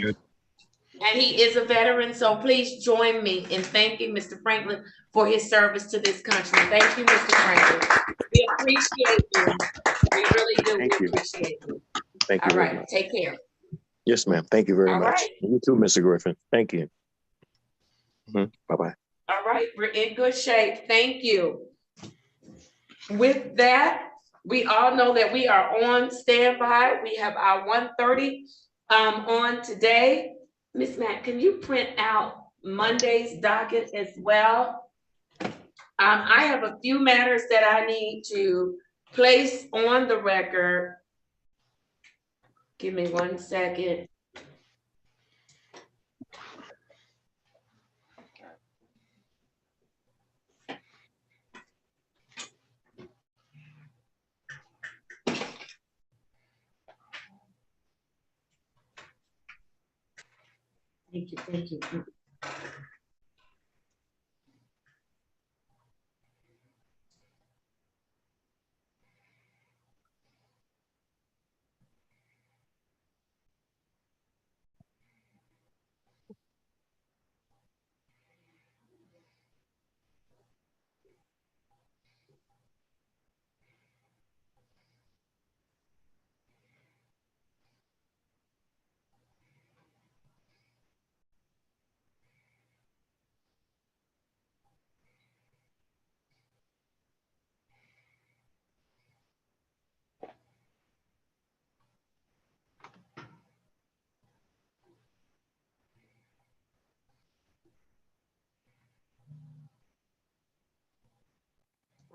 And he is a veteran, so please join me in thanking Mr. Franklin for his service to this country. Thank you, Mr. Franklin. We appreciate you. We really do. Thank you. Appreciate you. Thank you. All very right, much. take care. Yes, ma'am. Thank you very All much. right. You too, Mr. Griffin. Thank you. Bye-bye. All right, we're in good shape. Thank you. With that, we all know that we are on standby. We have our 1:30 on today. Ms. Matt, can you print out Monday's docket as well? I have a few matters that I need to place on the record. Give me 1 second. Thank you, thank you.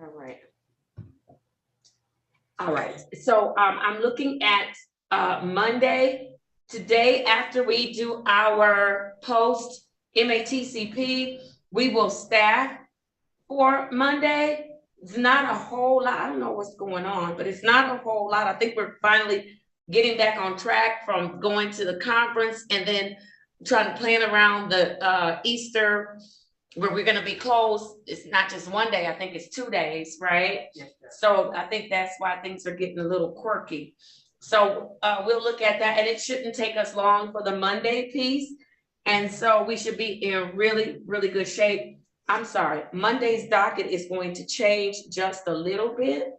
All right. All right. So I'm looking at Monday, today, after we do our post MATCP, we will staff for Monday. It's not a whole lot. I don't know what's going on, but it's not a whole lot. I think we're finally getting back on track from going to the conference and then trying to plan around the Easter, where we're gonna be closed. It's not just one day, I think it's 2 days, right? Yes, sir. So I think that's why things are getting a little quirky. So we'll look at that, and it shouldn't take us long for the Monday piece. And so we should be in really, really good shape. I'm sorry, Monday's docket is going to change just a little bit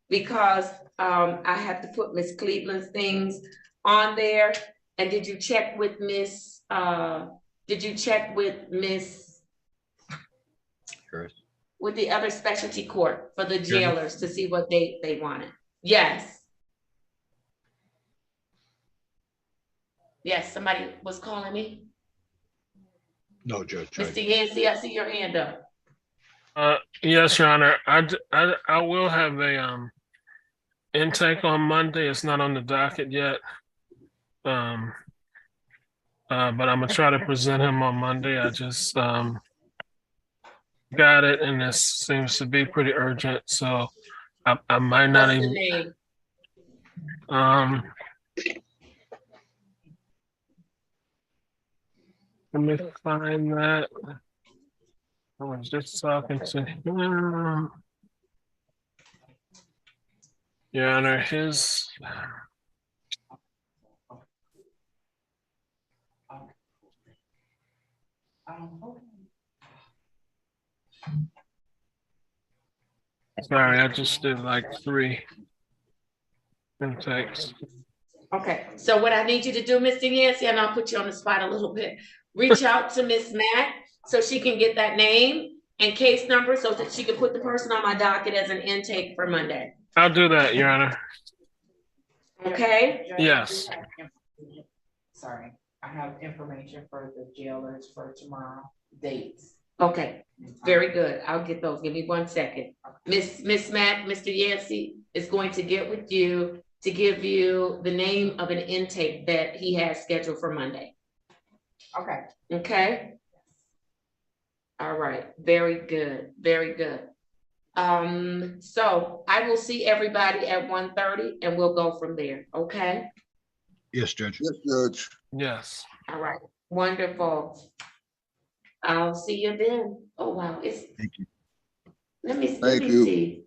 because I have to put Miss Cleveland's things on there. And did you check with Miss, with the other specialty court for the jailers to see what they wanted? Yes. Yes, somebody was calling me. No, Judge. Mr. Yancey, I see your hand up. Yes, Your Honor. I will have a intake on Monday. It's not on the docket yet. But I'm gonna try to present him on Monday. I just got it, and this seems to be pretty urgent. So I might not What's even. the name? Let me find that. I was just talking to him. Your Honor, his. Sorry, I just did like 3 intakes. Okay, so what I need you to do, Mr. Yancey, and I'll put you on the spot a little bit. Reach out to Miss Matt so she can get that name and case number so that she can put the person on my docket as an intake for Monday. I'll do that, Your Honor. Okay? Yes. Sorry, I have information for the jailers for tomorrow, dates. Okay, very good. I'll get those. Give me 1 second. Miss Matt, Mr. Yancey is going to get with you to give you the name of an intake that he has scheduled for Monday. Okay. Okay? All right, very good, very good. So I will see everybody at 1:30 and we'll go from there, okay? Yes, Judge. Yes, Judge. Yes. All right, wonderful. I'll see you then. Oh, wow, Thank you. Let me Thank you. see.